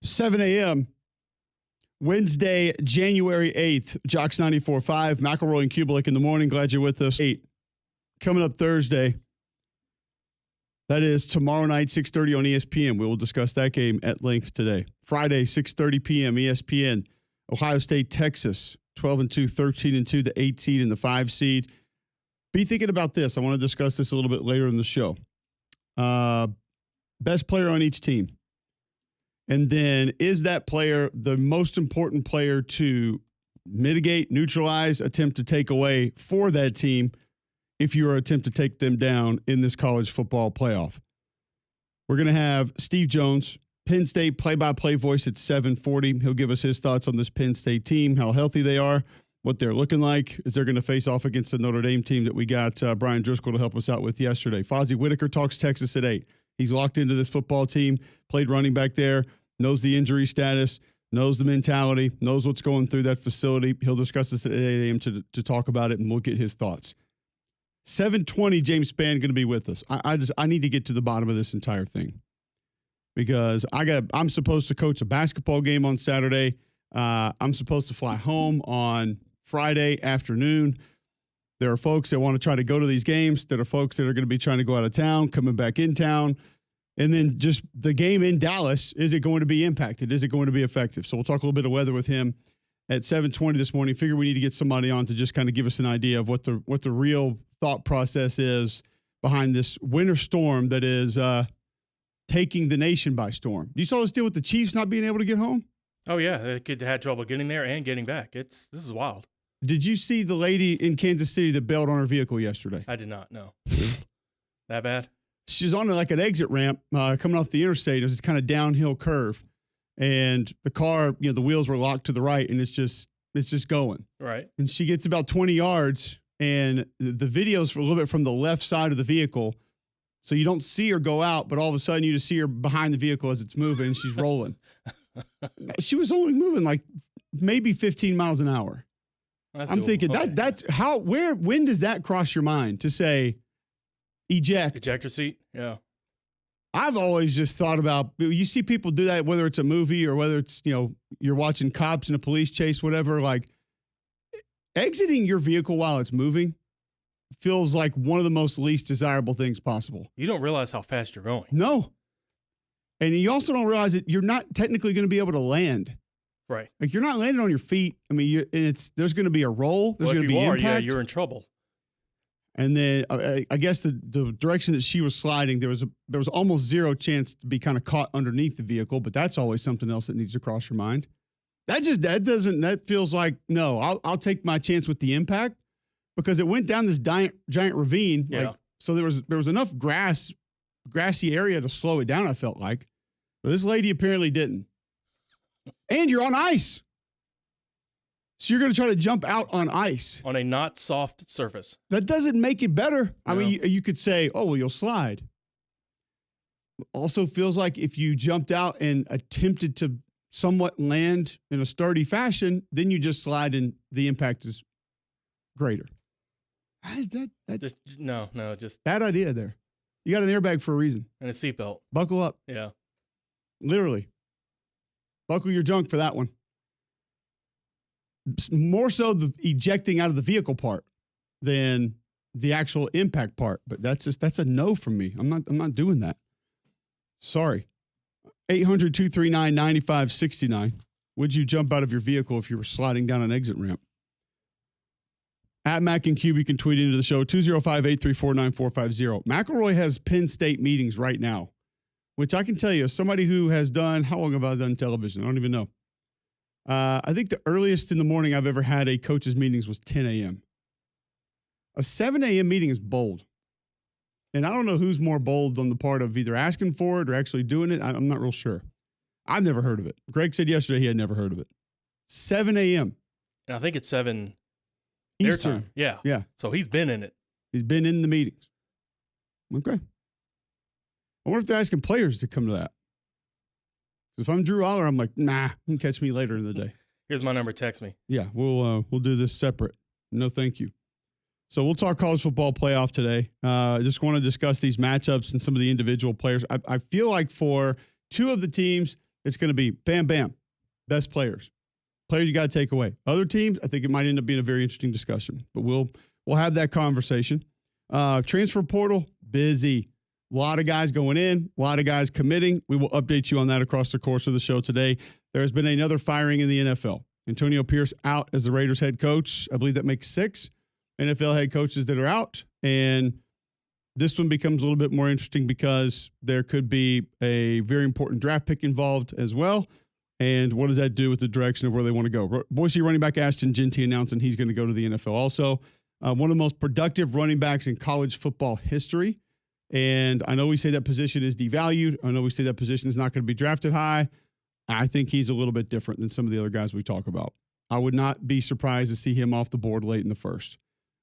7 a.m. Wednesday, January 8th, Jocks 94.5, McElroy and Cubelic in the morning. Glad you're with us. 8. Coming up Thursday. That is tomorrow night, 6:30 on ESPN. We will discuss that game at length today. Friday, 6:30 p.m. ESPN. Ohio State, Texas, 12-2, 13-2, the 8 seed and the 5 seed. Be thinking about this. I want to discuss this a little bit later in the show. Best player on each team. And then is that player the most important player to mitigate, neutralize, attempt to take away for that team if you are attempt to take them down in this college football playoff? We're going to have Steve Jones, Penn State play-by-play voice at 7:40. He'll give us his thoughts on this Penn State team, how healthy they are, what they're looking like, as they're going to face off against the Notre Dame team that we got Brian Driscoll to help us out with yesterday. Fozzie Whitaker talks Texas at 8. He's locked into this football team, played running back there, knows the injury status, knows the mentality, knows what's going through that facility. He'll discuss this at 8 a.m. to talk about it, and we'll get his thoughts. 7:20, James Spann going to be with us. I need to get to the bottom of this entire thing because I'm supposed to coach a basketball game on Saturday. I'm supposed to fly home on Friday afternoon. There are folks that want to try to go to these games. There are folks that are going to be trying to go out of town, coming back in town. And then just the game in Dallas, is it going to be impacted? Is it going to be effective? So we'll talk a little bit of weather with him at 7:20 this morning. Figure we need to get somebody on to just kind of give us an idea of what the real thought process is behind this winter storm that is taking the nation by storm. You saw this deal with the Chiefs not being able to get home? Oh, yeah. They could have had trouble getting there and getting back. This is wild. Did you see the lady in Kansas City that bailed on her vehicle yesterday? I did not, no. That bad? She's on like an exit ramp coming off the interstate. It was this kind of downhill curve. And the car, the wheels were locked to the right, and it's just going. Right. And she gets about 20 yards, and the video's for a little bit from the left side of the vehicle. So you don't see her go out, but all of a sudden you just see her behind the vehicle as it's moving, and she's rolling. She was only moving like maybe 15 miles an hour. I'm thinking that's how, when does that cross your mind to say eject? Ejector seat? Yeah. I've always just thought about, you see people do that, whether it's a movie or whether it's, you're watching cops in a police chase, whatever, like exiting your vehicle while it's moving feels like one of the most least desirable things possible. You don't realize how fast you're going. No. And you also don't realize that you're not technically going to be able to land. Right. Like you're not landing on your feet. I mean, there's going to be a roll. There's going to be impact. Yeah, you're in trouble. And then I guess the direction that she was sliding, there was almost zero chance to be kind of caught underneath the vehicle, but that's always something else that needs to cross your mind. That feels like, no, I'll take my chance with the impact because it went down this giant ravine. Yeah. So there was enough grassy area to slow it down, I felt like. But this lady apparently didn't. And you're on ice. So you're going to try to jump out on ice. On a not soft surface. That doesn't make it better. No. I mean, you could say, oh, well, you'll slide. Also feels like if you jumped out and attempted to somewhat land in a sturdy fashion, then you just slide and the impact is greater. That's just bad idea there. You got an airbag for a reason. And a seatbelt. Buckle up. Yeah. Literally. Buckle your junk for that one. More so the ejecting out of the vehicle part than the actual impact part. But that's a no from me. I'm not doing that. Sorry. 800-239-9569. Would you jump out of your vehicle if you were sliding down an exit ramp? At Mac and Cube, you can tweet into the show, 205-834-9450. McElroy has Penn State meetings right now, which I can tell you, as somebody who has done, how long have I done television? I don't even know. I think the earliest in the morning I've ever had a coach's meetings was 10 a.m. A 7 a.m. meeting is bold. And I don't know who's more bold on the part of either asking for it or actually doing it. I'm not real sure. I've never heard of it. Greg said yesterday he had never heard of it. 7 a.m. And I think it's 7 Eastern. Their time. Yeah. Yeah. So he's been in it. He's been in the meetings. Okay. I wonder if they're asking players to come to that. If I'm Drew Aller, I'm like, nah, you can catch me later in the day. Here's my number. Text me. Yeah, we'll do this separate. No, thank you. So we'll talk college football playoff today. I just want to discuss these matchups and some of the individual players. I feel like for two of the teams, It's going to be bam, bam, best players. Players you got to take away. Other teams, I think it might end up being a very interesting discussion, but we'll have that conversation. Transfer portal, busy. A lot of guys going in, a lot of guys committing. We will update you on that across the course of the show today. There has been another firing in the NFL. Antonio Pierce out as the Raiders head coach. I believe that makes 6 NFL head coaches that are out. And this one becomes a little bit more interesting because there could be a very important draft pick involved as well. And what does that do with the direction of where they want to go? Boise running back Ashton Jeanty announcing he's going to go to the NFL also. One of the most productive running backs in college football history. And I know we say that position is devalued. I know we say that position is not going to be drafted high. I think he's a little bit different than some of the other guys we talk about. I would not be surprised to see him off the board late in the first.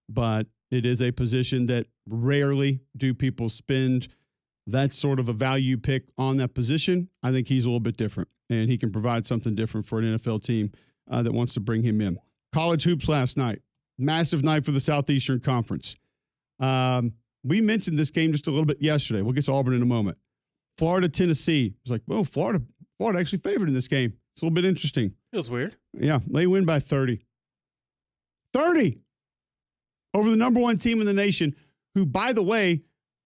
But it is a position that rarely do people spend that sort of a value pick on that position. I think he's a little bit different, and he can provide something different for an NFL team that wants to bring him in. College hoops last night. Massive night for the Southeastern Conference. We mentioned this game just a little bit yesterday. We'll get to Auburn in a moment. Florida, Tennessee. It's like, well, Florida actually favored in this game. It's a little bit interesting. Feels weird. Yeah, they win by 30. 30 over the number 1 team in the nation, who, by the way,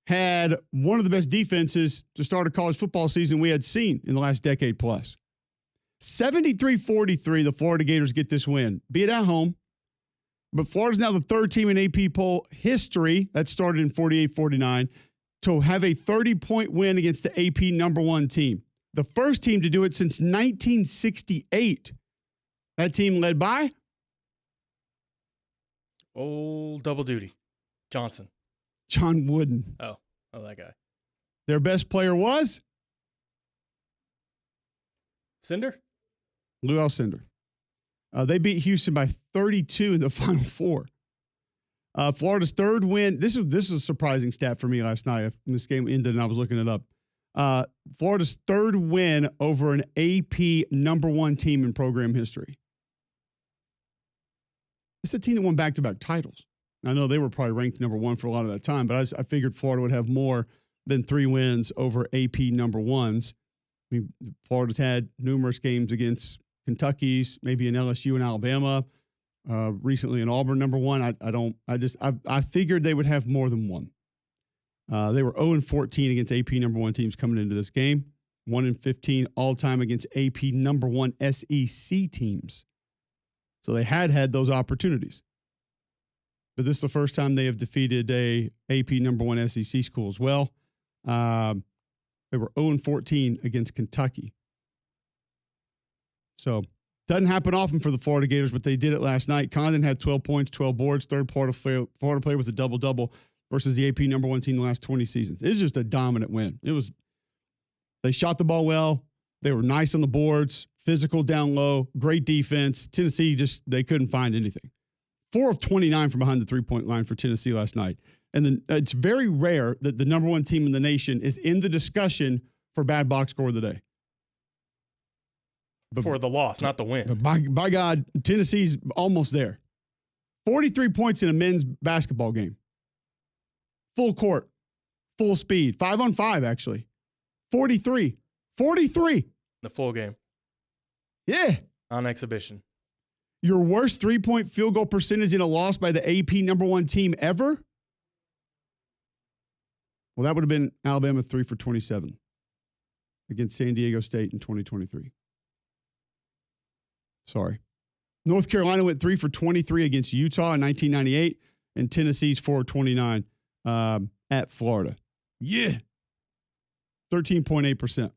had one of the best defenses to start a college football season we had seen in the last decade plus. 73-43, the Florida Gators get this win. Be it at home. But Florida's now the 3rd team in AP poll history, that started in 48-49, to have a 30-point win against the AP number 1 team. The first team to do it since 1968. That team led by? Old double duty. Johnson. John Wooden. Oh, that guy. Their best player was? Cinder? Lou Alcindor. They beat Houston by 32 in the Final Four. Florida's 3rd win. This is a surprising stat for me last night. When this game ended and I was looking it up. Florida's 3rd win over an AP number 1 team in program history. It's a team that won back-to-back titles. I know they were probably ranked number 1 for a lot of that time, but I figured Florida would have more than 3 wins over AP number 1s. I mean, Florida's had numerous games against Kentucky's, maybe in LSU and Alabama, recently in Auburn number 1. I figured they would have more than 1. They were 0-14 against AP number 1 teams coming into this game. 1-15 all-time against AP number 1 SEC teams. So they had those opportunities. But this is the first time they have defeated a AP number 1 SEC school as well. They were 0-14 against Kentucky. So doesn't happen often for the Florida Gators, but they did it last night. Condon had 12 points, 12 boards, 3rd Florida player with a double-double versus the AP number 1 team in the last 20 seasons. It's just a dominant win. They shot the ball well. They were nice on the boards, physical down low, great defense. Tennessee they couldn't find anything. 4 of 29 from behind the 3-point line for Tennessee last night. And then it's very rare that the number 1 team in the nation is in the discussion for bad box score of the day. But for the loss, not the win. But by God, Tennessee's almost there. 43 points in a men's basketball game. Full court, full speed. 5-on-5, actually. 43. The full game. Yeah. On exhibition. Your worst 3-point field goal percentage in a loss by the AP number 1 team ever? Well, that would have been Alabama 3 for 27 against San Diego State in 2023. Sorry. North Carolina went 3 for 23 against Utah in 1998, and Tennessee's 4 for 29 at Florida. Yeah. 13.8%.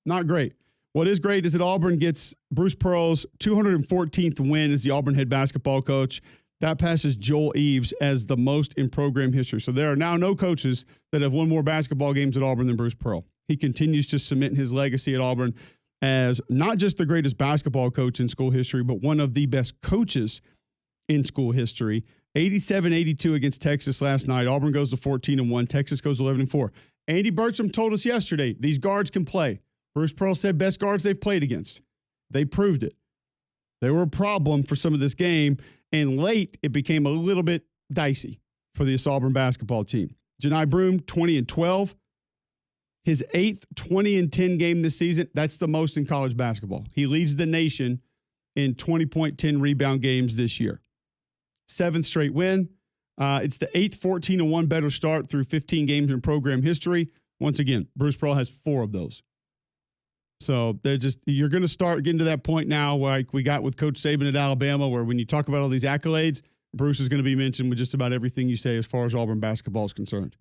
Not great. What is great is that Auburn gets Bruce Pearl's 214th win as the Auburn head basketball coach. That passes Joel Eves as the most in program history. So there are now no coaches that have won more basketball games at Auburn than Bruce Pearl. He continues to cement his legacy at Auburn as not just the greatest basketball coach in school history, but one of the best coaches in school history. 87-82 against Texas last night. Auburn goes to 14-1. Texas goes 11-4. Andy Burcham told us yesterday, these guards can play. Bruce Pearl said best guards they've played against. They proved it. They were a problem for some of this game, and late it became a little bit dicey for this Auburn basketball team. Janai Broome, 20-12. His 8th 20-10 game this season, that's the most in college basketball. He leads the nation in 20-point, 10 rebound games this year. 7th straight win. It's the 8th 14-1 better start through 15 games in program history. Once again, Bruce Pearl has 4 of those. So you're going to start getting to that point now, like we got with Coach Saban at Alabama, where when you talk about all these accolades, Bruce is going to be mentioned with just about everything you say as far as Auburn basketball is concerned.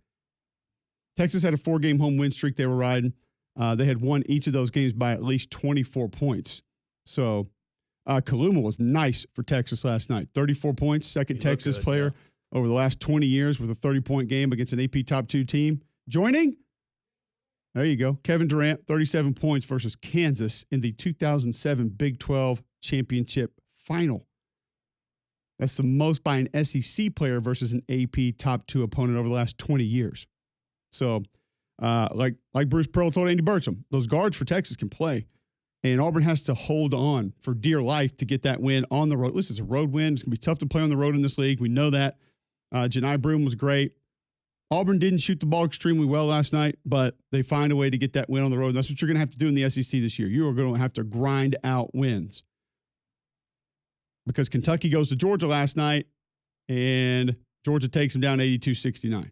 Texas had a 4-game home win streak they were riding. They had won each of those games by at least 24 points. So Kaluma was nice for Texas last night. 34 points, second Texas player over the last 20 years with a 30-point game against an AP top 2 team. Joining? There you go. Kevin Durant, 37 points versus Kansas in the 2007 Big 12 championship final. That's the most by an SEC player versus an AP top 2 opponent over the last 20 years. So, like Bruce Pearl told Andy Burcham, those guards for Texas can play. And Auburn has to hold on for dear life to get that win on the road. Listen, it's a road win. It's going to be tough to play on the road in this league. We know that. Janai Broom was great. Auburn didn't shoot the ball extremely well last night, but they find a way to get that win on the road. And that's what you're going to have to do in the SEC this year. You are going to have to grind out wins. Because Kentucky goes to Georgia last night, and Georgia takes them down 82-69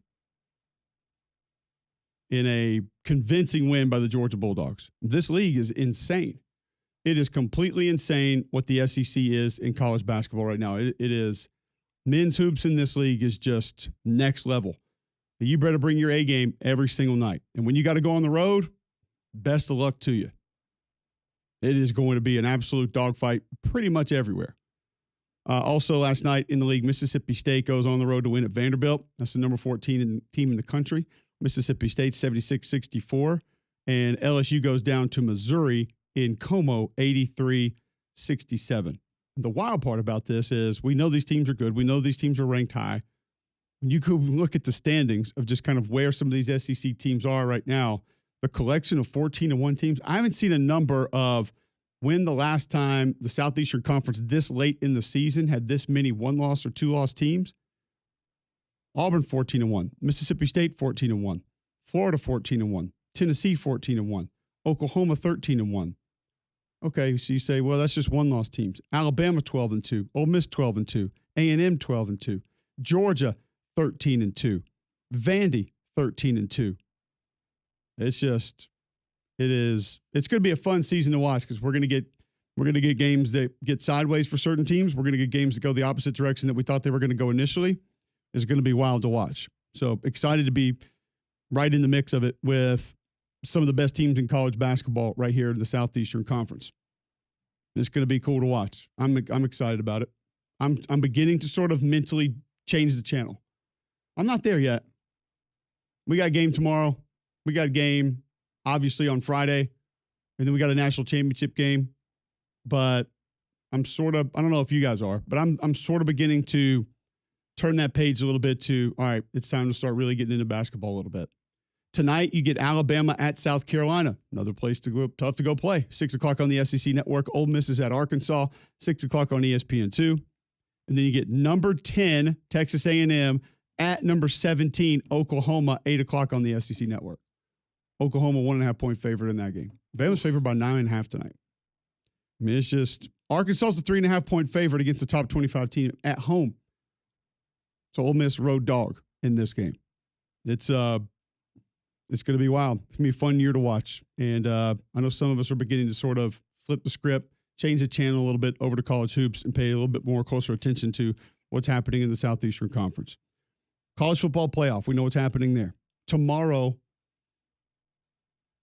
in a convincing win by the Georgia Bulldogs. This league is insane. It is completely insane what the SEC is in college basketball right now. It is men's hoops in this league is just next level. You better bring your A game every single night. And when you got to go on the road, best of luck to you. It is going to be an absolute dogfight pretty much everywhere. Also last night in the league, Mississippi State goes on the road to win at Vanderbilt. That's the number 14 team in the country. Mississippi State 76-64. And LSU goes down to Missouri in Como 83-67. The wild part about this is we know these teams are good. We know these teams are ranked high. When you could look at the standings of just kind of where some of these SEC teams are right now, the collection of 14-1 teams, I haven't seen a number of when the last time the Southeastern Conference this late in the season had this many 1-loss or 2-loss teams. Auburn 14-1, Mississippi State 14-1, Florida 14-1, Tennessee 14-1, Oklahoma 13-1. Okay, so you say, well, that's just 1-loss teams. Alabama 12-2, Ole Miss 12-2, A&M 12-2, Georgia 13-2, Vandy 13-2. It's going to be a fun season to watch because we're going to get games that get sideways for certain teams. We're going to get games that go the opposite direction that we thought they were going to go initially. It's going to be wild to watch. So excited to be right in the mix of it with some of the best teams in college basketball right here in the Southeastern Conference. It's going to be cool to watch. I'm excited about it. I'm beginning to sort of mentally change the channel. I'm not there yet. We got a game tomorrow. We got a game, obviously, on Friday. And then we got a national championship game. But I don't know if you guys are, but I'm sort of beginning to turn that page a little bit to, all right, it's time to start really getting into basketball a little bit. Tonight, you get Alabama at South Carolina. Another place to go, tough to go play. 6 o'clock on the SEC Network. Ole Miss is at Arkansas. 6 o'clock on ESPN2. And then you get number 10, Texas A&M, at number 17, Oklahoma, 8 o'clock on the SEC Network. Oklahoma, 1.5-point favorite in that game. Bama's favored by 9.5 tonight. I mean, it's just Arkansas is the 3.5-point favorite against the top 25 team at home. So Ole Miss road dog in this game. It's going to be wild. It's going to be a fun year to watch. And I know some of us are beginning to sort of flip the script, change the channel a little bit over to college hoops and pay a little bit more closer attention to what's happening in the Southeastern Conference. College football playoff. We know what's happening there. Tomorrow,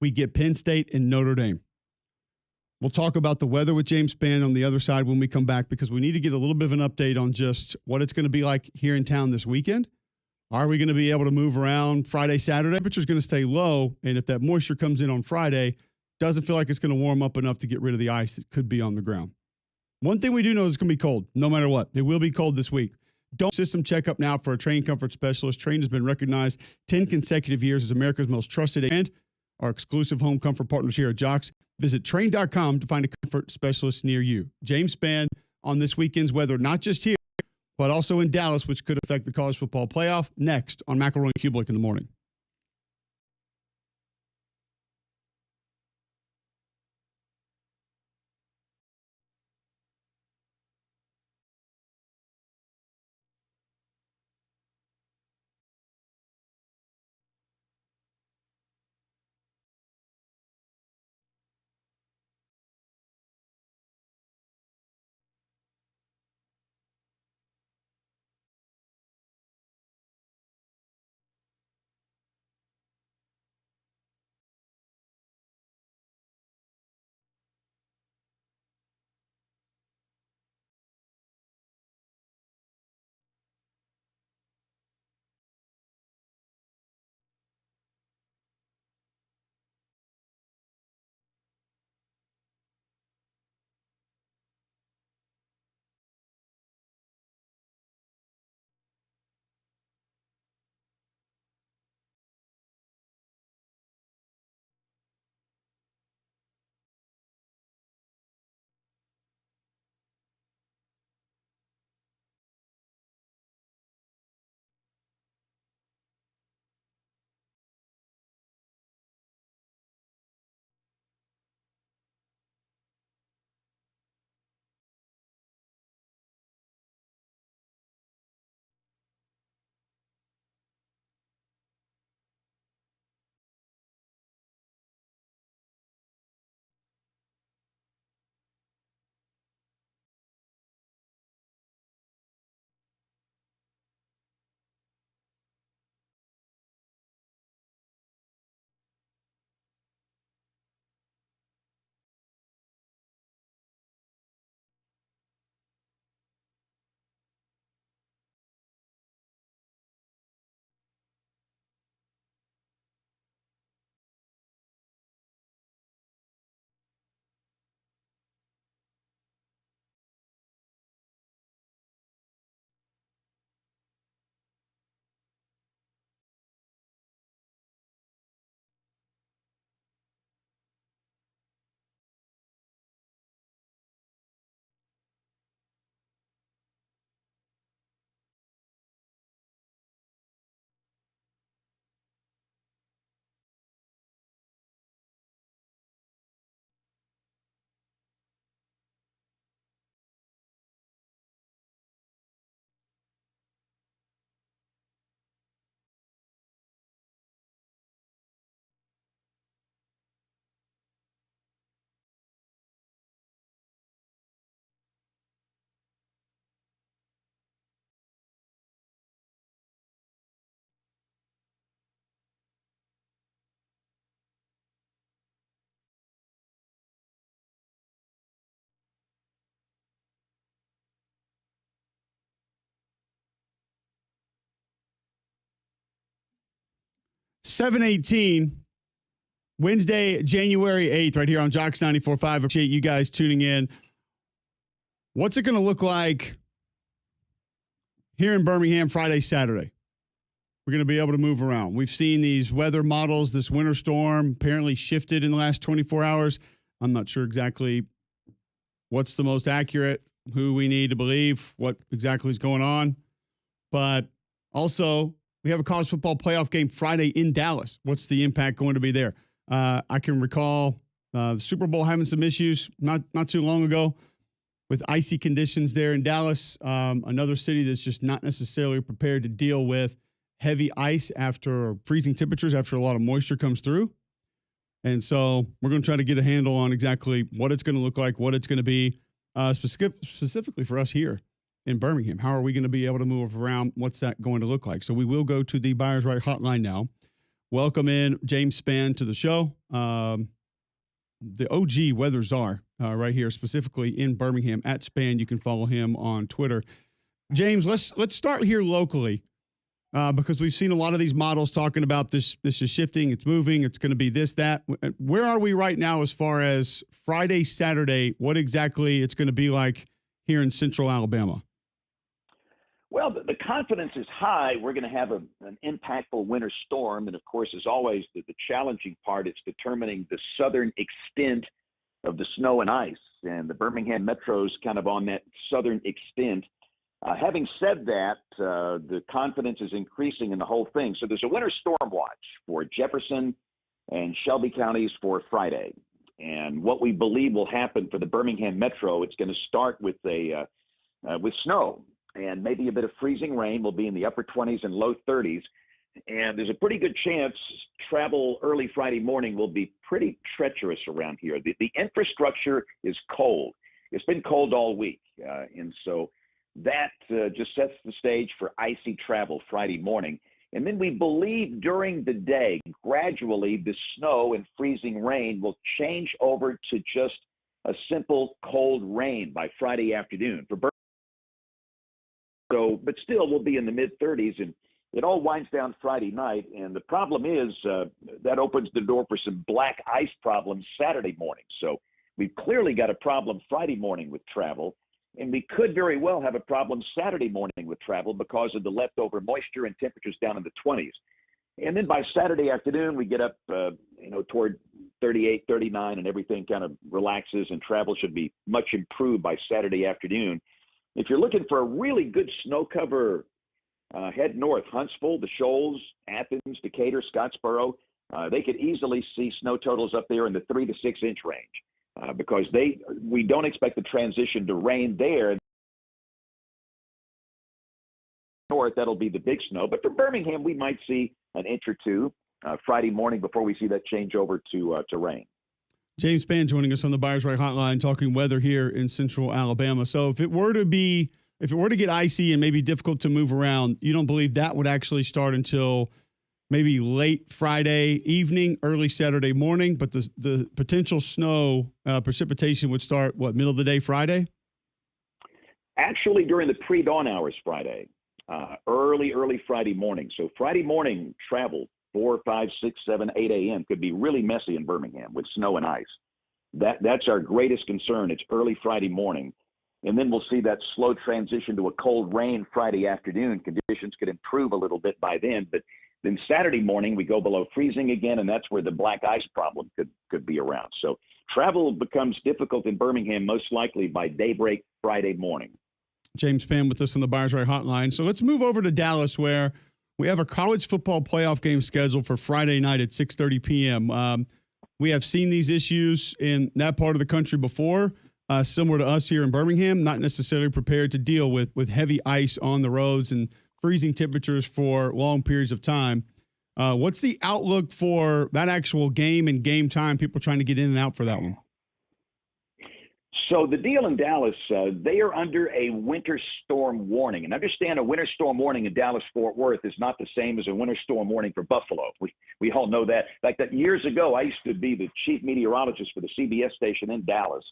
we get Penn State and Notre Dame. We'll talk about the weather with James Spann on the other side when we come back because we need to get a little bit of an update on just what it's going to be like here in town this weekend. Are we going to be able to move around Friday, Saturday? Temperature's going to stay low, and if that moisture comes in on Friday, doesn't feel like it's going to warm up enough to get rid of the ice that could be on the ground. One thing we do know is it's going to be cold, no matter what. It will be cold this week. Don't system checkup now for a Train Comfort specialist. Train has been recognized 10 consecutive years as America's most trusted and our exclusive home comfort partners here at Jocks. Visit Train.com to find a comfort specialist near you. James Spann on this weekend's weather, not just here, but also in Dallas, which could affect the college football playoff. Next on McElroy and Cubelic in the morning. 7:18, Wednesday, January 8th, right here on Jocks 94.5. Appreciate you guys tuning in. What's it going to look like here in Birmingham Friday, Saturday? We're going to be able to move around. We've seen these weather models, this winter storm apparently shifted in the last 24 hours. I'm not sure exactly what's the most accurate, who we need to believe, what exactly is going on. But also, we have a college football playoff game Friday in Dallas. What's the impact going to be there? I can recall the Super Bowl having some issues not too long ago with icy conditions there in Dallas, another city that's just not necessarily prepared to deal with heavy ice after freezing temperatures, after a lot of moisture comes through. And so we're going to try to get a handle on exactly what it's going to look like, what it's going to be specifically for us here in Birmingham. How are we going to be able to move around? What's that going to look like? So we will go to the Buyers Right hotline now. Welcome in James Spann to the show. The OG weather czar right here, specifically in Birmingham at Spann. You can follow him on Twitter. James, let's start here locally. Because we've seen a lot of these models talking about this is shifting, it's moving, it's going to be this, that. Where are we right now as far as Friday, Saturday, what exactly it's going to be like here in central Alabama? Well, the confidence is high. We're going to have an impactful winter storm. And, of course, as always, the challenging part is determining the southern extent of the snow and ice. And the Birmingham Metro is kind of on that southern extent. Having said that, the confidence is increasing in the whole thing. So there's a winter storm watch for Jefferson and Shelby counties for Friday. And what we believe will happen for the Birmingham Metro, it's going to start with with snow and maybe a bit of freezing rain. Will be in the upper 20s and low 30s. And there's a pretty good chance travel early Friday morning will be pretty treacherous around here. The infrastructure is cold. It's been cold all week. And so that just sets the stage for icy travel Friday morning. And then we believe during the day, gradually, the snow and freezing rain will change over to just a simple cold rain by Friday afternoon. But still, we'll be in the mid-30s, and it all winds down Friday night. And the problem is that opens the door for some black ice problems Saturday morning. So we've clearly got a problem Friday morning with travel. And we could very well have a problem Saturday morning with travel because of the leftover moisture and temperatures down in the 20s. And then by Saturday afternoon, we get up, toward 38, 39, and everything kind of relaxes, and travel should be much improved by Saturday afternoon. If you're looking for a really good snow cover, head north, Huntsville, the Shoals, Athens, Decatur, Scottsboro. They could easily see snow totals up there in the 3 to 6 inch range. Because we don't expect the transition to rain there. North, that'll be the big snow. But for Birmingham, we might see an inch or two Friday morning before we see that change over to rain. James Spann joining us on the Buyers Right hotline, talking weather here in central Alabama. So if it were to get icy and maybe difficult to move around, you don't believe that would actually start until maybe late Friday evening, early Saturday morning, but the potential snow precipitation would start, middle of the day Friday? Actually, during the pre-dawn hours Friday, early Friday morning. So Friday morning travel, 4, 5, 6, 7, 8 a.m. could be really messy in Birmingham with snow and ice. That's our greatest concern. It's early Friday morning. And then we'll see that slow transition to a cold rain Friday afternoon. Conditions could improve a little bit by then, but then Saturday morning, we go below freezing again, and that's where the black ice problem could be around. So travel becomes difficult in Birmingham, most likely by daybreak Friday morning. James Spann with us on the Buyers Right hotline. So let's move over to Dallas, where we have a college football playoff game scheduled for Friday night at 6:30 p.m. We have seen these issues in that part of the country before, similar to us here in Birmingham, not necessarily prepared to deal with heavy ice on the roads and freezing temperatures for long periods of time. What's the outlook for that actual game and game time, people trying to get in and out for that one? So the deal in Dallas, they are under a winter storm warning. And understand a winter storm warning in Dallas-Fort Worth is not the same as a winter storm warning for Buffalo. We all know that. In fact, that years ago, I used to be the chief meteorologist for the CBS station in Dallas.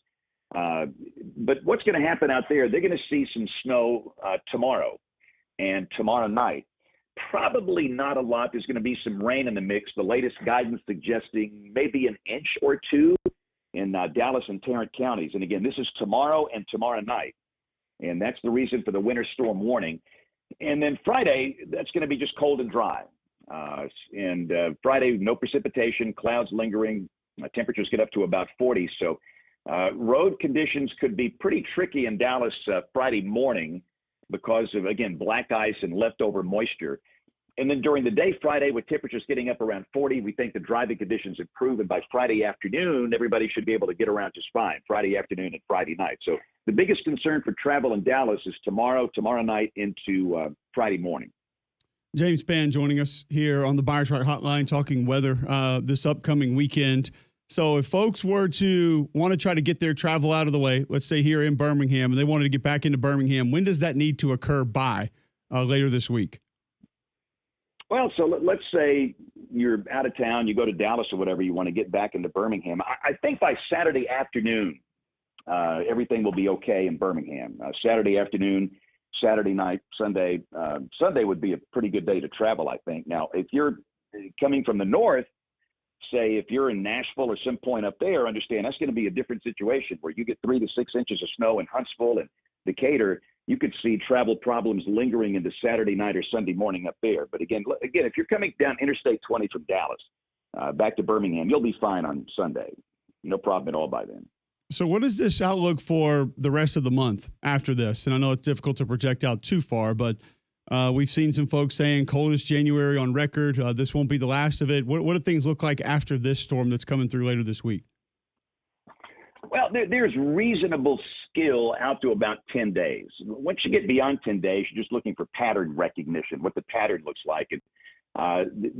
But what's going to happen out there, they're going to see some snow tomorrow and tomorrow night. probably not a lot. There's going to be some rain in the mix. The latest guidance suggesting maybe an inch or two in Dallas and Tarrant counties. And again, this is tomorrow and tomorrow night. And that's the reason for the winter storm warning. And then Friday, that's going to be just cold and dry. Friday, no precipitation, clouds lingering. Temperatures get up to about 40. So road conditions could be pretty tricky in Dallas Friday morning because of, again, black ice and leftover moisture. And then during the day Friday, with temperatures getting up around 40, we think the driving conditions improve. And by Friday afternoon, everybody should be able to get around just fine, Friday afternoon and Friday night. So the biggest concern for travel in Dallas is tomorrow night into Friday morning. James Spann joining us here on the Buyers Right Hotline talking weather this upcoming weekend. So if folks were to want to try to get their travel out of the way, let's say here in Birmingham, and they wanted to get back into Birmingham, when does that need to occur by later this week? Well, so let's say you're out of town, you go to Dallas or whatever, you want to get back into Birmingham. I think by Saturday afternoon, everything will be okay in Birmingham. Saturday afternoon, Saturday night, Sunday. Sunday would be a pretty good day to travel, I think. Now, if you're coming from the north, say if you're in Nashville or some point up there, understand that's going to be a different situation where you get 3 to 6 inches of snow in Huntsville and Decatur. You could see travel problems lingering into Saturday night or Sunday morning up there. But again, if you're coming down Interstate 20 from Dallas back to Birmingham, you'll be fine on Sunday. No problem at all by then. So what is this outlook for the rest of the month after this? And I know it's difficult to project out too far, but we've seen some folks saying coldest January on record. This won't be the last of it. What do things look like after this storm that's coming through later this week? Well, there's reasonable skill out to about 10 days. Once you get beyond 10 days, you're just looking for pattern recognition, what the pattern looks like. And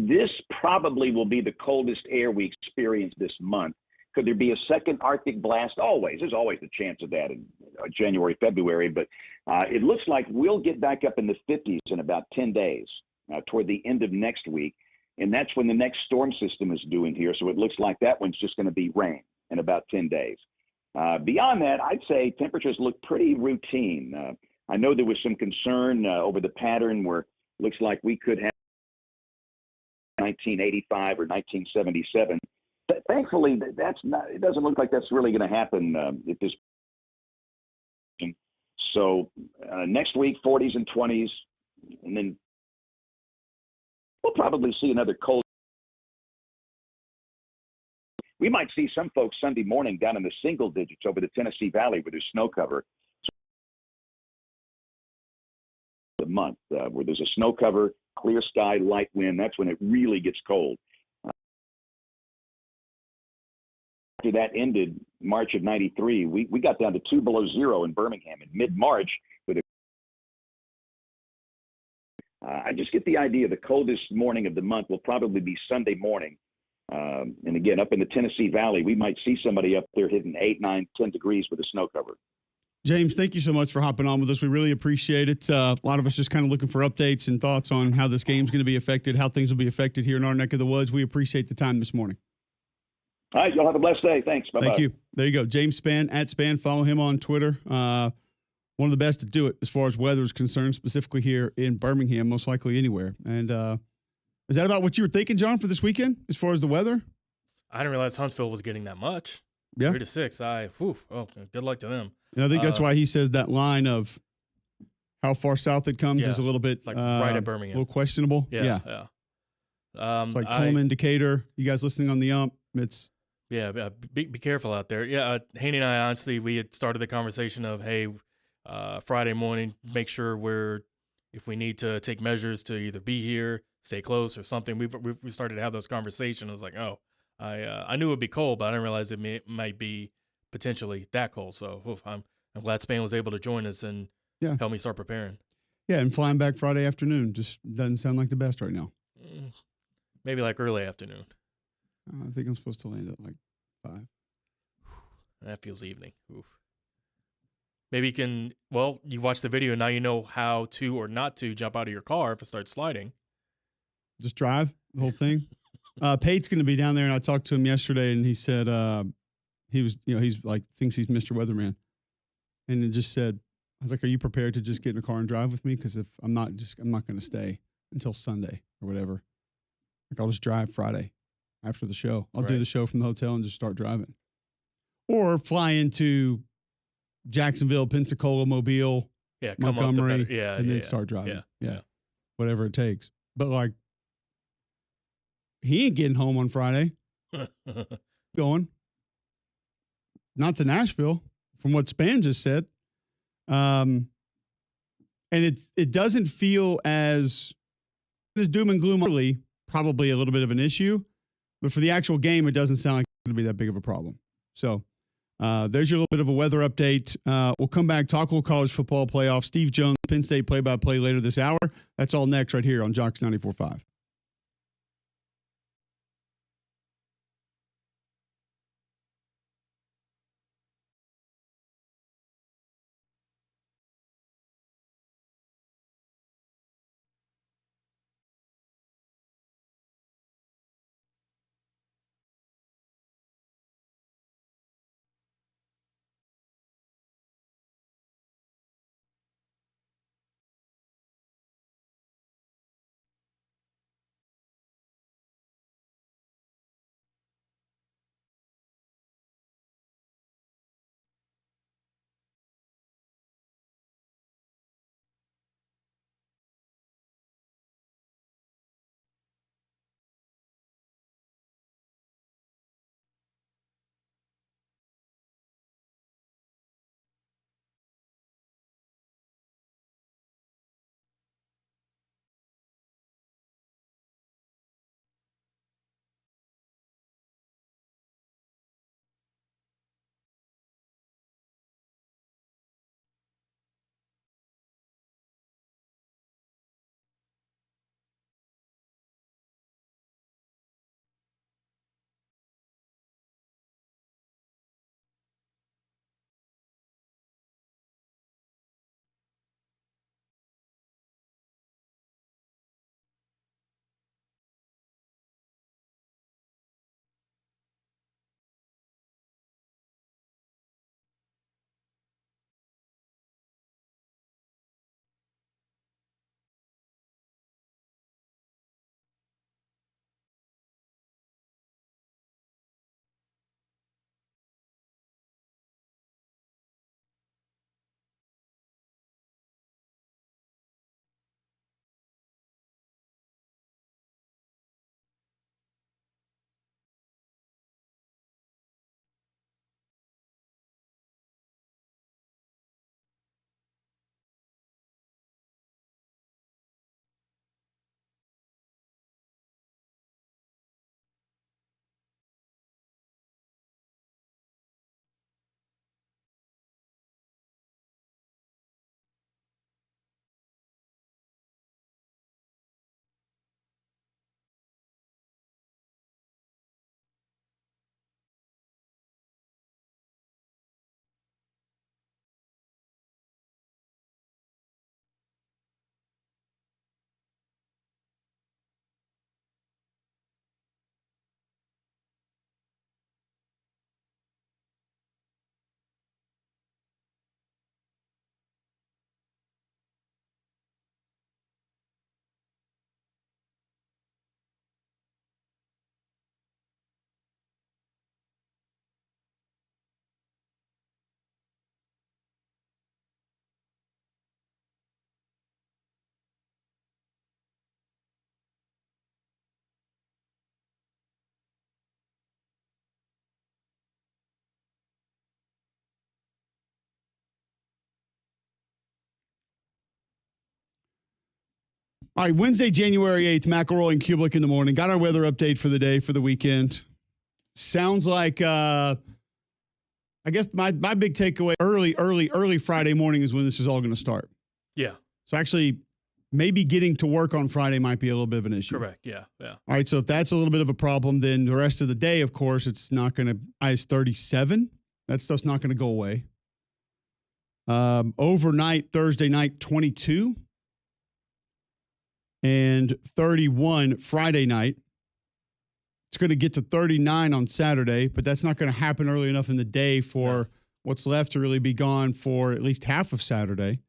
this probably will be the coldest air we experience this month. Could there be a second Arctic blast? There's always the chance of that in January, February, but it looks like we'll get back up in the 50s in about 10 days toward the end of next week. And that's when the next storm system is due in here. So it looks like that one's just going to be rain in about 10 days. Beyond that, I'd say temperatures look pretty routine. I know there was some concern over the pattern where it looks like we could have 1985 or 1977. Thankfully, it doesn't look like that's really going to happen at this point. So next week, 40s and 20s, and then we'll probably see another cold. We might see some folks Sunday morning down in the single digits over the Tennessee Valley where there's snow cover. The month where there's a snow cover, clear sky, light wind, that's when it really gets cold. After that ended March of 93, we got down to 2 below zero in Birmingham in mid-March. I just get the idea the coldest morning of the month will probably be Sunday morning. And again, up in the Tennessee Valley, we might see somebody up there hitting 8, 9, 10 degrees with a snow cover. James, thank you so much for hopping on with us. We really appreciate it. A lot of us just kind of looking for updates and thoughts on how this game's going to be affected, how things will be affected here in our neck of the woods. We appreciate the time this morning. All right, y'all have a blessed day. Thanks. Bye-bye. Thank you. There you go. James Spann, @Spann. Follow him on Twitter. One of the best to do it as far as weather is concerned, specifically here in Birmingham, most likely anywhere. And is that about what you were thinking, John, for this weekend as far as the weather? I didn't realize Huntsville was getting that much. Yeah. 3 to 6. Good luck to them. And I think that's why he says that line of how far south it comes is a little bit like right at Birmingham. A little questionable. Yeah. It's like Coleman, Decatur. You guys listening on the ump? It's be careful out there. Yeah, Haney and I, honestly, we had started the conversation of, hey, Friday morning, make sure if we need to take measures to either be here, stay close, or something. We started to have those conversations. I was like, I knew it would be cold, but I didn't realize it might be potentially that cold. So I'm glad Spann was able to join us and help me start preparing. Yeah, and flying back Friday afternoon just doesn't sound like the best right now. Maybe like early afternoon. I think I'm supposed to land at like 5. That feels evening. Oof. Maybe you watch the video, now you know how to or not to jump out of your car if it starts sliding. Just drive the whole thing. Pate's going to be down there, and I talked to him yesterday, and he said he was, he's like, thinks he's Mr. Weatherman. And it just said, I was like, are you prepared to just get in a car and drive with me? Because if I'm not going to stay. until Sunday or whatever. Like I'll just drive Friday after the show. I'll do Right. the show from the hotel and just start driving. Or fly into Jacksonville, Pensacola, Mobile, Yeah, come up Montgomery, the yeah, and yeah, then start driving. Yeah, Yeah. Whatever it takes. But like, he ain't getting home on Friday. yeah. Going. Not to Nashville, from what Span just said. And it doesn't feel as doom and gloom early, probably a little bit of an issue. But for the actual game, it doesn't sound like it's going to be that big of a problem. So there's your little bit of a weather update. We'll come back, talk a little college football playoff. Steve Jones, Penn State play-by-play later this hour. That's all next right here on Jocks 94.5. All right, Wednesday, January 8th, McElroy and Cubelic in the morning. Got our weather update for the day, for the weekend. Sounds like, I guess my big takeaway, early Friday morning is when this is all going to start. Yeah, So actually, maybe getting to work on Friday might be a little bit of an issue. correct. Yeah. All right, so if that's a little bit of a problem, then the rest of the day, of course, it's not going to, it's 37. That stuff's not going to go away. Overnight, Thursday night, 22. And 31 Friday night. It's going to get to 39 on Saturday, but that's not going to happen early enough in the day for what's left to really be gone for at least half of Saturday.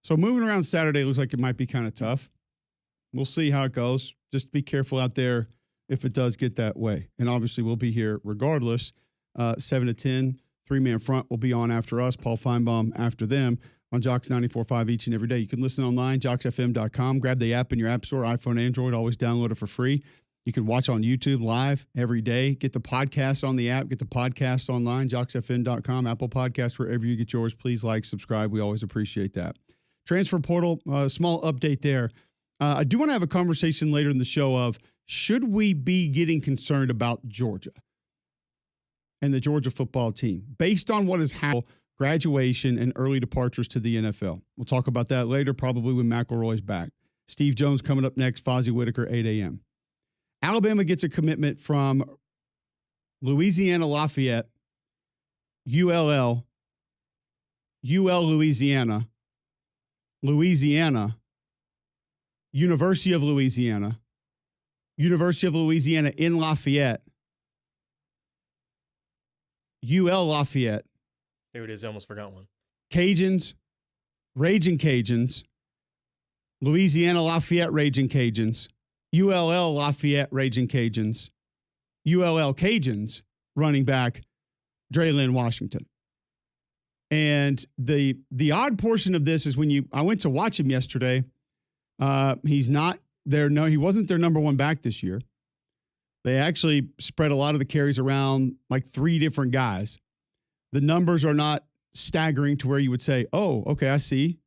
So moving around Saturday looks like it might be kind of tough. we'll see how it goes. Just be careful out there if it does get that way. And obviously, we'll be here regardless. 7 to 10, 3-man front will be on after us. Paul Feinbaum after them on Jocks 94.5 each and every day. You can listen online, jocksfm.com. Grab the app in your app store, iPhone, Android. Always download it for free. You can watch on YouTube live every day. Get the podcast on the app. Get the podcast online, jocksfm.com, Apple Podcasts, wherever you get yours. Please like, subscribe. We always appreciate that. Transfer portal, small update there. I do want to have a conversation later in the show of should we be getting concerned about Georgia and the Georgia football team based on what has happened, graduation and early departures to the NFL. We'll talk about that later, probably when McElroy's back. Steve Jones coming up next, Fozzie Whitaker, 8 a.m. Alabama gets a commitment from Louisiana Lafayette, UL Louisiana, University of Louisiana in Lafayette, UL Lafayette. There it is. I almost forgot one. Cajuns, Raging Cajuns, Louisiana Lafayette Raging Cajuns, ULL Lafayette Raging Cajuns, ULL Cajuns running back Draylon Washington. And the odd portion of this is when I went to watch him yesterday. He's not there. No, he wasn't their number one back this year. They actually spread a lot of the carries around like 3 different guys. The numbers are not staggering to where you would say, oh, okay, I see.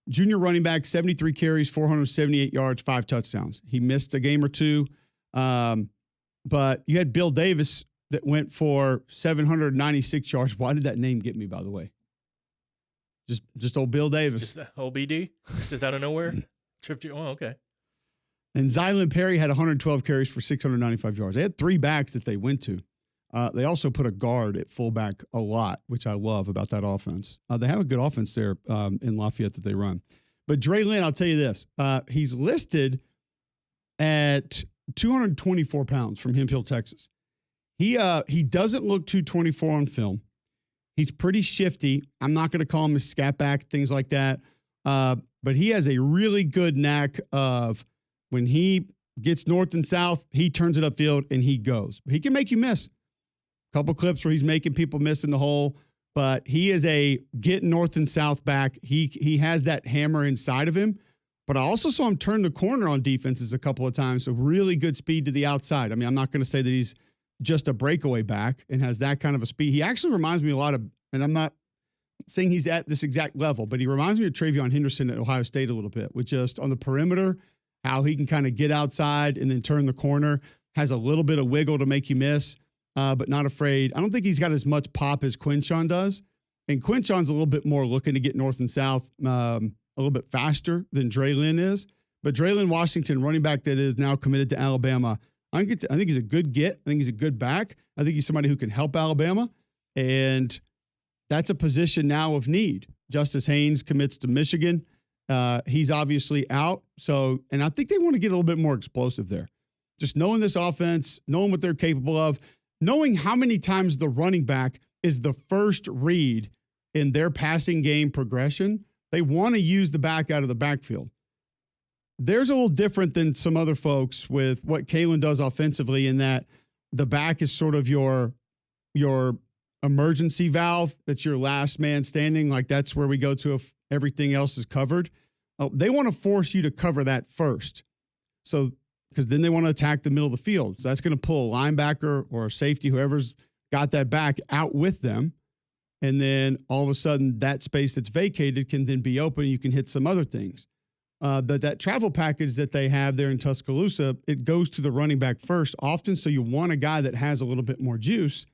Junior running back, 73 carries, 478 yards, 5 touchdowns. He missed a game or 2. But you had Bill Davis that went for 796 yards. Why did that name get me, by the way? Just old Bill Davis. Just old BD? Just out of nowhere? Tripped you? Oh, okay. And Zylan Perry had 112 carries for 695 yards. They had 3 backs that they went to. They also put a guard at fullback a lot, which I love about that offense. They have a good offense there in Lafayette that they run. But Draylon, I'll tell you this. He's listed at 224 pounds from Hemphill, Texas. He doesn't look 224 on film. He's pretty shifty. I'm not going to call him a scat back, things like that. But he has a really good knack of when he gets north and south, he turns it upfield and he goes. He can make you miss. Couple clips where he's making people miss in the hole, but he is a get north and south back. He has that hammer inside of him, but I also saw him turn the corner on defenses a couple of times. So really good speed to the outside. I mean, I'm not going to say that he's just a breakaway back and has that kind of a speed. He actually reminds me a lot of, and I'm not saying he's at this exact level, but he reminds me of Travion Henderson at Ohio State a little bit, with just on the perimeter, how he can kind of get outside and then turn the corner, has a little bit of wiggle to make you miss. But not afraid. I don't think he's got as much pop as Quinshawn does. And Quinshawn's a little bit more looking to get north and south a little bit faster than Draylon is. But Draylon Washington, running back that is now committed to Alabama, I think he's a good get. I think he's a good back. I think he's somebody who can help Alabama. And that's a position now of need. Justice Haynes commits to Michigan. He's obviously out. So, and I think they want to get a little bit more explosive there. Just knowing this offense, knowing what they're capable of, knowing how many times the running back is the first read in their passing game progression, they want to use the back out of the backfield. There's a little different than some other folks with what Kalen does offensively, in that the back is sort of your emergency valve. That's your last man standing. Like, that's where we go to if everything else is covered. They want to force you to cover that first. So, because then they want to attack the middle of the field. So that's going to pull a linebacker or a safety, whoever's got that back, out with them. And then all of a sudden that space that's vacated can then be open. You can hit some other things. That travel package that they have there in Tuscaloosa, it goes to the running back first often. So you want a guy that has a little bit more juice.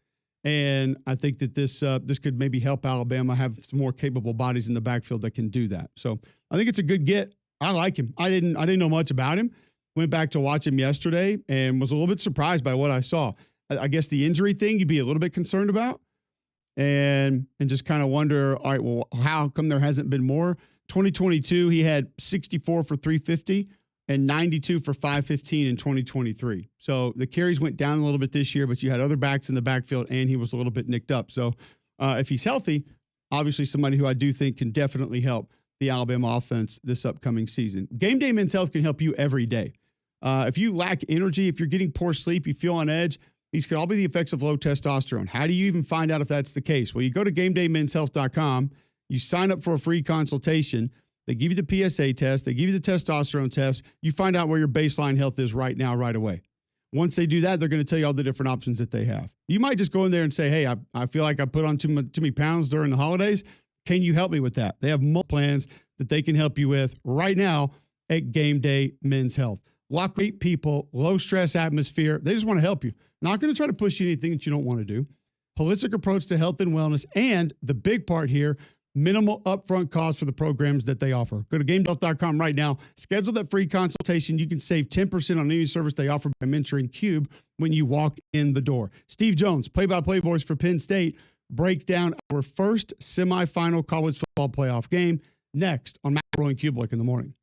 And I think that this could maybe help Alabama have some more capable bodies in the backfield that can do that. So I think it's a good get. I like him. I didn't know much about him. Went back to watch him yesterday and was a little bit surprised by what I saw. I guess the injury thing you'd be a little bit concerned about, and just kind of wonder, all right, well, how come there hasn't been more? 2022, he had 64 for 350 and 92 for 515 in 2023. So the carries went down a little bit this year, but you had other backs in the backfield, and he was a little bit nicked up. So if he's healthy, obviously somebody who I do think can definitely help the Alabama offense this upcoming season. Game Day Men's Health can help you every day. If you lack energy, if you're getting poor sleep, you feel on edge, these could all be the effects of low testosterone. How do you even find out if that's the case? Well, you go to GameDayMen'sHealth.com, you sign up for a free consultation. They give you the PSA test, they give you the testosterone test. You find out where your baseline health is right now, right away. Once they do that, they're going to tell you all the different options that they have. You might just go in there and say, hey, I feel like I put on too many pounds during the holidays. Can you help me with that? They have multiple plans that they can help you with right now at Game Day Men's Health. Great people, low stress atmosphere. They just want to help you. Not going to try to push you anything that you don't want to do. Holistic approach to health and wellness. And the big part here, minimal upfront cost for the programs that they offer. Go to GameHealth.com right now. Schedule that free consultation. You can save 10% on any service they offer by mentoring Cube when you walk in the door. Steve Jones, play-by-play voice for Penn State, breaks down our first semifinal college football playoff game next on McElroy and Cubelic in the morning.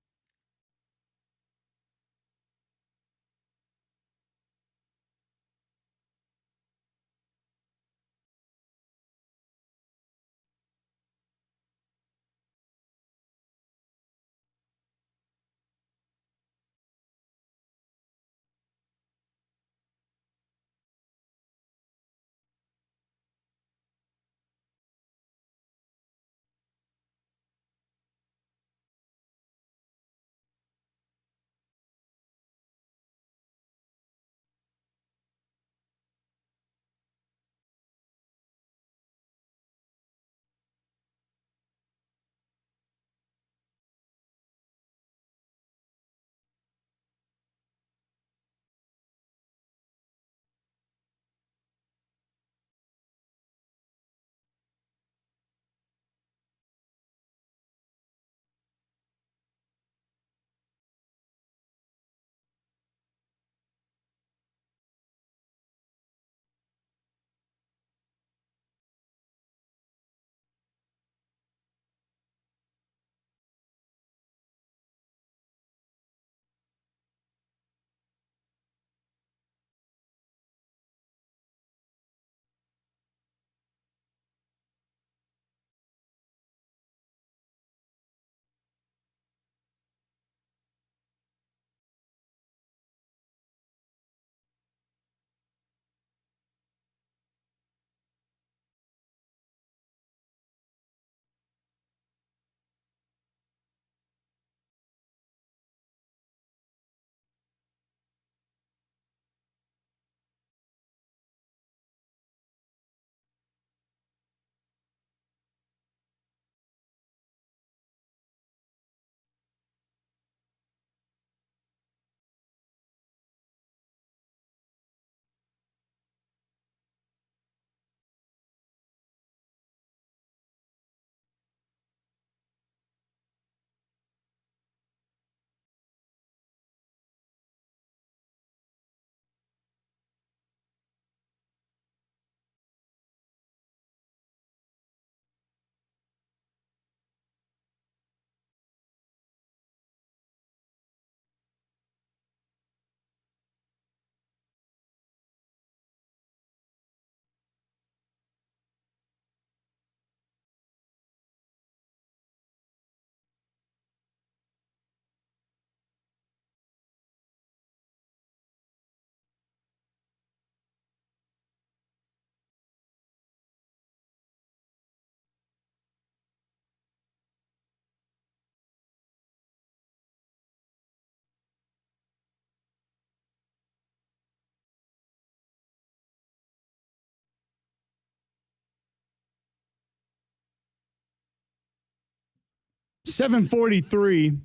$7:43.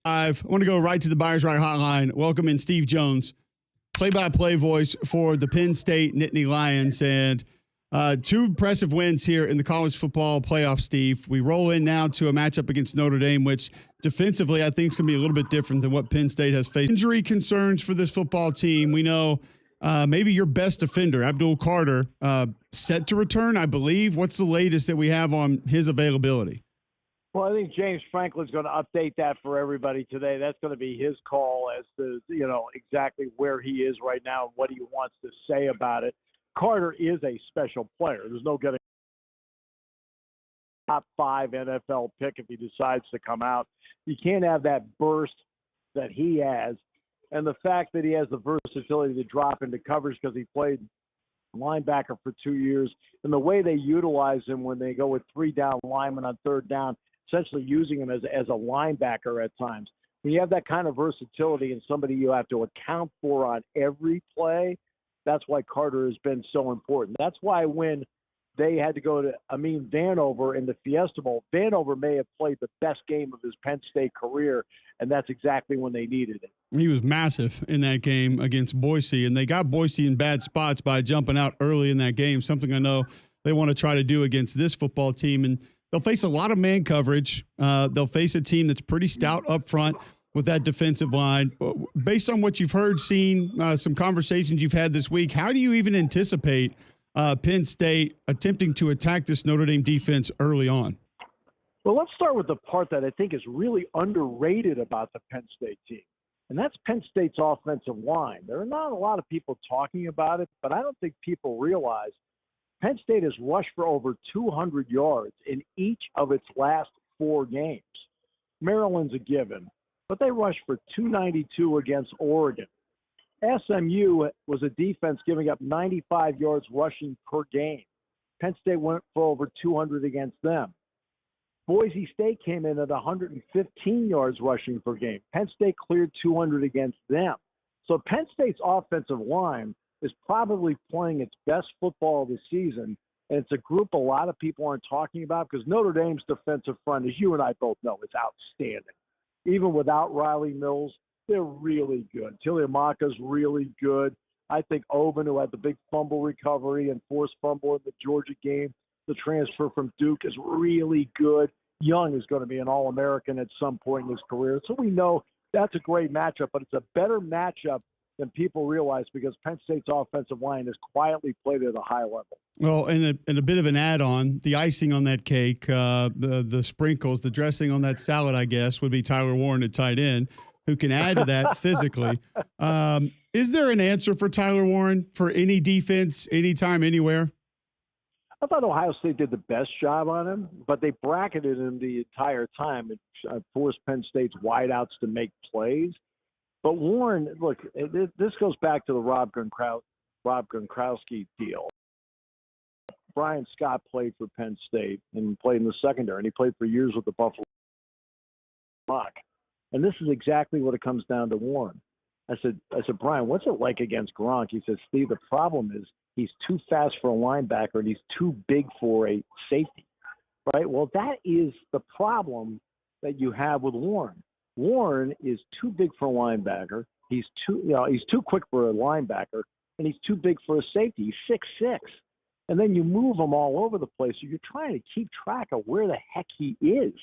I want to go right to the Buyers Right Hotline. Welcome in Steve Jones, play-by-play voice for the Penn State Nittany Lions, and two impressive wins here in the college football playoff, Steve. We roll in now to a matchup against Notre Dame, which defensively I think is going to be a little bit different than what Penn State has faced. Injury concerns for this football team. We know maybe your best defender, Abdul Carter, set to return, I believe. What's the latest that we have on his availability? Well, I think James Franklin's going to update that for everybody today. That's going to be his call as to, exactly where he is right now and what he wants to say about it. Carter is a special player. There's no getting top 5 NFL pick if he decides to come out. You can't have that burst that he has. And the fact that he has the versatility to drop into coverage because he played linebacker for 2 years, and the way they utilize him when they go with 3 down linemen on 3rd down, essentially using him as a linebacker at times. When you have that kind of versatility and somebody you have to account for on every play, that's why Carter has been so important. That's why when they had to go to Amin Vanover in the Fiesta Bowl, Vanover may have played the best game of his Penn State career, and that's exactly when they needed it. He was massive in that game against Boise, and they got Boise in bad spots by jumping out early in that game, something I know they want to try to do against this football team. And they'll face a lot of man coverage. They'll face a team that's pretty stout up front with that defensive line. Based on what you've heard, seen, some conversations you've had this week, how do you even anticipate Penn State attempting to attack this Notre Dame defense early on? Well, let's start with the part that I think is really underrated about the Penn State team, and that's Penn State's offensive line. There are not a lot of people talking about it, but I don't think people realize Penn State has rushed for over 200 yards in each of its last 4 games. Maryland's a given, but they rushed for 292 against Oregon. SMU was a defense giving up 95 yards rushing per game. Penn State went for over 200 against them. Boise State came in at 115 yards rushing per game. Penn State cleared 200 against them. So Penn State's offensive line is probably playing its best football of the season, and it's a group a lot of people aren't talking about because Notre Dame's defensive front, as you and I both know, is outstanding. Even without Riley Mills, they're really good. Tiliamaka's really good. I think Oben, who had the big fumble recovery and forced fumble in the Georgia game, the transfer from Duke, is really good. Young is going to be an All-American at some point in his career. So we know that's a great matchup, but it's a better matchup than people realize because Penn State's offensive line has quietly played at a high level. Well, and a bit of an add-on, the icing on that cake, the sprinkles, the dressing on that salad, I guess, would be Tyler Warren at tight end, who can add to that physically. Is there an answer for Tyler Warren for any defense, anytime, anywhere? I thought Ohio State did the best job on him, but they bracketed him the entire time and forced Penn State's wideouts to make plays. But Warren, look, this goes back to the Rob Gronkowski deal. Brian Scott played for Penn State and played in the secondary, and he played for years with the Buffalo Rock. And this is exactly what it comes down to Warren. I said, Brian, what's it like against Gronk? He said, Steve, the problem is he's too fast for a linebacker and he's too big for a safety, right? Well, that is the problem that you have with Warren. Warren is too big for a linebacker. He's too quick for a linebacker, and he's too big for a safety. He's 6'6". And then you move him all over the place. So you're trying to keep track of where the heck he is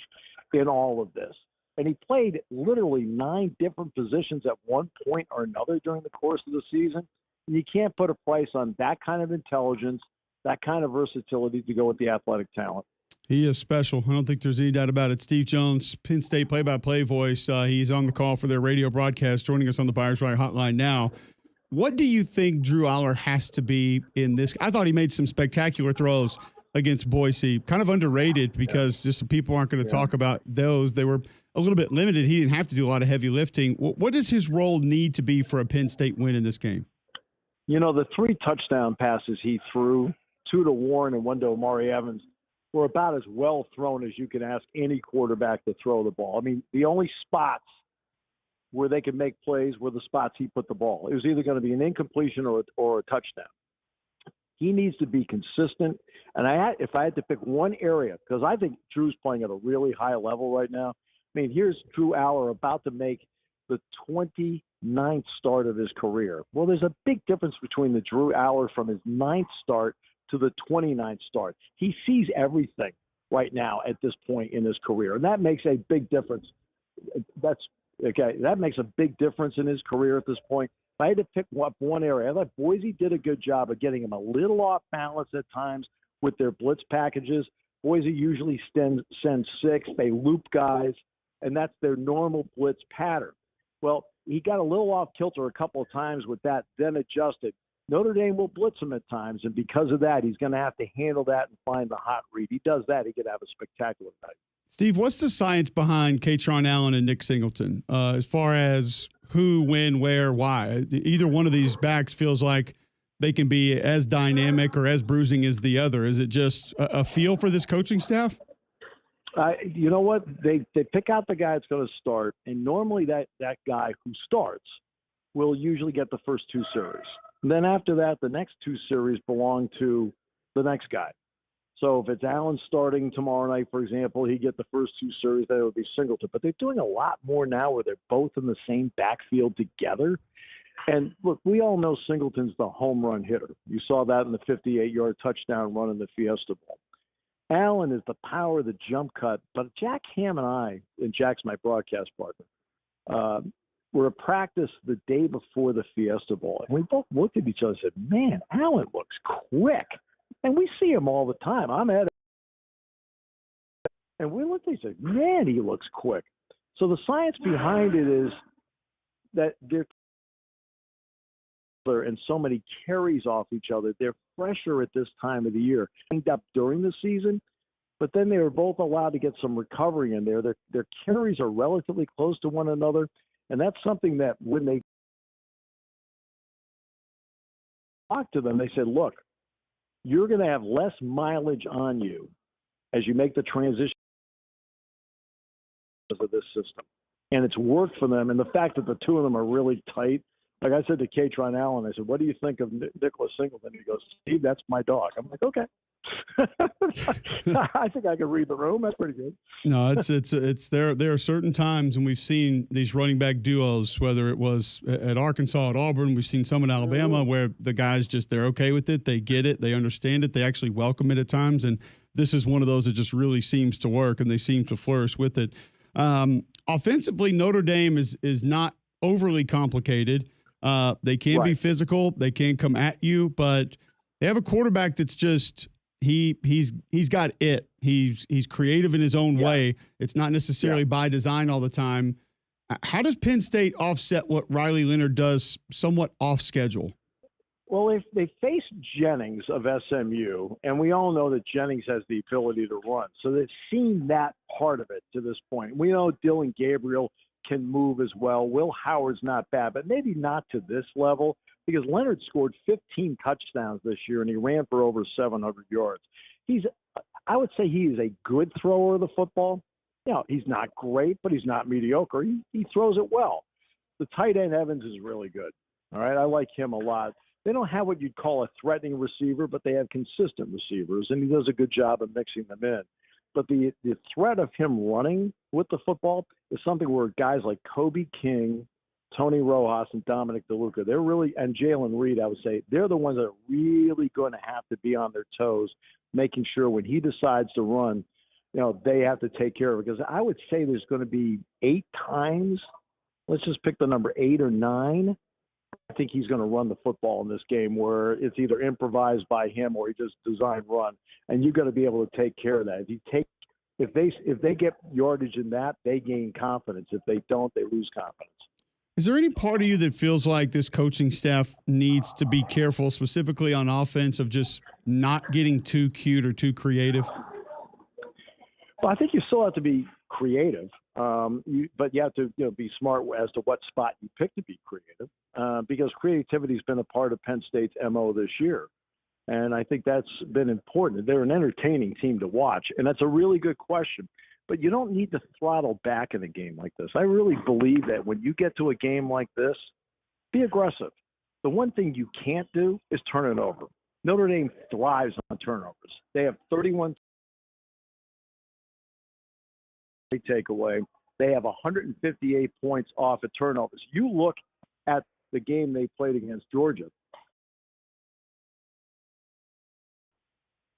in all of this. And he played literally 9 different positions at one point or another during the course of the season. And you can't put a price on that kind of intelligence, that kind of versatility to go with the athletic talent. He is special. I don't think there's any doubt about it. Steve Jones, Penn State play-by-play voice. He's on the call for their radio broadcast, joining us on the Buyers Right Hotline now. What do you think Drew Aller has to be in this? I thought he made some spectacular throws against Boise, kind of underrated because just people aren't going to talk about those. They were a little bit limited. He didn't have to do a lot of heavy lifting. What does his role need to be for a Penn State win in this game? You know, the 3 touchdown passes he threw, 2 to Warren and 1 to Amari Evans, were about as well thrown as you can ask any quarterback to throw the ball. I mean, the only spots where they could make plays were the spots he put the ball. It was either going to be an incompletion or a touchdown. He needs to be consistent. And if I had to pick one area, because I think Drew's playing at a really high level right now. I mean, here's Drew Aller about to make the 29th start of his career. Well, there's a big difference between the Drew Aller from his 9th start to the 29th start. He sees everything right now at this point in his career, and that makes a big difference. That makes a big difference in his career at this point. If I had to pick up one area, I thought Boise did a good job of getting him a little off balance at times with their blitz packages. Boise usually sends 6. They loop guys, and that's their normal blitz pattern. Well, he got a little off kilter a couple of times with that, then adjusted. Notre Dame will blitz him at times, and because of that, he's going to have to handle that and find the hot read. He does that, he could have a spectacular night. Steve, what's the science behind Katron Allen and Nick Singleton as far as who, when, where, why? Either one of these backs feels like they can be as dynamic or as bruising as the other. Is it just a feel for this coaching staff? You know what? They pick out the guy that's going to start, and normally that guy who starts will usually get the first two series. And then after that, the next two series belong to the next guy. So if it's Allen starting tomorrow night, for example, he'd get the first two series, then it would be Singleton. But they're doing a lot more now where they're both in the same backfield together. And look, we all know Singleton's the home run hitter. You saw that in the 58-yard touchdown run in the Fiesta Bowl. Allen is the power, the jump cut. But Jack Ham and Jack's my broadcast partner, were at practice the day before the Fiesta Bowl. And we both looked at each other and said, man, Allen looks quick. And we see him all the time. I'm at it. And we looked at each other and said, man, he looks quick. So the science behind it is that they're and so many carries off each other. They're fresher at this time of the year. Ended up during the season, but then they were both allowed to get some recovery in there. Their carries are relatively close to one another, and that's something that when they talked to them, they said, look, you're going to have less mileage on you as you make the transition of this system. And it's worked for them. And the fact that the two of them are really tight, like I said to Katron Allen, I said, what do you think of Nicholas Singleton? He goes, Steve, that's my dog. I'm like, okay. I think I can read the room. That's pretty good. No, it's there are certain times when we've seen these running back duos, whether it was at Arkansas, at Auburn, we've seen some in Alabama where the guys they're okay with it. They get it. They understand it. They actually welcome it at times. And this is one of those that just really seems to work, and they seem to flourish with it. Offensively, Notre Dame is not overly complicated. They can be physical. They can come at you, but they have a quarterback that's just he's got it. He's creative in his own way. It's not necessarily by design all the time. How does Penn State offset what Riley Leonard does somewhat off schedule? Well, if they face Jennings of SMU, and we all know that Jennings has the ability to run, so they've seen that part of it to this point. We know Dylan Gabriel can move as well. Will Howard's not bad, but maybe not to this level, because Leonard scored 15 touchdowns this year, and he ran for over 700 yards. I would say he is a good thrower of the football. You know, he's not great, but he's not mediocre. He throws it well. The tight end Evans is really good. All right, I like him a lot. They don't have what you'd call a threatening receiver, but they have consistent receivers, and he does a good job of mixing them in. But the threat of him running with the football is something where guys like Kobe King, Tony Rojas, and Dominic DeLuca, they're really, and Jalen Reed, I would say, they're the ones that are really going to have to be on their toes, making sure when he decides to run, you know, they have to take care of it. Because I would say there's going to be 8 times, let's just pick the number 8 or 9. I think he's going to run the football in this game where it's either improvised by him or he just designed run. And you've got to be able to take care of that. If they get yardage in that, they gain confidence. If they don't, they lose confidence. Is there any part of you that feels like this coaching staff needs to be careful, specifically on offense, of just not getting too cute or too creative? Well, I think you still have to be creative, but you have to be smart as to what spot you pick to be creative, because creativity has been a part of Penn State's MO this year. And I think that's been important. They're an entertaining team to watch, and that's a really good question. But you don't need to throttle back in a game like this. I really believe that when you get to a game like this, be aggressive. The one thing you can't do is turn it over. Notre Dame thrives on turnovers. They have 31 takeaway. They have 158 points off of turnovers. You look at the game they played against Georgia.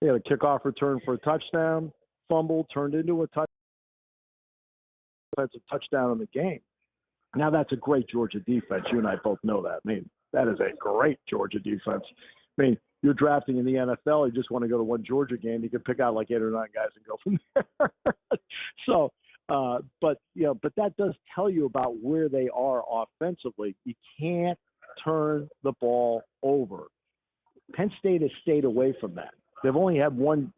They had a kickoff return for a touchdown, fumble, turned into a touchdown. That's a touchdown in the game. Now that's a great Georgia defense. You and I both know that. I mean, that is a great Georgia defense. I mean, you're drafting in the NFL. You just want to go to one Georgia game. You can pick out like 8 or 9 guys and go from there. So, but that does tell you about where they are offensively. You can't turn the ball over. Penn State has stayed away from that. They've only had one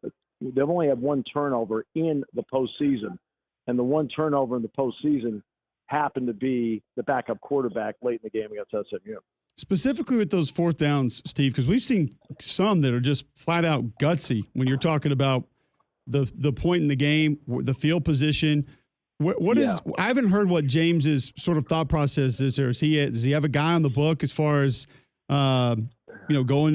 turnover in the postseason, and the one turnover in the postseason happened to be the backup quarterback late in the game against SMU. Specifically with those fourth downs, Steve, because we've seen some that are just flat out gutsy when you're talking about the point in the game, the field position. What is? I haven't heard what James's sort of thought process is there. Does he have a guy on the book as far as going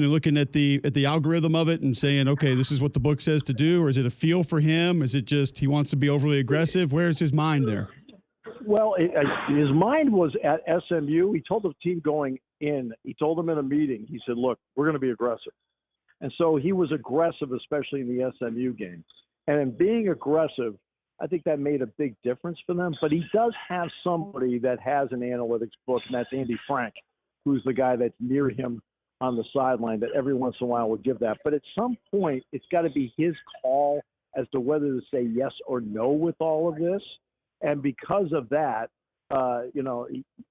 and looking at the algorithm of it and saying, okay, this is what the book says to do, or is it a feel for him? Is it just he wants to be overly aggressive? Where's his mind there? Well, his mind was at SMU. He told the team going in. He told them in a meeting. He said, "Look, we're going to be aggressive," and so he was aggressive, especially in the SMU game. And in being aggressive, I think that made a big difference for them. But he does have somebody that has an analytics book, and that's Andy Frank, who's the guy that's near him on the sideline that every once in a while will give that. But at some point, it's got to be his call as to whether to say yes or no with all of this. And because of that, in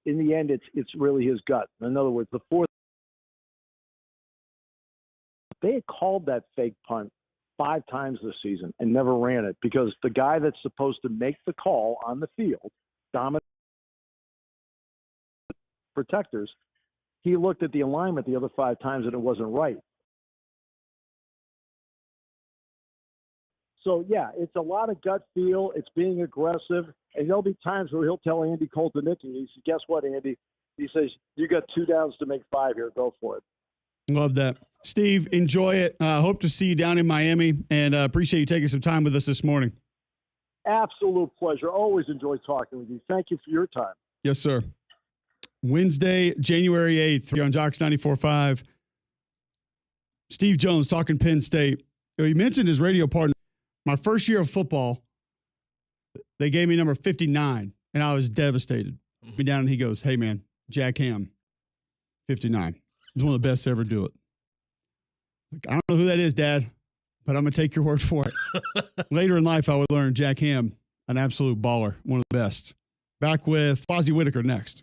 the end, it's really his gut. In other words, they had called that fake punt 5 times this season and never ran it because the guy that's supposed to make the call on the field, dominant protectors, he looked at the alignment the other 5 times and it wasn't right. So, yeah, it's a lot of gut feel. It's being aggressive. And there'll be times where he'll tell Andy Koltanicki, he says, guess what, Andy? He says, you got 2 downs to make 5 here. Go for it. Love that. Steve, enjoy it. Hope to see you down in Miami, and appreciate you taking some time with us this morning. Absolute pleasure. Always enjoy talking with you. Thank you for your time. Yes, sir. Wednesday, January 8th, here on Jocks 94.5. Steve Jones talking Penn State. He mentioned his radio partner. My first year of football, they gave me number 59, and I was devastated. Me down, and he goes, hey, man, Jack Ham, 59. He's one of the best to ever do it. Like, I don't know who that is, Dad, but I'm going to take your word for it. Later in life, I would learn Jack Ham, an absolute baller, one of the best. Back with Fozzie Whitaker next.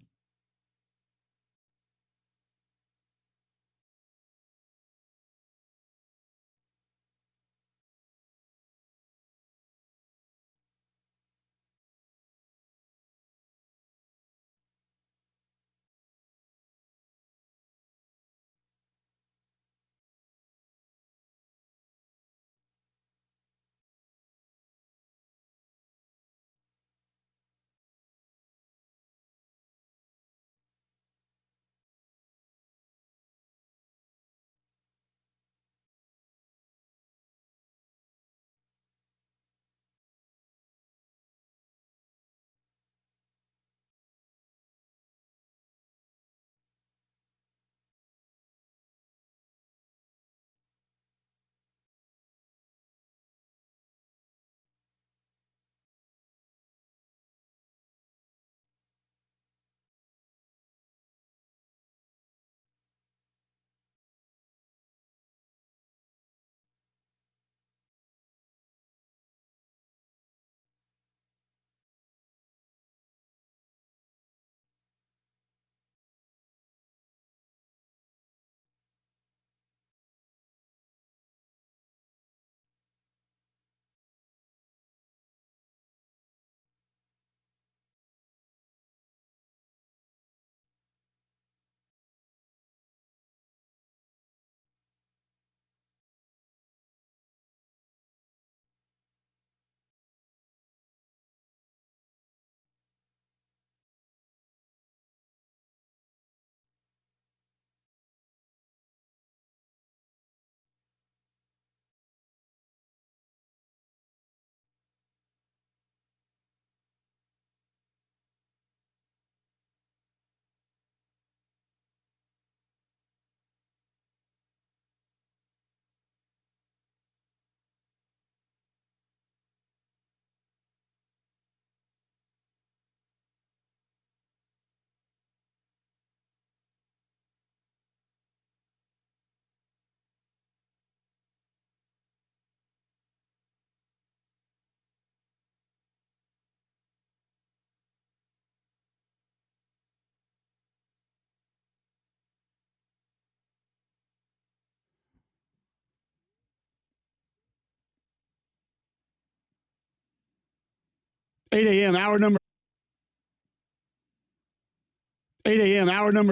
8 a.m. hour number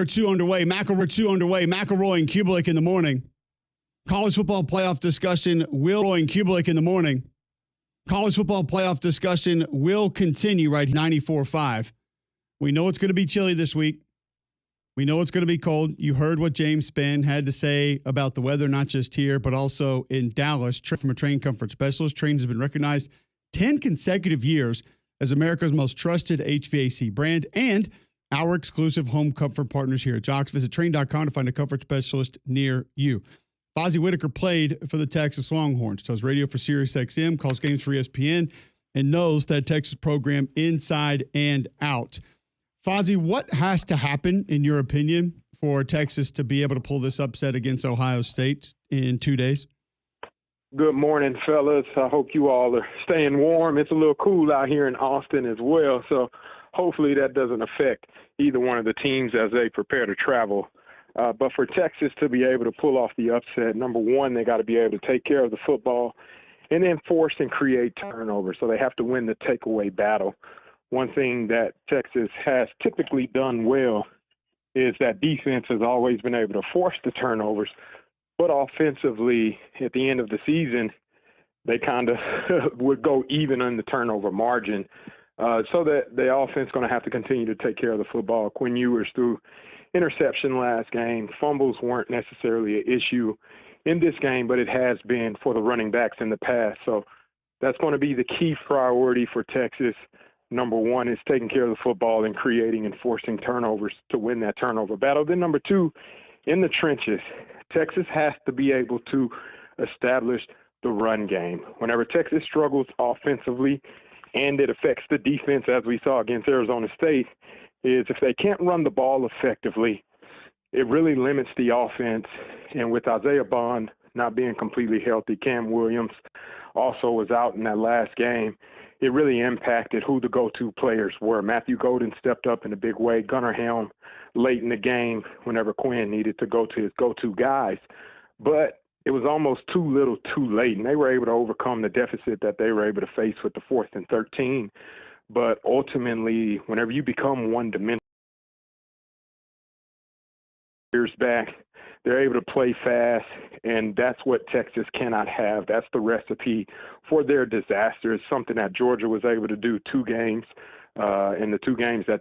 2 underway. McElroy and Cubelic in the morning. College football playoff discussion will continue right 94.5. We know it's going to be chilly this week. We know it's going to be cold. You heard what James Spann had to say about the weather, not just here, but also in Dallas. From a train comfort specialist, Train has been recognized 10 consecutive years as America's most trusted HVAC brand and our exclusive home comfort partners here at Jocks. Visit Train.com to find a comfort specialist near you. Fozzie Whitaker played for the Texas Longhorns, does radio for SiriusXM, calls games for ESPN, and knows that Texas program inside and out. Fozzie, what has to happen, in your opinion, for Texas to be able to pull this upset against Ohio State in 2 days? Good morning, fellas. I hope you all are staying warm. It's a little cool out here in Austin as well, so hopefully that doesn't affect either one of the teams as they prepare to travel. But for Texas to be able to pull off the upset, number one, they got to be able to take care of the football and then force and create turnovers. So they have to win the takeaway battle. One thing that Texas has typically done well is that defense has always been able to force the turnovers. But offensively, at the end of the season, they kind of would go even on the turnover margin. So that the offense is going to have to continue to take care of the football. Quinn Ewers threw interception last game. Fumbles weren't necessarily an issue in this game, but it has been for the running backs in the past. So that's going to be the key priority for Texas. Number one is taking care of the football and creating and forcing turnovers to win that turnover battle. Then number two, in the trenches, Texas has to be able to establish the run game. Whenever Texas struggles offensively, and it affects the defense, as we saw against Arizona State, is if they can't run the ball effectively, it really limits the offense. And with Isaiah Bond not being completely healthy, Cam Williams also was out in that last game, it really impacted who the go-to players were. Matthew Golden stepped up in a big way. Gunnar Helm late in the game whenever Quinn needed to go to his go-to guys. But it was almost too little too late, and they were able to overcome the deficit that they were able to face with the 4th and 13. But ultimately, whenever you become one-dimensional, years back, they're able to play fast, and that's what Texas cannot have. That's the recipe for their disaster. It's something that Georgia was able to do 2 games, in the 2 games that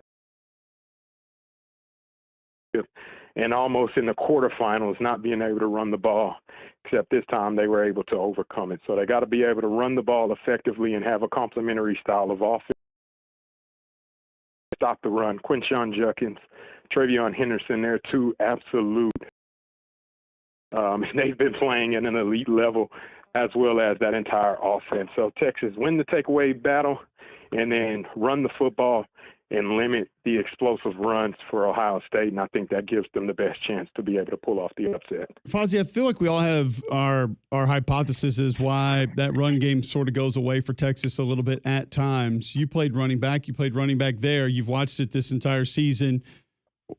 and almost in the quarterfinals not being able to run the ball, except this time they were able to overcome it. So they got to be able to run the ball effectively and have a complementary style of offense. Stop the run. Quinshon Judkins, Travion Henderson, they're 2 absolute. They've been playing at an elite level as well as that entire offense. So Texas win the takeaway battle and then run the football and limit the explosive runs for Ohio State, and I think that gives them the best chance to be able to pull off the upset. Fozzie, I feel like we all have our hypotheses why that run game sort of goes away for Texas a little bit at times. You played running back there. You've watched it this entire season.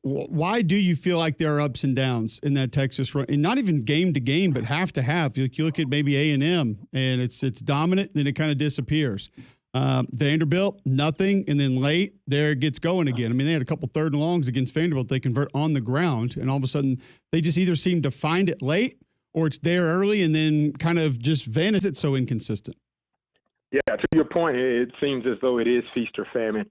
Why do you feel like there are ups and downs in that Texas run, and not even game to game, but half to half? You look at maybe A&M, and it's dominant, then it kind of disappears. Vanderbilt, nothing, and then late there it gets going again. I mean, they had a couple 3rd and longs against Vanderbilt. They convert on the ground, and all of a sudden they just either seem to find it late or it's there early and then kind of just vanishes. It's so inconsistent. Yeah, to your point, it seems as though it is feast or famine.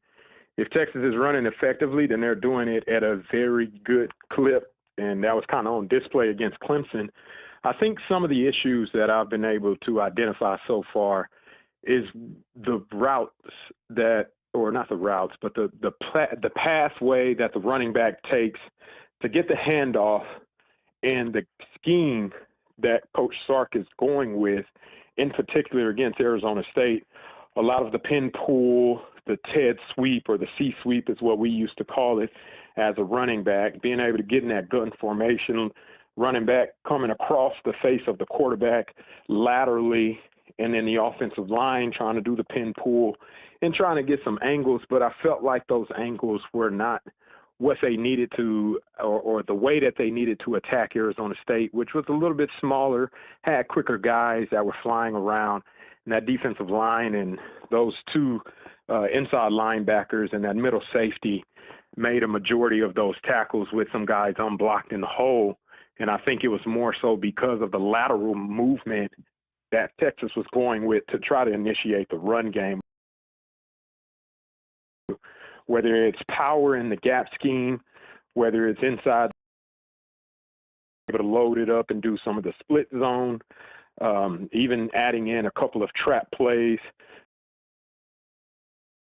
If Texas is running effectively, then they're doing it at a very good clip, and that was kind of on display against Clemson. I think some of the issues that I've been able to identify so far is the routes that, or not the routes, but the pathway that the running back takes to get the handoff, and the scheme that Coach Sark is going with, in particular against Arizona State. A lot of the pin pull, the TED sweep, or the C sweep is what we used to call it as a running back, being able to get in that gun formation, running back coming across the face of the quarterback laterally, and then the offensive line trying to do the pin pull and trying to get some angles. But I felt like those angles were not what they needed to, or the way that they needed to attack Arizona State, which was a little bit smaller, had quicker guys that were flying around. And that defensive line and those 2 inside linebackers and that middle safety made a majority of those tackles with some guys unblocked in the hole. And I think it was more so because of the lateral movement that Texas was going with to try to initiate the run game. Whether it's power in the gap scheme, whether it's inside, able to load it up and do some of the split zone, even adding in a couple of trap plays,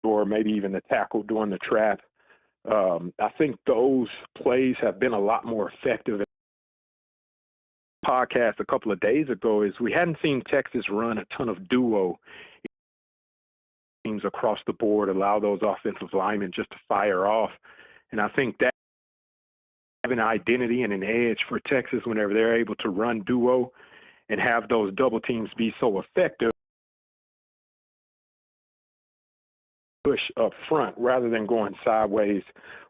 or maybe even the tackle during the trap. I think those plays have been a lot more effective. Podcast a couple of days ago is we hadn't seen Texas run a ton of duo teams across the board, allow those offensive linemen just to fire off. And I think that having an identity and an edge for Texas whenever they're able to run duo and have those double teams be so effective, push up front rather than going sideways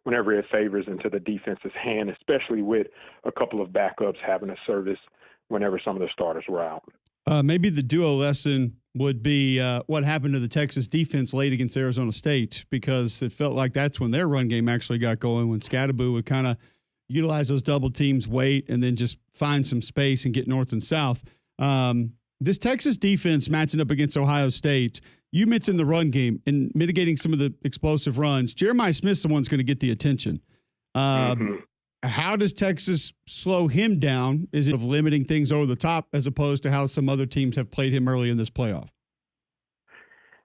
whenever it favors into the defense's hand, especially with a couple of backups having a service whenever some of the starters were out. Maybe the duo lesson would be what happened to the Texas defense late against Arizona State, because it felt like that's when their run game actually got going, when Scadaboo would kind of utilize those double teams, wait, and then just find some space and get north and south. This Texas defense matching up against Ohio State, you mentioned the run game and mitigating some of the explosive runs. Jeremiah Smith's the one's going to get the attention. How does Texas slow him down? Is it of limiting things over the top as opposed to how some other teams have played him early in this playoff?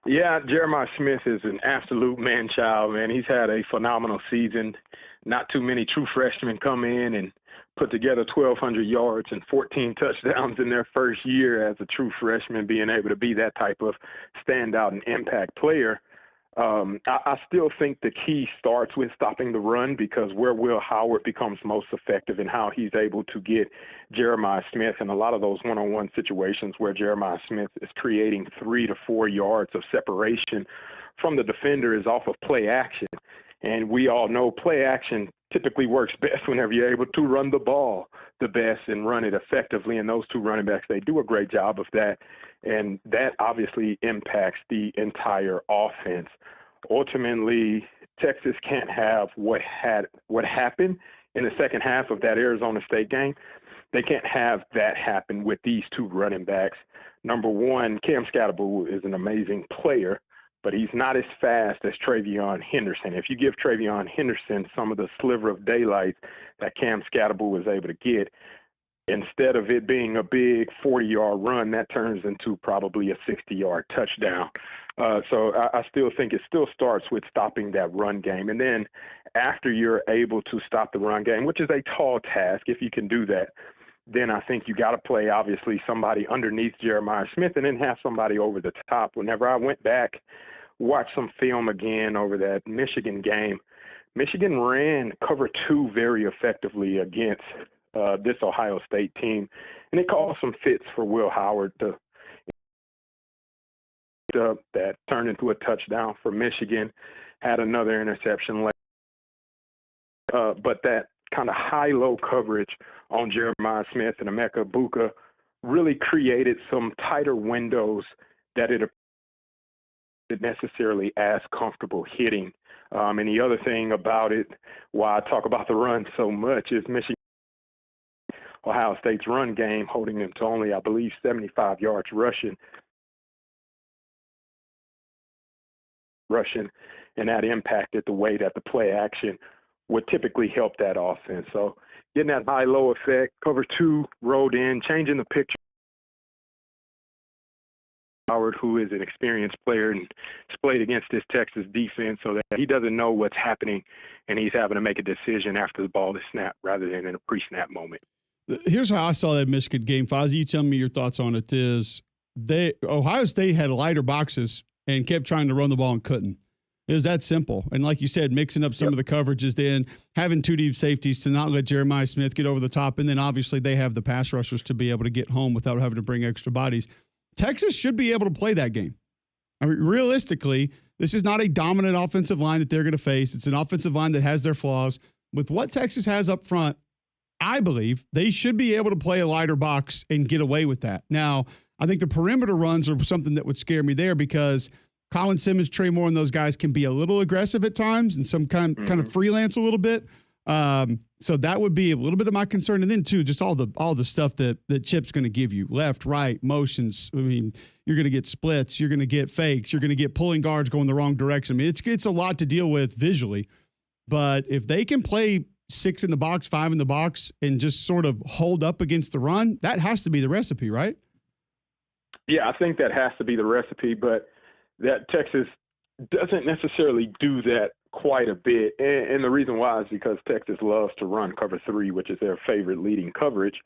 Yeah, Jeremiah Smith is an absolute man-child, man. He's had a phenomenal season. Not too many true freshmen come in and put together 1,200 yards and 14 touchdowns in their first year as a true freshman, being able to be that type of standout and impact player. I still think the key starts with stopping the run, because where Will Howard becomes most effective and how he's able to get Jeremiah Smith in a lot of those one-on-one situations where Jeremiah Smith is creating 3 to 4 yards of separation from the defender is off of play action. And we all know play action typically works best whenever you're able to run the ball the best and run it effectively. And those two running backs, they do a great job of that. And that obviously impacts the entire offense. Ultimately, Texas can't have what happened in the second half of that Arizona State game. They can't have that happen with these two running backs. Number one, Cam Scadaboo is an amazing player, but he's not as fast as Travion Henderson. If you give Travion Henderson some of the sliver of daylight that Cam Scadaboo was able to get, instead of it being a big 40-yard run, that turns into probably a 60-yard touchdown. So I still think it still starts with stopping that run game. And then after you're able to stop the run game, which is a tall task, if you can do that, then I think you got to play, obviously, somebody underneath Jeremiah Smith and then have somebody over the top. Whenever I went back, watched some film again over that Michigan game, Michigan ran cover 2 very effectively against this Ohio State team, and it caused some fits for Will Howard to that turned into a touchdown for Michigan, had another interception late. But that kind of high-low coverage on Jeremiah Smith and Emeka Egbuka really created some tighter windows that it isn't necessarily as comfortable hitting. And the other thing about it, why I talk about the run so much, is Michigan, Ohio State's run game, holding them to only, I believe, 75 yards rushing, and that impacted the way that the play action would typically help that offense. So getting that high-low effect, cover 2 rolled in, changing the picture. Howard, who is an experienced player and has played against this Texas defense, so that he doesn't know what's happening, and he's having to make a decision after the ball is snapped rather than in a pre-snap moment. Here's how I saw that Michigan game. Fozzie, you tell me your thoughts on it. Ohio State had lighter boxes and kept trying to run the ball and couldn't. It was that simple. And like you said, mixing up some of the coverages, then having 2 deep safeties to not let Jeremiah Smith get over the top. And then obviously they have the pass rushers to be able to get home without having to bring extra bodies. Texas should be able to play that game. I mean, realistically, this is not a dominant offensive line that they're going to face. It's an offensive line that has their flaws. With what Texas has up front, I believe they should be able to play a lighter box and get away with that. Now, I think the perimeter runs are something that would scare me there, because Colin Simmons, Trey Moore, and those guys can be a little aggressive at times and some kind of freelance a little bit. So that would be a little bit of my concern. And then too, just all the stuff that Chip's going to give you, left, right, motions. I mean, you're going to get splits, you're going to get fakes, you're going to get pulling guards going the wrong direction. I mean, it's a lot to deal with visually, but if they can play 6 in the box, 5 in the box, and just sort of hold up against the run, that has to be the recipe, right? Yeah, I think that has to be the recipe, but that Texas doesn't necessarily do that quite a bit. And the reason why is because Texas loves to run cover 3, which is their favorite leading coverage.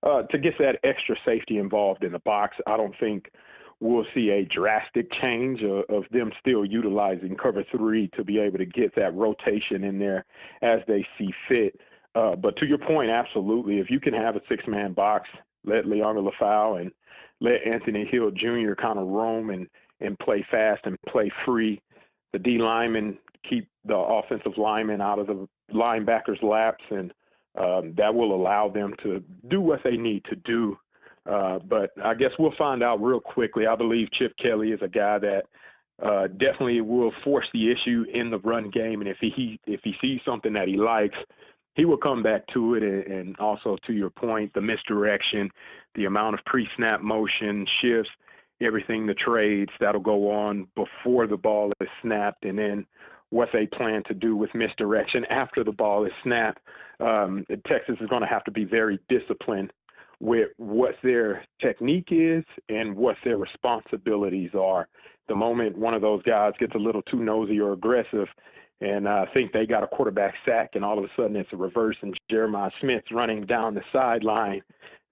To get that extra safety involved in the box, I don't think we'll see a drastic change of them still utilizing cover 3 to be able to get that rotation in there as they see fit. But to your point, absolutely. If you can have a 6-man box, let Leonard Lafau and let Anthony Hill Jr. kind of roam and play fast and play free. The D linemen keep the offensive linemen out of the linebackers' laps, and that will allow them to do what they need to do. But I guess we'll find out real quickly. I believe Chip Kelly is a guy that definitely will force the issue in the run game, and if he sees something that he likes, he will come back to it. And also, to your point, the misdirection, the amount of pre-snap motion, shifts, everything, the trades that'll go on before the ball is snapped, and then what they plan to do with misdirection after the ball is snapped. Texas is going to have to be very disciplined with what their technique is and what their responsibilities are. The moment one of those guys gets a little too nosy or aggressive and I think they got a quarterback sack and all of a sudden it's a reverse and Jeremiah Smith's running down the sideline,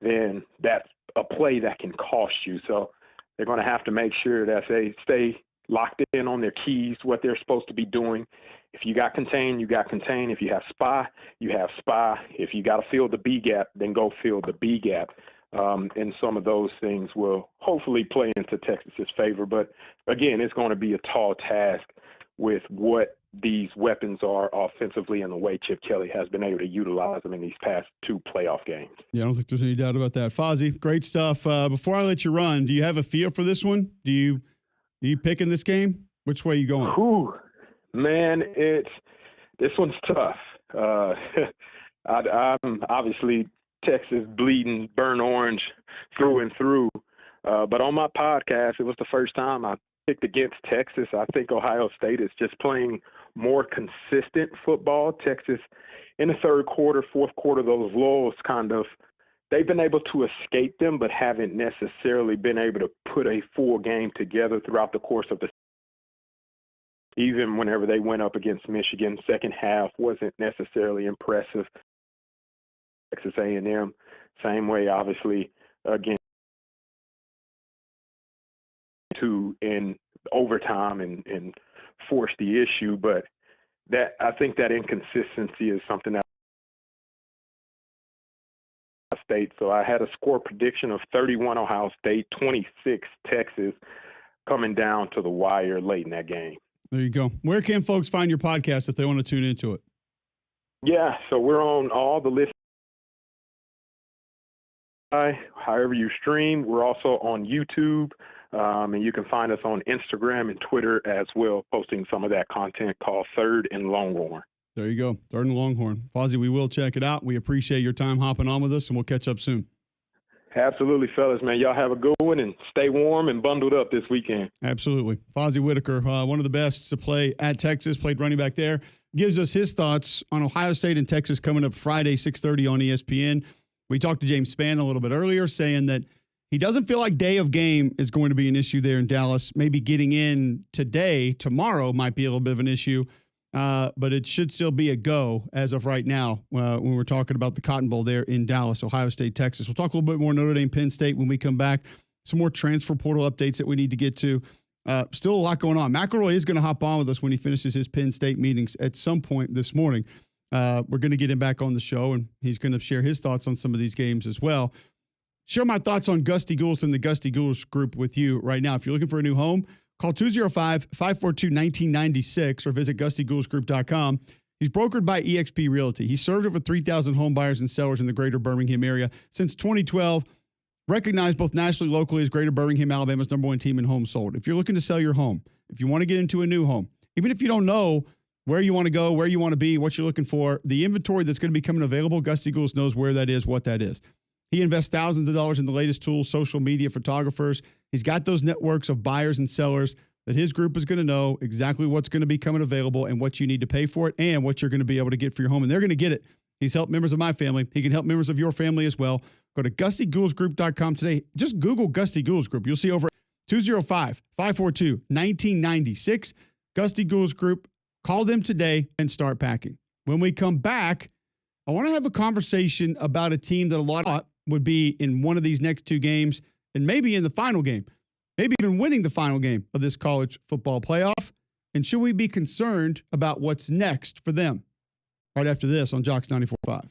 then that's a play that can cost you. So they're going to have to make sure that they stay locked in on their keys, what they're supposed to be doing. If you got contain, you got contain. If you have spy, you have spy. If you got to fill the B gap, then go fill the B gap. And some of those things will hopefully play into Texas's favor. But again, it's going to be a tall task with what these weapons are offensively and the way Chip Kelly has been able to utilize them in these past 2 playoff games. Yeah, I don't think there's any doubt about that. Fozzie, great stuff. Before I let you run, do you have a feel for this one? Are you picking this game? Which way are you going? Ooh, man, this one's tough. I'm obviously Texas bleeding burnt orange through and through. But on my podcast, it was the first time I picked against Texas. I think Ohio State is just playing more consistent football. Texas in the third quarter, fourth quarter, those lulls they've been able to escape them, but haven't necessarily been able to put a full game together throughout the course of the season. Even whenever they went up against Michigan, second half wasn't necessarily impressive. Texas A&M, same way, obviously, again, in overtime and force the issue. But that I think that inconsistency is something that State. So I had a score prediction of 31 Ohio State, 26 Texas, coming down to the wire late in that game. There you go. Where can folks find your podcast if they want to tune into it? Yeah, so we're on all the lists. However you stream, we're also on YouTube, and you can find us on Instagram and Twitter as well, posting some of that content called Third and Longhorn. There you go. Third and Longhorn. Fozzie, we will check it out. We appreciate your time hopping on with us, and we'll catch up soon. Absolutely, fellas, man. Y'all have a good one and stay warm and bundled up this weekend. Absolutely. Fozzie Whitaker, one of the best to play at Texas, played running back there, gives us his thoughts on Ohio State and Texas coming up Friday, 6:30 on ESPN. We talked to James Spann a little bit earlier, saying that he doesn't feel like day of game is going to be an issue there in Dallas. Maybe getting in tomorrow might be a little bit of an issue, but it should still be a go as of right now when we're talking about the Cotton Bowl there in Dallas, Ohio State, Texas. We'll talk a little bit more Notre Dame, Penn State when we come back. Some more transfer portal updates that we need to get to. Still a lot going on. McElroy is going to hop on with us when he finishes his Penn State meetings at some point this morning. We're going to get him back on the show, and he's going to share his thoughts on some of these games as well. Share my thoughts on Gusty Gouls and the Gusty Gouls group with you right now. If you're looking for a new home, call 205-542-1996 or visit GustyGoulsGroup.com. He's brokered by eXp Realty. He served over 3,000 home buyers and sellers in the greater Birmingham area since 2012. recognized both nationally and locally as Greater Birmingham, Alabama's #1 team in homes sold. If you're looking to sell your home, if you want to get into a new home, even if you don't know where you want to go, where you want to be, what you're looking for, the inventory that's going to be coming available, Gusty Gouls knows where that is, what that is. He invests thousands of dollars in the latest tools, social media, photographers. He's got those networks of buyers and sellers that his group is going to know exactly what's going to be coming available and what you need to pay for it and what you're going to be able to get for your home. And they're going to get it. He's helped members of my family. He can help members of your family as well. Go to GustyGoulsGroup.com today. Just Google Gusty Gouls Group. You'll see over 205-542-1996. Gusty Gouls Group. Call them today and start packing. When we come back, I want to have a conversation about a team that a lot of would be in one of these next two games and maybe in the final game, maybe even winning the final game of this college football playoff. And should we be concerned about what's next for them? Right after this on Jocks 94.5.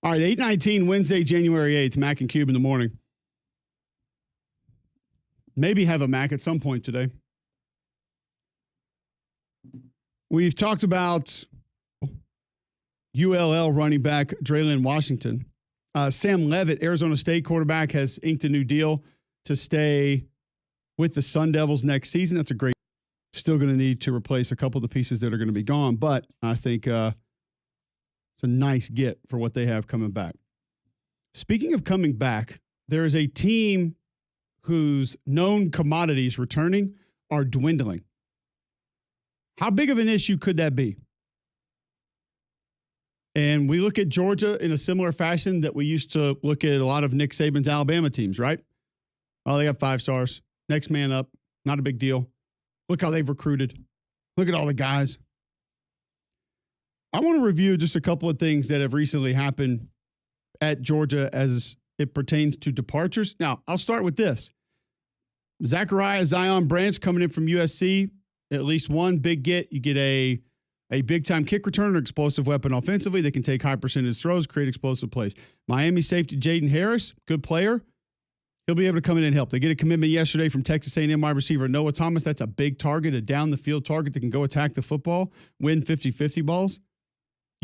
All right, 8:19, Wednesday, January 8th, Mac and Cube in the morning. Maybe have a Mac at some point today. We've talked about ULL running back Draylon Washington. Sam Leavitt, Arizona State quarterback, has inked a new deal to stay with the Sun Devils next season. That's a great. Still going to need to replace a couple of the pieces that are going to be gone, but I think it's a nice get for what they have coming back. Speaking of coming back, there is a team whose known commodities returning are dwindling. How big of an issue could that be? And we look at Georgia in a similar fashion that we used to look at a lot of Nick Saban's Alabama teams, right? Oh, they got 5 stars. Next man up. Not a big deal. Look how they've recruited. Look at all the guys. I want to review just a couple of things that have recently happened at Georgia as it pertains to departures. Now, I'll start with this. Zachariah Zion Branch coming in from USC, at least one big get. You get a big-time kick returner, explosive weapon offensively. They can take high percentage throws, create explosive plays. Miami safety Jaden Harris, good player. He'll be able to come in and help. They get a commitment yesterday from Texas A&M wide receiver Noah Thomas. That's a big target, a down-the-field target that can go attack the football, win 50-50 balls.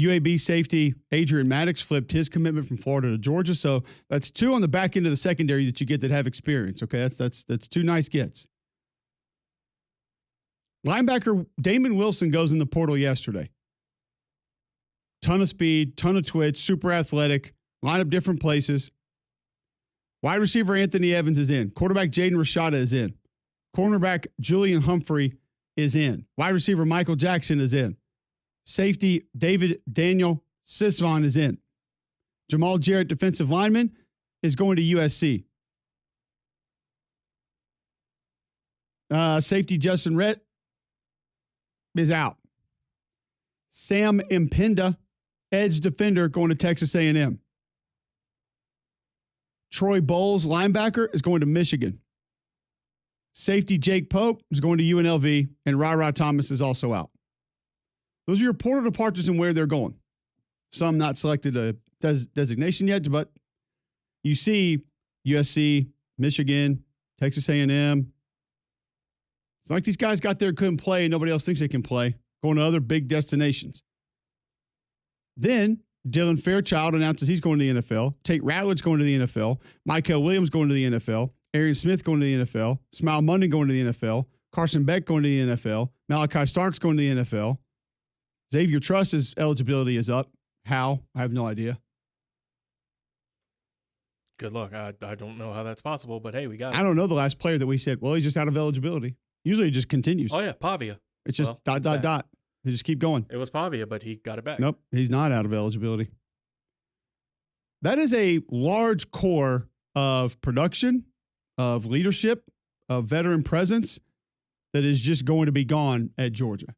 UAB safety Adrian Maddox flipped his commitment from Florida to Georgia. So that's 2 on the back end of the secondary that you get that have experience. Okay, that's 2 nice gets. Linebacker Damon Wilson goes in the portal yesterday. Ton of speed, ton of twitch, super athletic, line up different places. Wide receiver Anthony Evans is in. Quarterback Jaden Rashada is in. Cornerback Julian Humphrey is in. Wide receiver Michael Jackson is in. Safety David Daniel Sisvon is in. Jamal Jarrett, defensive lineman, is going to USC. Safety Justin Rhett is out. Sam Impenda, edge defender, going to Texas A&M. Troy Bowles, linebacker, is going to Michigan. Safety Jake Pope is going to UNLV, and Ra Thomas is also out. Those are your portal departures and where they're going. Some not selected a designation yet, but you see USC, Michigan, Texas A&M. It's like these guys got there, couldn't play, and nobody else thinks they can play, going to other big destinations. Then Dylan Fairchild announces he's going to the NFL. Tate Ratledge going to the NFL. Michael Williams going to the NFL. Arian Smith going to the NFL. Smile Munden going to the NFL. Carson Beck going to the NFL. Malachi Starks going to the NFL. Xavier Truss's eligibility is up. How? I have no idea. Good luck. I don't know how that's possible, but hey, we got it. I don't know the last player that we said, well, he's just out of eligibility. Usually it just continues. Oh, yeah, Pavia. It's just dot. They just keep going. It was Pavia, but he got it back. Nope, he's not out of eligibility. That is a large core of production, of leadership, of veteran presence that is just going to be gone at Georgia.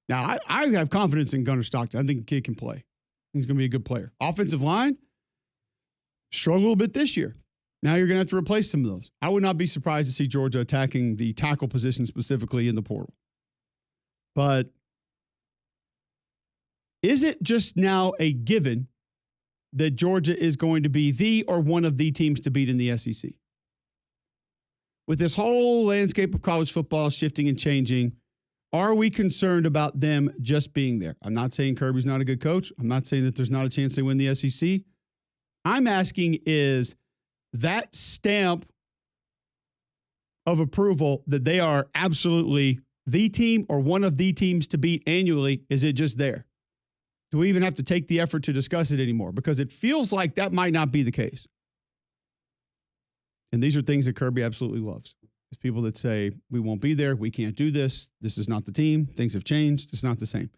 Now, I have confidence in Gunnar Stockton. I think the kid can play. He's going to be a good player. Offensive line, struggled a little bit this year. Now you're going to have to replace some of those. I would not be surprised to see Georgia attacking the tackle position specifically in the portal. But is it just now a given that Georgia is going to be the or one of the teams to beat in the SEC? With this whole landscape of college football shifting and changing, are we concerned about them just being there? I'm not saying Kirby's not a good coach. I'm not saying that there's not a chance they win the SEC. I'm asking, is that stamp of approval that they are absolutely the team or one of the teams to beat annually, is it just there? Do we even have to take the effort to discuss it anymore? Because it feels like that might not be the case. And these are things that Kirby absolutely loves. It's people that say, we won't be there, we can't do this, this is not the team, things have changed, it's not the same.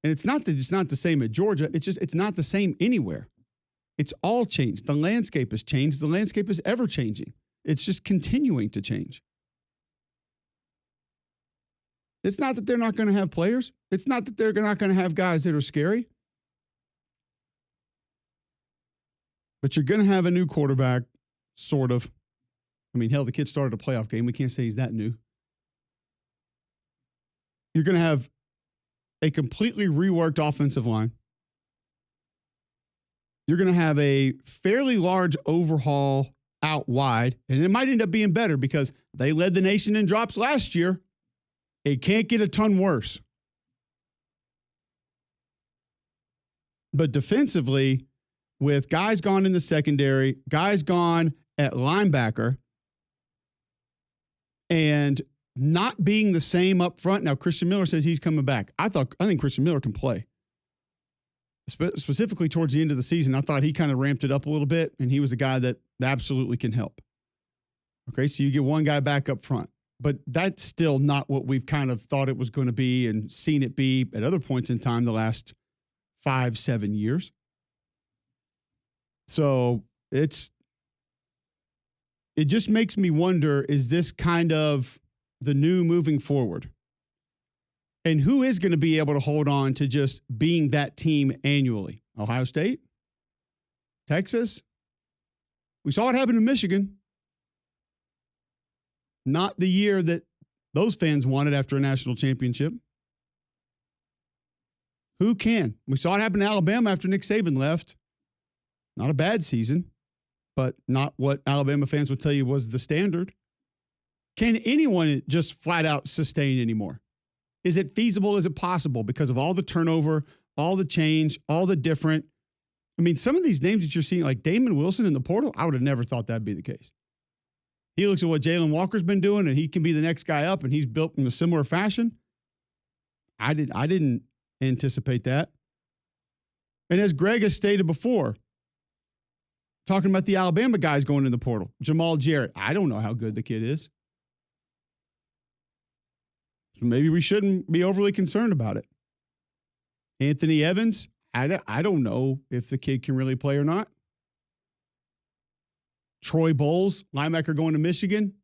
And it's not that it's not the same at Georgia, it's not the same anywhere. It's all changed. The landscape has changed. The landscape is ever changing. It's just continuing to change. It's not that they're not going to have players. It's not that they're not going to have guys that are scary. But you're going to have a new quarterback, sort of. I mean, hell, the kid started a playoff game. We can't say he's that new. You're going to have a completely reworked offensive line. You're going to have a fairly large overhaul out wide, and it might end up being better because they led the nation in drops last year. It can't get a ton worse. But defensively, with guys gone in the secondary, guys gone at linebacker, and not being the same up front. Now, Christian Miller says he's coming back. I think Christian Miller can play. Specifically towards the end of the season, I thought he kind of ramped it up a little bit, and he was a guy that absolutely can help. Okay, so you get one guy back up front. But that's still not what we've kind of thought it was going to be and seen it be at other points in time the last 5-7 years. So it just makes me wonder, is this kind of the new moving forward? And who is going to be able to hold on to just being that team annually? Ohio State? Texas? We saw it happen in Michigan. Not the year that those fans wanted after a national championship. Who can? We saw it happen in Alabama after Nick Saban left. Not a bad season. but not what Alabama fans would tell you was the standard. Can anyone just flat out sustain anymore? Is it feasible? Is it possible? Because of all the turnover, all the change, all the different. I mean, some of these names that you're seeing, like Damon Wilson in the portal, I would have never thought that'd be the case. He looks at what Jalen Walker's been doing, and he can be the next guy up, and he's built in a similar fashion. I didn't anticipate that. And as Greg has stated before, talking about the Alabama guys going in the portal, Jamal Jarrett, I don't know how good the kid is. So maybe we shouldn't be overly concerned about it. Anthony Evans, I don't know if the kid can really play or not. Troy Bowles, linebacker going to Michigan.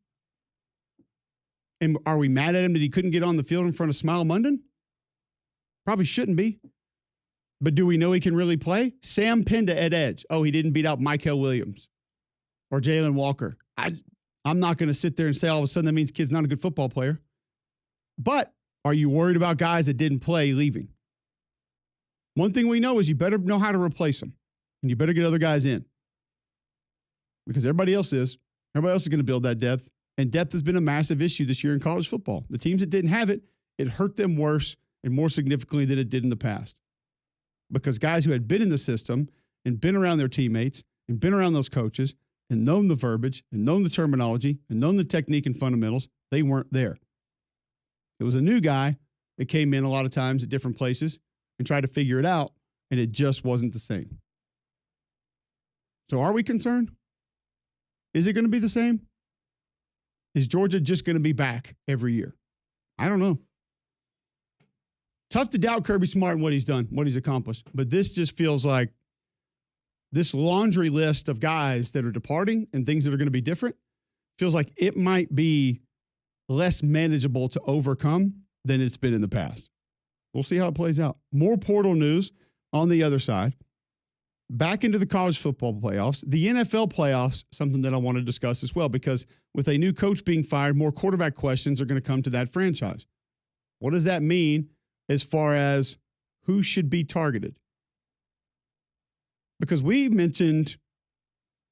And are we mad at him that he couldn't get on the field in front of Smile Munden? Probably shouldn't be. But do we know he can really play? Sam Pinda at edge. Oh, he didn't beat out Michael Williams or Jalen Walker. I'm not going to sit there and say all of a sudden that means kid's not a good football player. But are you worried about guys that didn't play leaving? One thing we know is you better know how to replace them. And you better get other guys in. Because everybody else is. Everybody else is going to build that depth. And depth has been a massive issue this year in college football. The teams that didn't have it, it hurt them worse and more significantly than it did in the past. Because guys who had been in the system and been around their teammates and been around those coaches and known the verbiage and known the terminology and known the technique and fundamentals, they weren't there. It was a new guy that came in a lot of times at different places and tried to figure it out, and it just wasn't the same. So are we concerned? Is it going to be the same? Is Georgia just going to be back every year? I don't know. Tough to doubt Kirby Smart and what he's done, what he's accomplished. But this just feels like this laundry list of guys that are departing and things that are going to be different feels like it might be less manageable to overcome than it's been in the past. We'll see how it plays out. More portal news on the other side. Back into the college football playoffs. The NFL playoffs, something that I want to discuss as well, because with a new coach being fired, more quarterback questions are going to come to that franchise. What does that mean as far as who should be targeted? Because we mentioned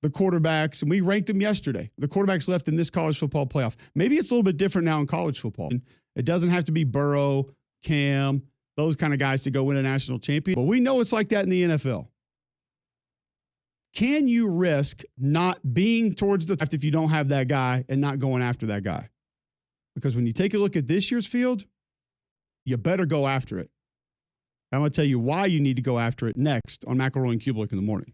the quarterbacks, and we ranked them yesterday. The quarterbacks left in this college football playoff. Maybe it's a little bit different now in college football. It doesn't have to be Burrow, Cam, those kind of guys to go win a national championship. But we know it's like that in the NFL. Can you risk not being towards the draft if you don't have that guy and not going after that guy? Because when you take a look at this year's field, you better go after it. I'm going to tell you why you need to go after it next on McElroy and Cubelic in the morning.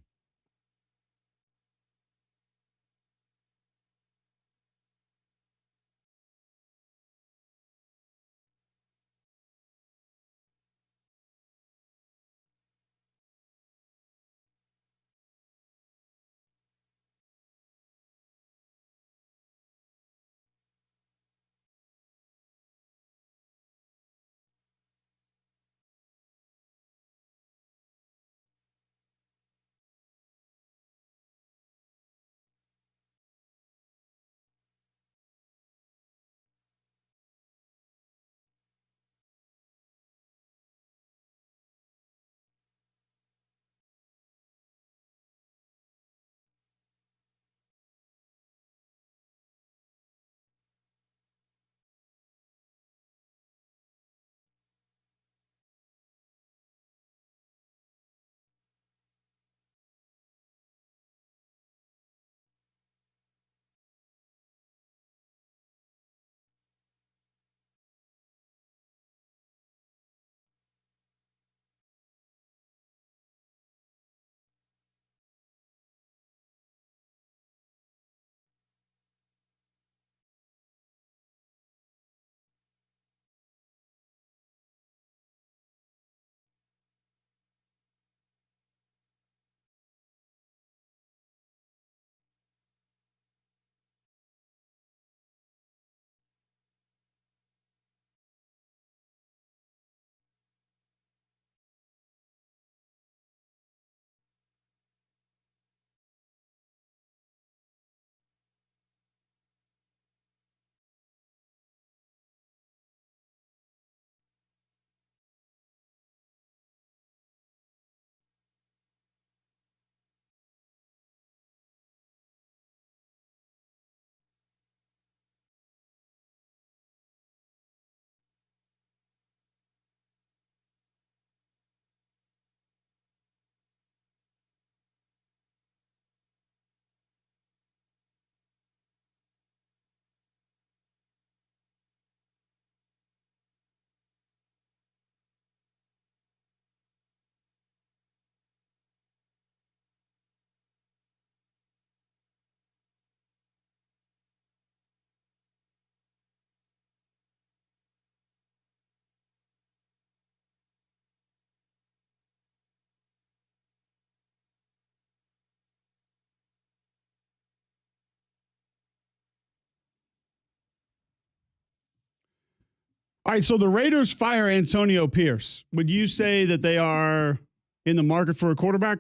All right, so the Raiders fire Antonio Pierce. Would you say that they are in the market for a quarterback?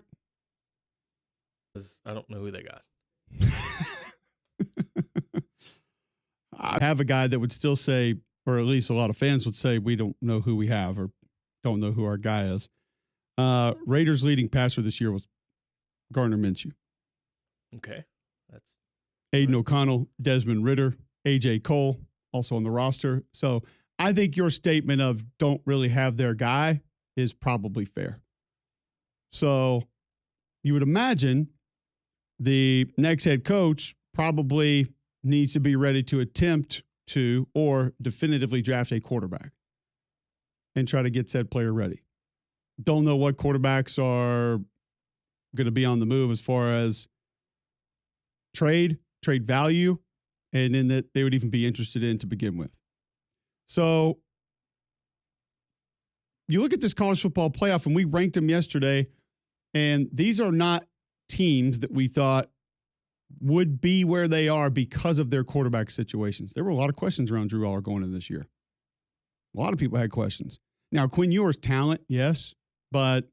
I don't know who they got. I have a guy that would still say, or at least a lot of fans would say, we don't know who we have or don't know who our guy is. Raiders' leading passer this year was Gardner Minshew. Okay. That's Aiden O'Connell, Desmond Ridder, A.J. Cole, also on the roster. So I think your statement of don't really have their guy is probably fair. So you would imagine the next head coach probably needs to be ready to attempt to or definitively draft a quarterback and try to get said player ready. Don't know what quarterbacks are going to be on the move as far as trade value, and in that they would even be interested in to begin with. So you look at this college football playoff, and we ranked them yesterday, and these are not teams that we thought would be where they are because of their quarterback situations. There were a lot of questions around Drew Aller going into this year. A lot of people had questions. Now, Quinn Ewers' talent, yes, but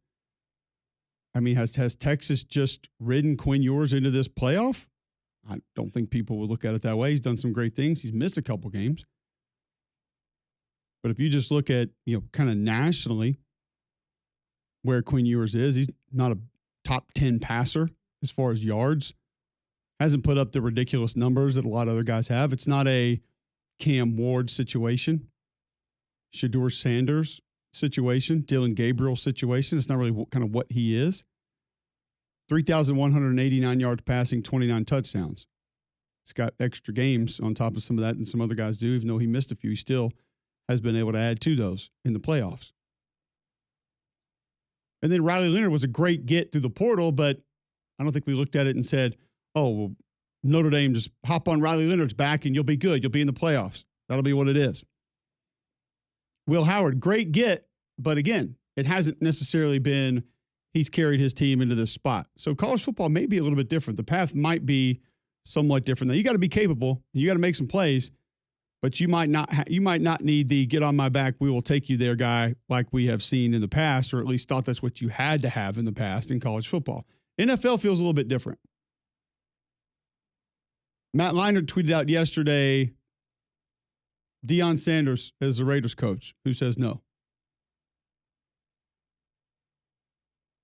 I mean, has Texas just ridden Quinn Ewers into this playoff? I don't think people would look at it that way. He's done some great things. He's missed a couple games. But if you just look at, kind of nationally where Quinn Ewers is, he's not a top 10 passer as far as yards. Hasn't put up the ridiculous numbers that a lot of other guys have. It's not a Cam Ward situation, Shedeur Sanders situation, Dylan Gabriel situation. It's not really kind of what he is. 3,189 yards passing, 29 touchdowns. He's got extra games on top of some of that, and some other guys do. Even though he missed a few, he still has been able to add to those in the playoffs. And then Riley Leonard was a great get through the portal, but I don't think we looked at it and said, oh, well, Notre Dame, just hop on Riley Leonard's back and you'll be good. You'll be in the playoffs. That'll be what it is. Will Howard, great get, but again, it hasn't necessarily been he's carried his team into this spot. So college football may be a little bit different. The path might be somewhat different. Now, you got to be capable. You got to make some plays, but you might not need the get on my back, we will take you there guy like we have seen in the past, or at least thought that's what you had to have in the past in college football. NFL feels a little bit different. Matt Leinart tweeted out yesterday, Deion Sanders is the Raiders coach, who says no.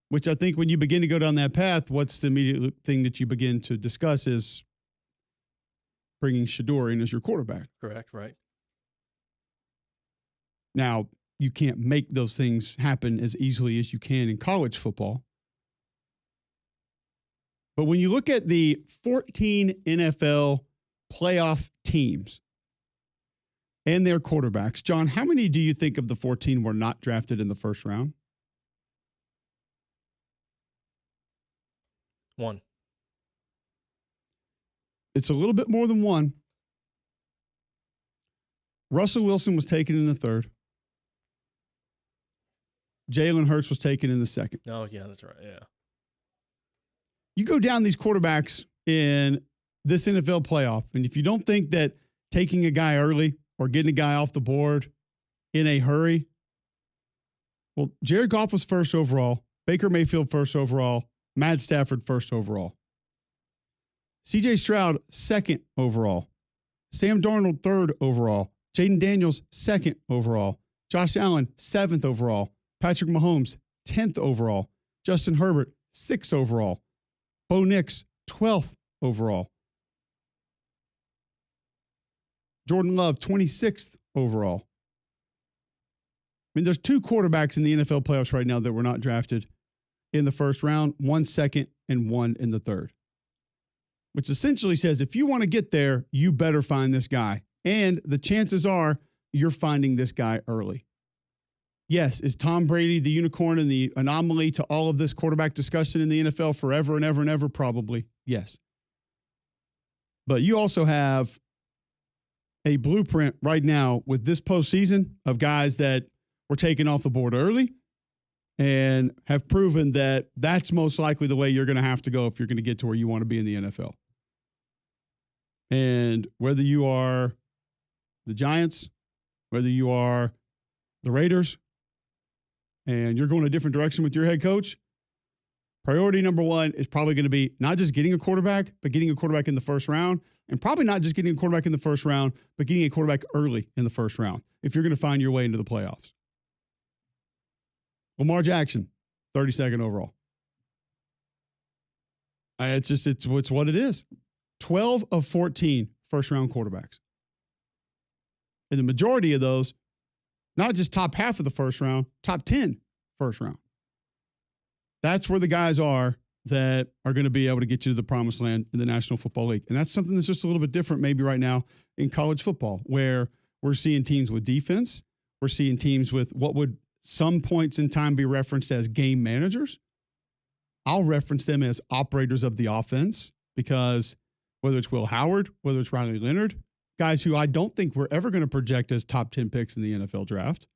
Which I think when you begin to go down that path, what's the immediate thing that you begin to discuss is bringing Shedeur in as your quarterback. Correct, right. Now, you can't make those things happen as easily as you can in college football. But when you look at the 14 NFL playoff teams and their quarterbacks, John, how many do you think of the 14 were not drafted in the first round? 1. It's a little bit more than 1. Russell Wilson was taken in the 3rd. Jalen Hurts was taken in the 2nd. Oh, yeah, that's right. Yeah. You go down these quarterbacks in this NFL playoff, and if you don't think that taking a guy early or getting a guy off the board in a hurry, well, Jared Goff was 1st overall, Baker Mayfield 1st overall, Matt Stafford 1st overall, C.J. Stroud 2nd overall, Sam Darnold 3rd overall, Jaden Daniels 2nd overall, Josh Allen 7th overall, Patrick Mahomes 10th overall, Justin Herbert 6th overall, Bo Nix, 12th overall. Jordan Love, 26th overall. I mean, there's 2 quarterbacks in the NFL playoffs right now that were not drafted in the first round, 1 second and 1 in the 3rd. Which essentially says if you want to get there, you better find this guy. And the chances are you're finding this guy early. Yes, is Tom Brady the unicorn and the anomaly to all of this quarterback discussion in the NFL forever and ever and ever? Probably, yes. But you also have a blueprint right now with this postseason of guys that were taken off the board early and have proven that that's most likely the way you're going to have to go if you're going to get to where you want to be in the NFL. And whether you are the Giants, whether you are the Raiders and you're going a different direction with your head coach, priority number one is probably going to be not just getting a quarterback, but getting a quarterback in the first round. And probably not just getting a quarterback in the first round, but getting a quarterback early in the first round if you're going to find your way into the playoffs. Lamar Jackson, 32nd overall. It's what it is. 12 of 14 first-round quarterbacks. And the majority of those, not just top half of the first round, top 10 first round. That's where the guys are that are going to be able to get you to the promised land in the National Football League. And that's something that's just a little bit different maybe right now in college football, where we're seeing teams with defense. We're seeing teams with what would some points in time be referenced as game managers. I'll reference them as operators of the offense because whether it's Will Howard, whether it's Riley Leonard, guys who I don't think we're ever going to project as top 10 picks in the NFL draft,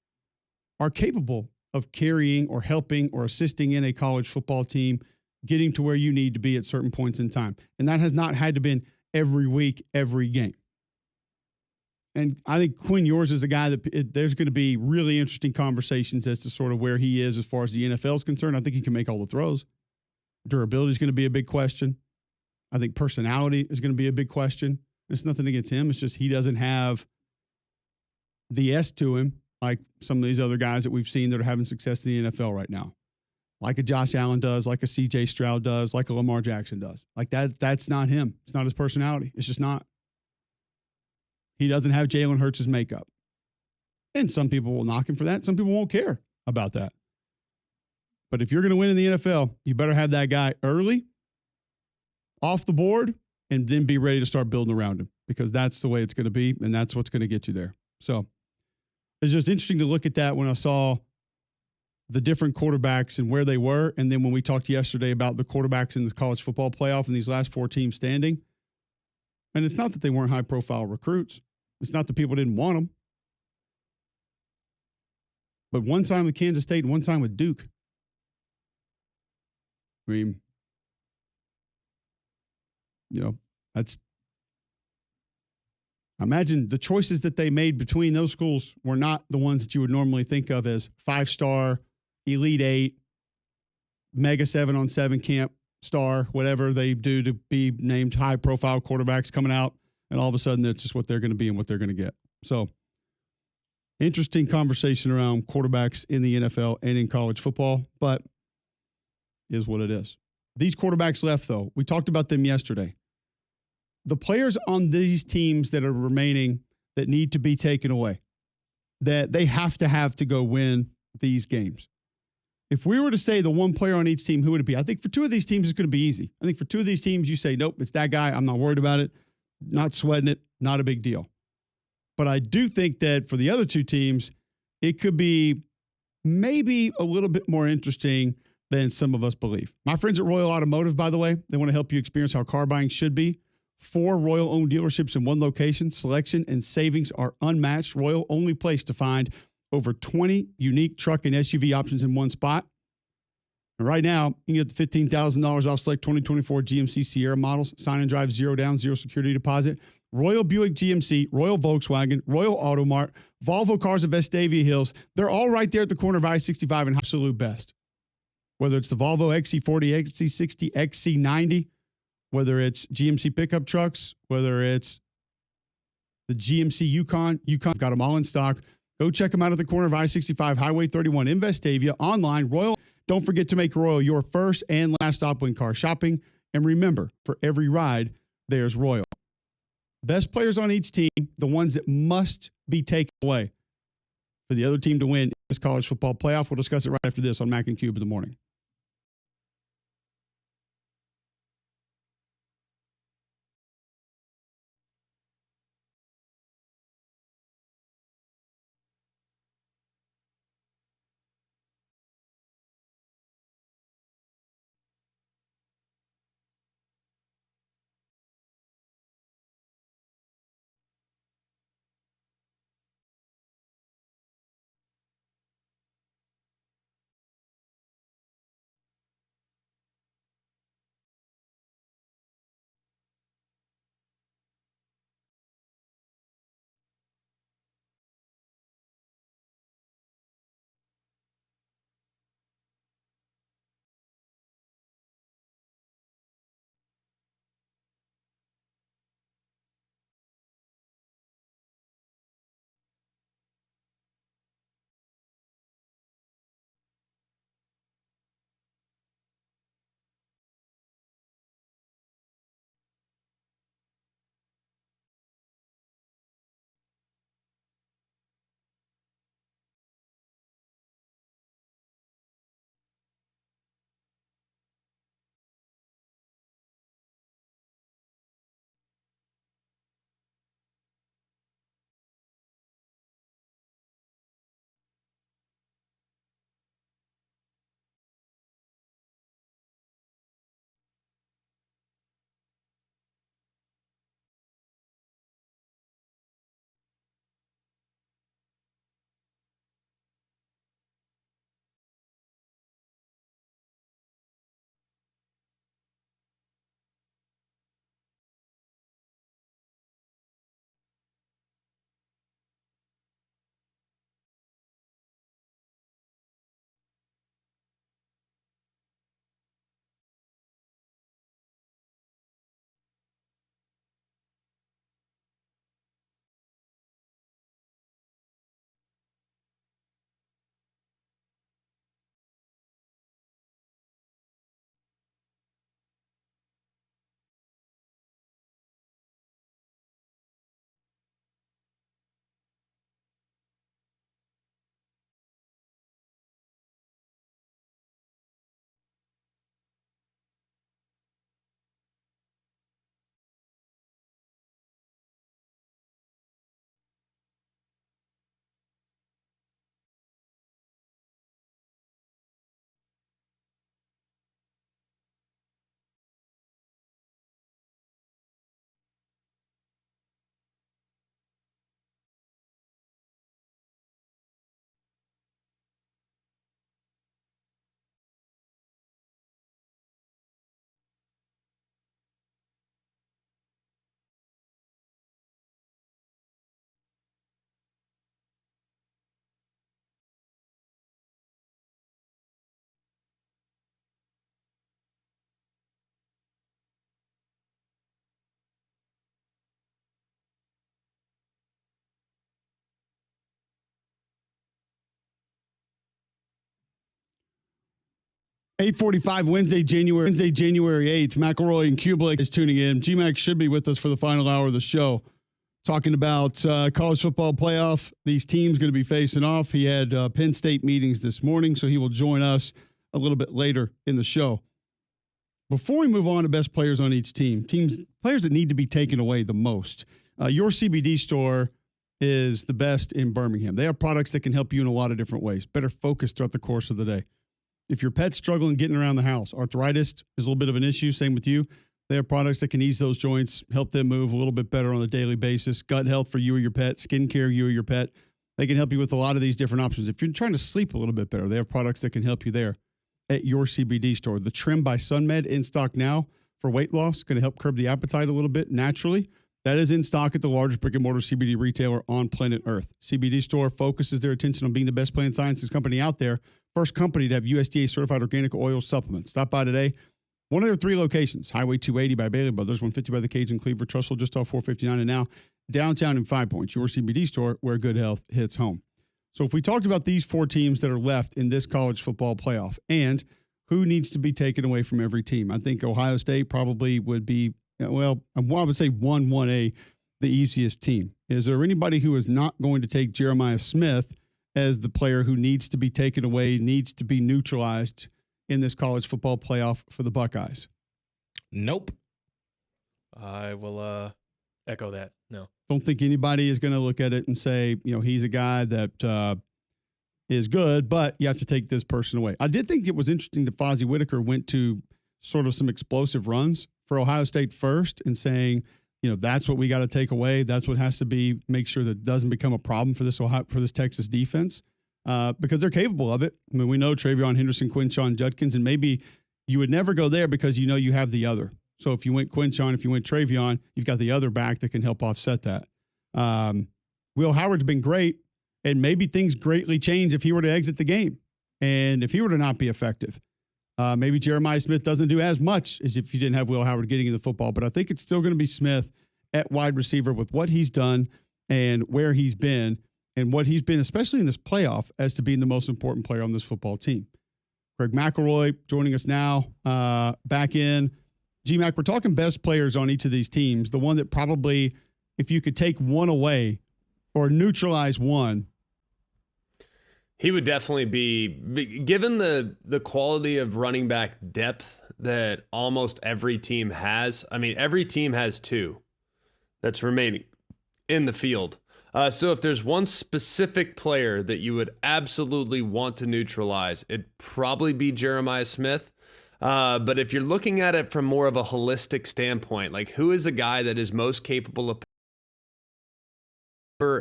are capable of carrying or helping or assisting in a college football team, getting to where you need to be at certain points in time. And that has not had to been every week, every game. And I think Quinn Ewers is a guy that there's going to be really interesting conversations as to sort of where he is as far as the NFL is concerned. I think he can make all the throws. Durability is going to be a big question. I think personality is going to be a big question. It's nothing against him. It's just he doesn't have the S to him like some of these other guys that we've seen that are having success in the NFL right now. Like a Josh Allen does, like a CJ Stroud does, like a Lamar Jackson does. Like that's not him. It's not his personality. It's just not. He doesn't have Jalen Hurts' makeup. And some people will knock him for that. Some people won't care about that. But if you're going to win in the NFL, you better have that guy early, off the board, and then be ready to start building around him because that's the way it's going to be, and that's what's going to get you there. So it's just interesting to look at that when I saw the different quarterbacks and where they were. And then when we talked yesterday about the quarterbacks in the college football playoff and these last four teams standing, and it's not that they weren't high-profile recruits. It's not that people didn't want them. But one time with Kansas State and one time with Duke. I mean, that's – imagine the choices that they made between those schools were not the ones that you would normally think of as five-star, Elite Eight, Mega 7-on-7 camp star, whatever they do to be named high-profile quarterbacks coming out, and all of a sudden that's just what they're going to be and what they're going to get. So, interesting conversation around quarterbacks in the NFL and in college football, but is what it is. These quarterbacks left, though. We talked about them yesterday. The players on these teams that are remaining that need to be taken away, that they have to go win these games. If we were to say the one player on each team, who would it be? I think for two of these teams, it's going to be easy. I think for two of these teams, you say, nope, it's that guy. I'm not worried about it. Not sweating it. Not a big deal. But I do think that for the other two teams, it could be maybe a little bit more interesting than some of us believe. My friends at Royal Automotive, by the way, they want to help you experience how car buying should be. 4 Royal-owned dealerships in one location. Selection and savings are unmatched. Royal, only place to find over 20 unique truck and SUV options in one spot. And right now, you can get the $15,000 off select 2024 GMC Sierra models. Sign and drive 0 down, 0 security deposit. Royal Buick GMC, Royal Volkswagen, Royal Automart, Volvo Cars of Vestavia Hills. They're all right there at the corner of I-65 and absolute best. Whether it's the Volvo XC40, XC60, XC90, whether it's GMC pickup trucks, whether it's the GMC Yukon, got them all in stock. Go check them out at the corner of I-65, Highway 31 in Vestavia, online. Royal, don't forget to make Royal your first and last stop when car shopping. And remember, for every ride, there's Royal. Best players on each team, the ones that must be taken away for the other team to win this college football playoff. We'll discuss it right after this on Mac and Cube in the morning. 8:45 Wednesday, January 8th. McElroy and Cubelic is tuning in. GMAC should be with us for the final hour of the show, talking about college football playoff. These teams going to be facing off. He had Penn State meetings this morning, so he will join us a little bit later in the show. Before we move on to best players on each team, players that need to be taken away the most. Your CBD store is the best in Birmingham. They have products that can help you in a lot of different ways. Better focus throughout the course of the day. If your pet's struggling getting around the house, arthritis is a little bit of an issue, same with you. They have products that can ease those joints, help them move a little bit better on a daily basis. Gut health for you or your pet, skincare, you or your pet. They can help you with a lot of these different options. If you're trying to sleep a little bit better, they have products that can help you there at your CBD store. The Trim by SunMed in stock now for weight loss, going to help curb the appetite a little bit naturally. That is in stock at the largest brick-and-mortar CBD retailer on planet Earth. CBD store focuses their attention on being the best plant sciences company out there. First company to have USDA-certified organic oil supplements. Stop by today. One of their 3 locations, Highway 280 by Bailey Brothers, 150 by the Cajun Cleaver, Trussell just off 459, and now downtown in 5 Points, your CBD store where good health hits home. So if we talked about these 4 teams that are left in this college football playoff and who needs to be taken away from every team, I think Ohio State probably would be, well, I would say 1A, the easiest team. Is there anybody who is not going to take Jeremiah Smith as the player who needs to be taken away, needs to be neutralized in this college football playoff for the Buckeyes? Nope. I will echo that. No. Don't think anybody is going to look at it and say, he's a guy that is good, but you have to take this person away. I did think it was interesting that Fozzie Whitaker went to sort of some explosive runs for Ohio State first and saying, that's what we got to take away. That's what has to be, make sure that it doesn't become a problem for this Texas defense because they're capable of it. I mean, we know Travion Henderson, Quinshon Judkins, and maybe you would never go there because you have the other. So if you went Quinshon, if you went Travion, you've got the other back that can help offset that. Will Howard's been great, and maybe things greatly change if he were to exit the game and if he were to not be effective. Maybe Jeremiah Smith doesn't do as much as if you didn't have Will Howard getting in the football, but I think it's still going to be Smith at wide receiver with what he's done and where he's been and what he's been, especially in this playoff, as to being the most important player on this football team. Greg McElroy joining us now, back in. GMAC, we're talking best players on each of these teams. The one that probably, if you could take one away or neutralize one, he would definitely be, given the quality of running back depth that almost every team has. I mean, every team has 2 that's remaining in the field. So if there's one specific player that you would absolutely want to neutralize, it'd probably be Jeremiah Smith. But if you're looking at it from more of a holistic standpoint, like who is a guy that is most capable of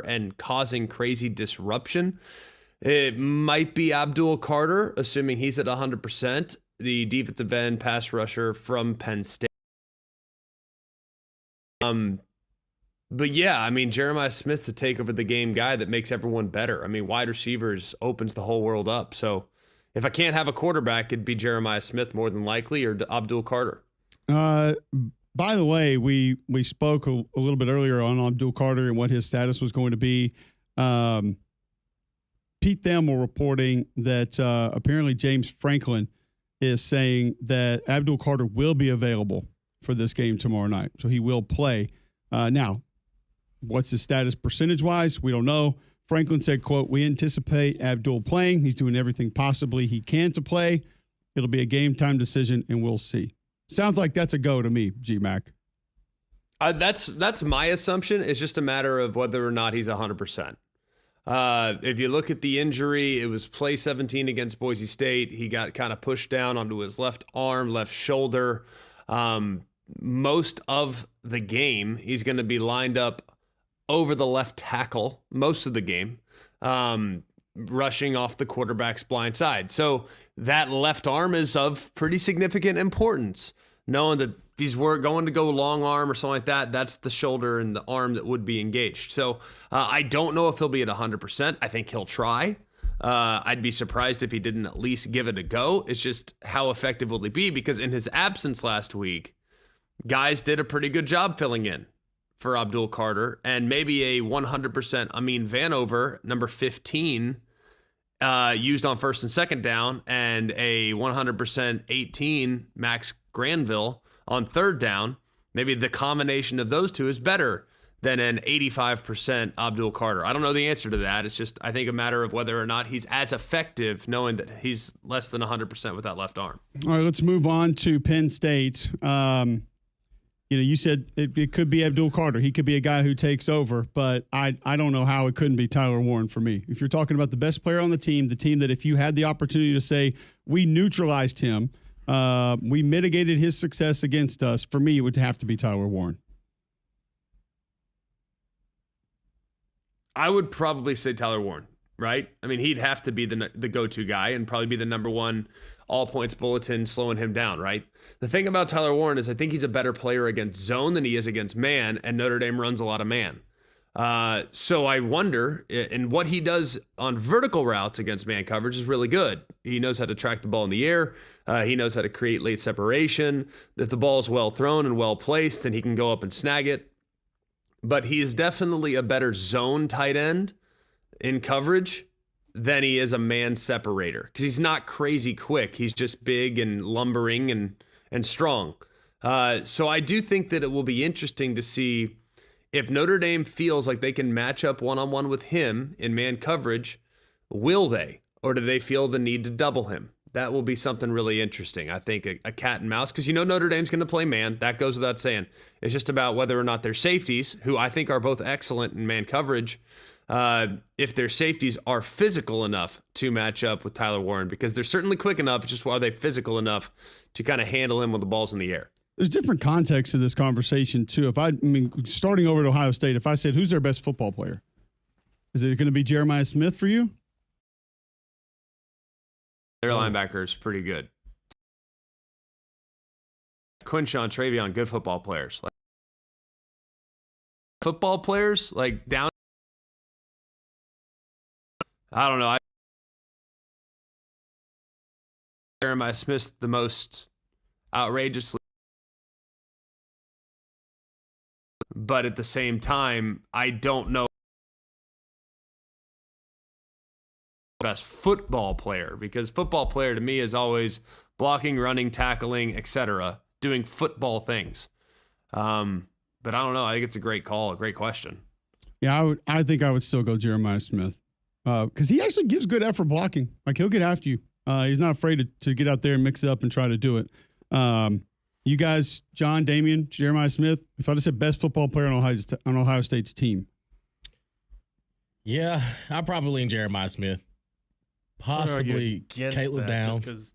and causing crazy disruption, it might be Abdul Carter, assuming he's at 100%, the defensive end pass rusher from Penn State. But yeah, I mean, Jeremiah Smith's the take over the game guy that makes everyone better. I mean, wide receivers opens the whole world up. So if I can't have a quarterback, it'd be Jeremiah Smith more than likely, or Abdul Carter. By the way, we spoke a little bit earlier on Abdul Carter and what his status was going to be. Pete Thamel reporting that apparently James Franklin is saying that Abdul Carter will be available for this game tomorrow night. So he will play. Now, what's his status percentage-wise? We don't know. Franklin said, quote, "We anticipate Abdul playing. He's doing everything possibly he can to play. It'll be a game-time decision, and we'll see." Sounds like that's a go to me, G-Mac. That's my assumption. It's just a matter of whether or not he's 100%. If you look at the injury, it was play 17 against Boise State. He got kind of pushed down onto his left arm, left shoulder. Most of the game, he's going to be lined up over the left tackle most of the game, rushing off the quarterback's blind side. So that left arm is of pretty significant importance. Knowing that if he's going to go long arm or something like that, that's the shoulder and the arm that would be engaged. So I don't know if he'll be at 100%. I think he'll try. I'd be surprised if he didn't at least give it a go. It's just how effective will he be? Because in his absence last week, guys did a pretty good job filling in for Abdul Carter, and maybe a 100% Amin Vanover, number 15, used on first and second down, and a 100% 18 Max Granville on third down, maybe the combination of those two is better than an 85% Abdul Carter. I don't know the answer to that. It's just, I think, a matter of whether or not he's as effective knowing that he's less than 100% with that left arm. All right, let's move on to Penn State. You said it could be Abdul Carter. He could be a guy who takes over, but I don't know how it couldn't be Tyler Warren for me. If you're talking about the best player on the team that if you had the opportunity to say, we neutralized him, we mitigated his success against us, for me, it would have to be Tyler Warren. I would probably say Tyler Warren, right? I mean, he'd have to be the go-to guy and probably be the number one all-points bulletin slowing him down, right? The thing about Tyler Warren is I think he's a better player against zone than he is against man, and Notre Dame runs a lot of man. So I wonder, and what he does on vertical routes against man coverage is really good. He knows how to track the ball in the air. He knows how to create late separation. If the ball is well thrown and well placed, then he can go up and snag it. But he is definitely a better zone tight end in coverage than he is a man separator, because he's not crazy quick. He's just big and lumbering and strong. So I do think that it will be interesting to see if Notre Dame feels like they can match up one-on-one with him in man coverage. Will they? Or do they feel the need to double him? That will be something really interesting. I think a cat and mouse, because Notre Dame's going to play man. That goes without saying. It's just about whether or not their safeties, who I think are both excellent in man coverage, if their safeties are physical enough to match up with Tyler Warren, because they're certainly quick enough. It's just, are they physical enough to kind of handle him when the ball's in the air? There's different contexts to this conversation, too. Starting over at Ohio State, if I said, who's their best football player? Is it going to be Jeremiah Smith for you? Their linebacker is pretty good. Quinshawn, Travion, good football players. Football players, like down. I don't know. Jeremiah Smith the most outrageously. But at the same time, I don't know best football player, because football player to me is always blocking, running, tackling, etc., doing football things. But I don't know. I think it's a great call, a great question. Yeah, I think I would still go Jeremiah Smith, because he actually gives good effort blocking. Like, he'll get after you. He's not afraid to get out there and mix it up and try to do it. You guys, John, Damian, Jeremiah Smith, if I just said best football player on Ohio State's team. Yeah, I'll probably lean Jeremiah Smith. Possibly Caleb Downs.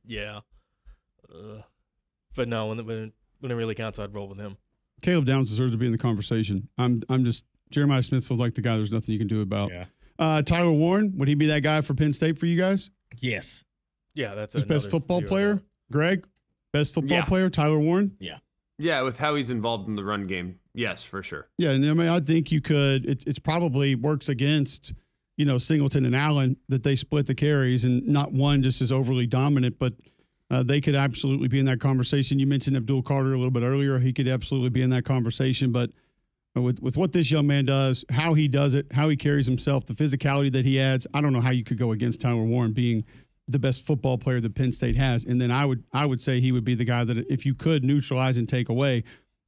But no, when it really counts, I'd roll with him. Caleb Downs deserves to be in the conversation. I'm just Jeremiah Smith feels like the guy there's nothing you can do about. Yeah. Tyler Warren, would he be that guy for Penn State for you guys? Yes. Yeah, that's his best football player. Greg, best football player, Tyler Warren. Yeah, with how he's involved in the run game, yes, for sure. Yeah, and I think you could. It's probably works against Singleton and Allen that they split the carries, and not one just is overly dominant, but they could absolutely be in that conversation. You mentioned Abdul Carter a little bit earlier. He could absolutely be in that conversation, but with what this young man does, how he does it, how he carries himself, the physicality that he adds, I don't know how you could go against Tyler Warren being the best football player that Penn State has. And then I would say he would be the guy that if you could neutralize and take away,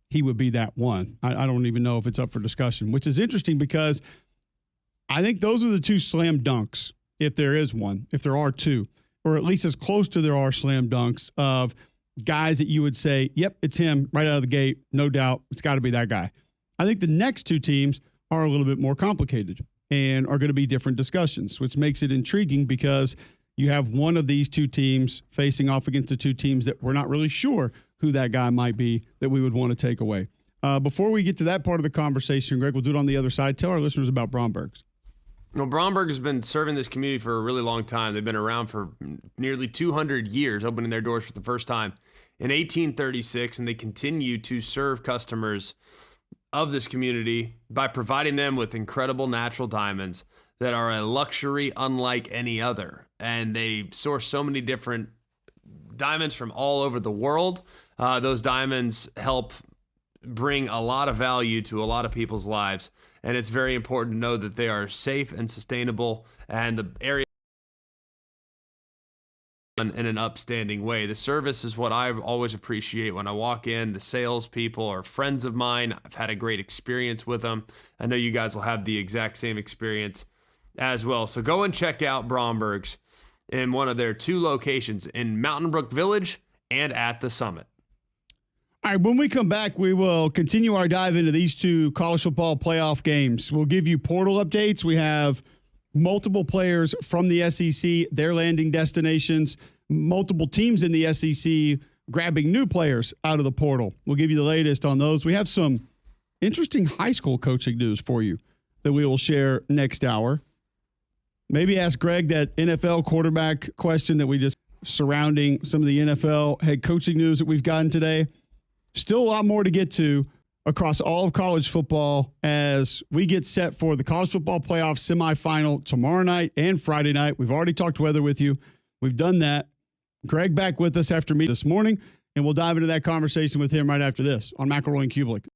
he would be that one. I don't even know if it's up for discussion, which is interesting because I think those are the two slam dunks, if there is one, if there are two, or at least as close to there are slam dunks of guys that you would say, yep, it's him right out of the gate, no doubt, it's got to be that guy. I think the next two teams are a little bit more complicated and are going to be different discussions, which makes it intriguing because you have one of these two teams facing off against the two teams that we're not really sure who that guy might be that we would want to take away. Before we get to that part of the conversation, Greg, we'll do it on the other side. Tell our listeners about Bromberg's. Well, Bromberg has been serving this community for a really long time. They've been around for nearly 200 years, opening their doors for the first time in 1836, and they continue to serve customers of this community by providing them with incredible natural diamonds that are a luxury unlike any other. And they source so many different diamonds from all over the world. Those diamonds help bring a lot of value to a lot of people's lives. And it's very important to know that they are safe and sustainable, and the area in an upstanding way. The service is what I always appreciate when I walk in. The salespeople are friends of mine. I've had a great experience with them. I know you guys will have the exact same experience as well. So go and check out Bromberg's in one of their 2 locations in Mountain Brook Village and at the Summit. All right, when we come back, we will continue our dive into these 2 college football playoff games. We'll give you portal updates. We have multiple players from the SEC, their landing destinations, multiple teams in the SEC grabbing new players out of the portal. We'll give you the latest on those. We have some interesting high school coaching news for you that we will share next hour. Maybe ask Greg that NFL quarterback question that we just surrounding some of the NFL head coaching news that we've gotten today. Still a lot more to get to across all of college football as we get set for the college football playoff semifinal tomorrow night and Friday night. We've already talked weather with you. We've done that. Greg back with us after me this morning, and we'll dive into that conversation with him right after this on McElroy and Cubelic.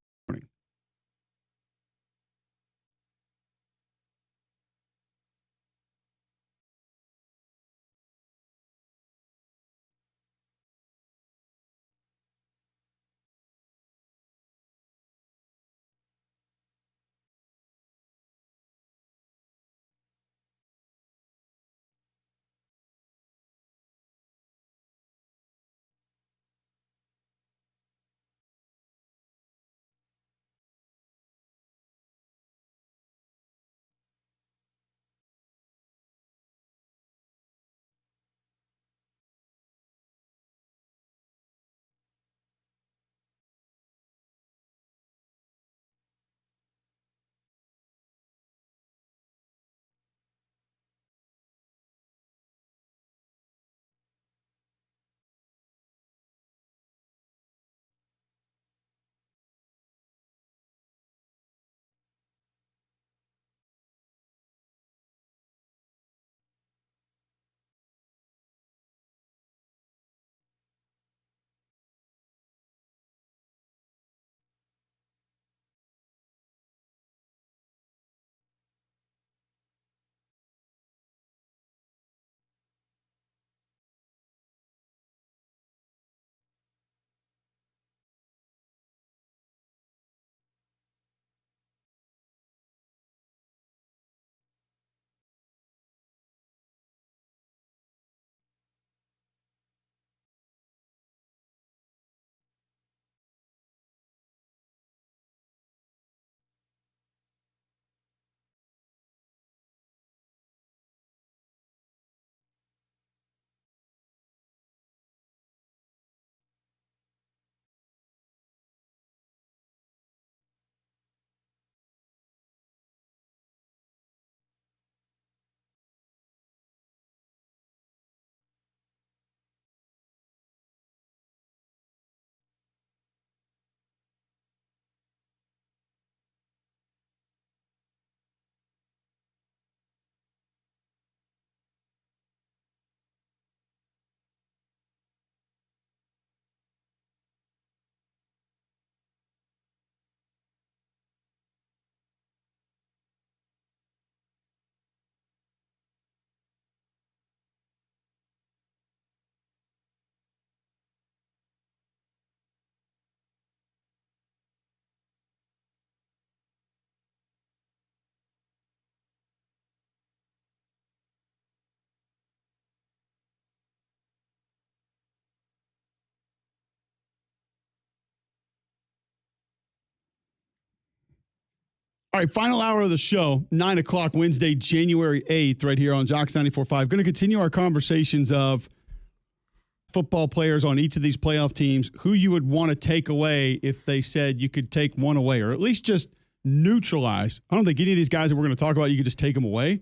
All right, final hour of the show, 9 o'clock Wednesday, January 8th, right here on Jocks 94.5. Going to continue our conversations of football players on each of these playoff teams, who you would want to take away if they said you could take one away, or at least just neutralize. I don't think any of these guys that we're going to talk about, you could just take them away,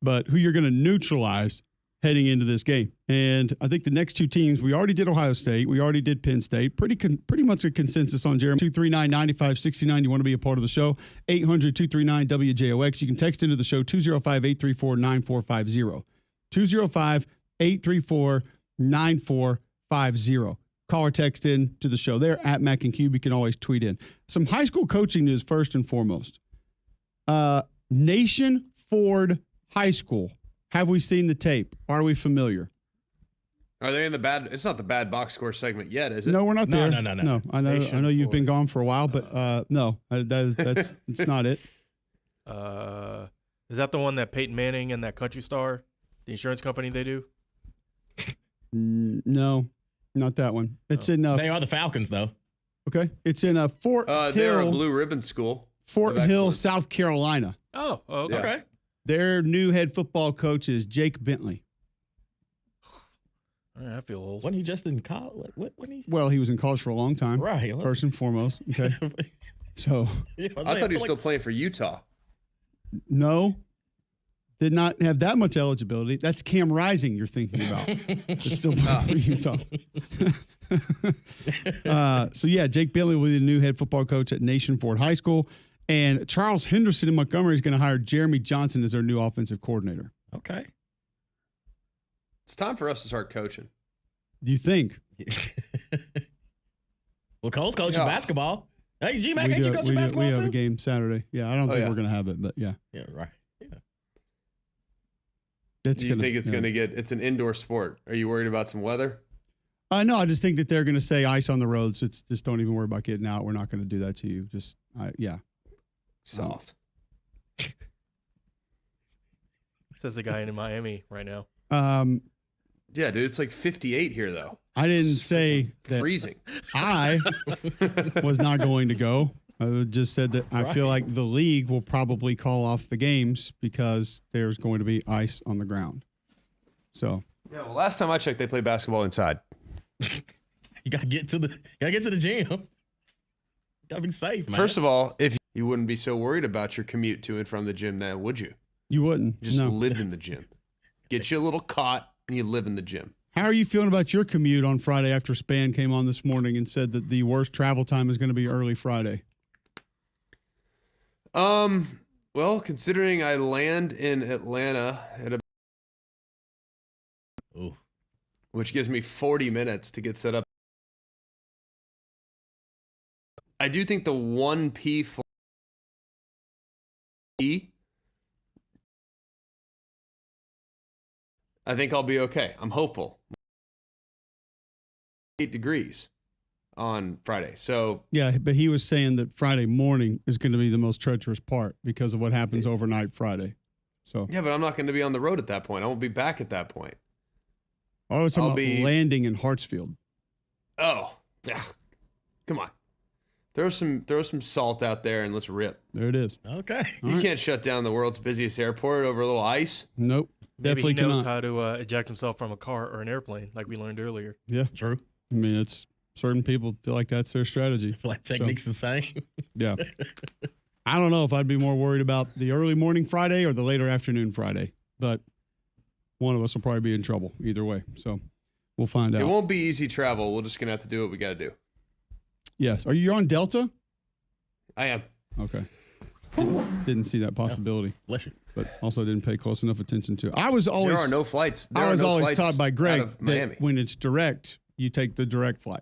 but who you're going to neutralize heading into this game. And I think the next 2 teams, we already did Ohio State. We already did Penn State. Pretty much a consensus on Jeremy. 239-9569. You want to be a part of the show. 800-239-WJOX. You can text into the show 205-834-9450. 205-834-9450. Call or text in to the show there at Mac and Cube. You can always tweet in. Some high school coaching news first and foremost. Nation Ford High School. Have we seen the tape? Are we familiar? Are they in the bad? It's not the bad box score segment yet, is it? No, we're not there. No. I know you've been gone for a while, but no, that's it's not it. Is that the one that Peyton Manning and that Country Star, the insurance company, they do? No, not that one. It's in. They are the Falcons, though. Okay, it's in Fort Hill. They're a blue ribbon school. Fort Hill, South Carolina. Oh, okay. Yeah. Their new head football coach is Jake Bentley. I feel old. Wasn't he just in college? Well, he was in college for a long time. Right. First and foremost. Okay. So. Yeah, I thought he was still playing for Utah. No. Did not have that much eligibility. That's Cam Rising you're thinking about. It's still playing for Utah. So, yeah, Jake Bentley will be the new head football coach at Nation Ford High School. And Charles Henderson in Montgomery is going to hire Jeremy Johnson as their new offensive coordinator. Okay. It's time for us to start coaching. Do you think? Well, Cole's coaching basketball. Hey, G-Mac, ain't you coaching basketball We have too? a game Saturday. Yeah, I don't think we're going to have it, but yeah. Yeah, right. Yeah. Do you think it's going to get – it's an indoor sport. Are you worried about some weather? No, I just think that they're going to say ice on the roads. It's just don't even worry about getting out. We're not going to do that to you. Just, yeah. Soft. Says the guy in Miami right now. Yeah, dude, it's like 58 here, though. I didn't say that freezing. I was not going to go. I just said that I feel like the league will probably call off the games because there's going to be ice on the ground. So. Yeah, well, last time I checked, they play basketball inside. You gotta get to the gym. Gotta be safe, man. First of all, if you wouldn't be so worried about your commute to and from the gym, then would you? You wouldn't. Just live in the gym. Get you a little cot and you live in the gym. How are you feeling about your commute on Friday after Span came on this morning and said that the worst travel time is going to be early Friday? Well, considering I land in Atlanta at which gives me 40 minutes to get set up. I do think the 1P flight I think I'll be okay. I'm hopeful. 8 degrees on Friday. So yeah, but he was saying that Friday morning is going to be the most treacherous part because of what happens overnight Friday. So yeah, but I'm not going to be on the road at that point. I won't be back at that point. Oh, it's about landing in Hartsfield. Oh, yeah. Come on. Throw some salt out there and let's rip. There it is. Okay. You can't shut down the world's busiest airport over a little ice. Nope. Maybe Definitely he knows cannot. how to eject himself from a car or an airplane, like we learned earlier. Yeah. True. I mean, it's certain people feel like that's their strategy. I feel like technique's the same. Yeah. I don't know if I'd be more worried about the early morning Friday or the later afternoon Friday, but one of us will probably be in trouble either way. So we'll find out. It won't be easy travel. We're just going to have to do what we got to do. Yes. Are you on Delta? I am. Okay. Didn't see that possibility. Bless you. But also didn't pay close enough attention to. I was always There are no flights. I was always taught by Greg out of that Miami. when it's direct, you take the direct flight.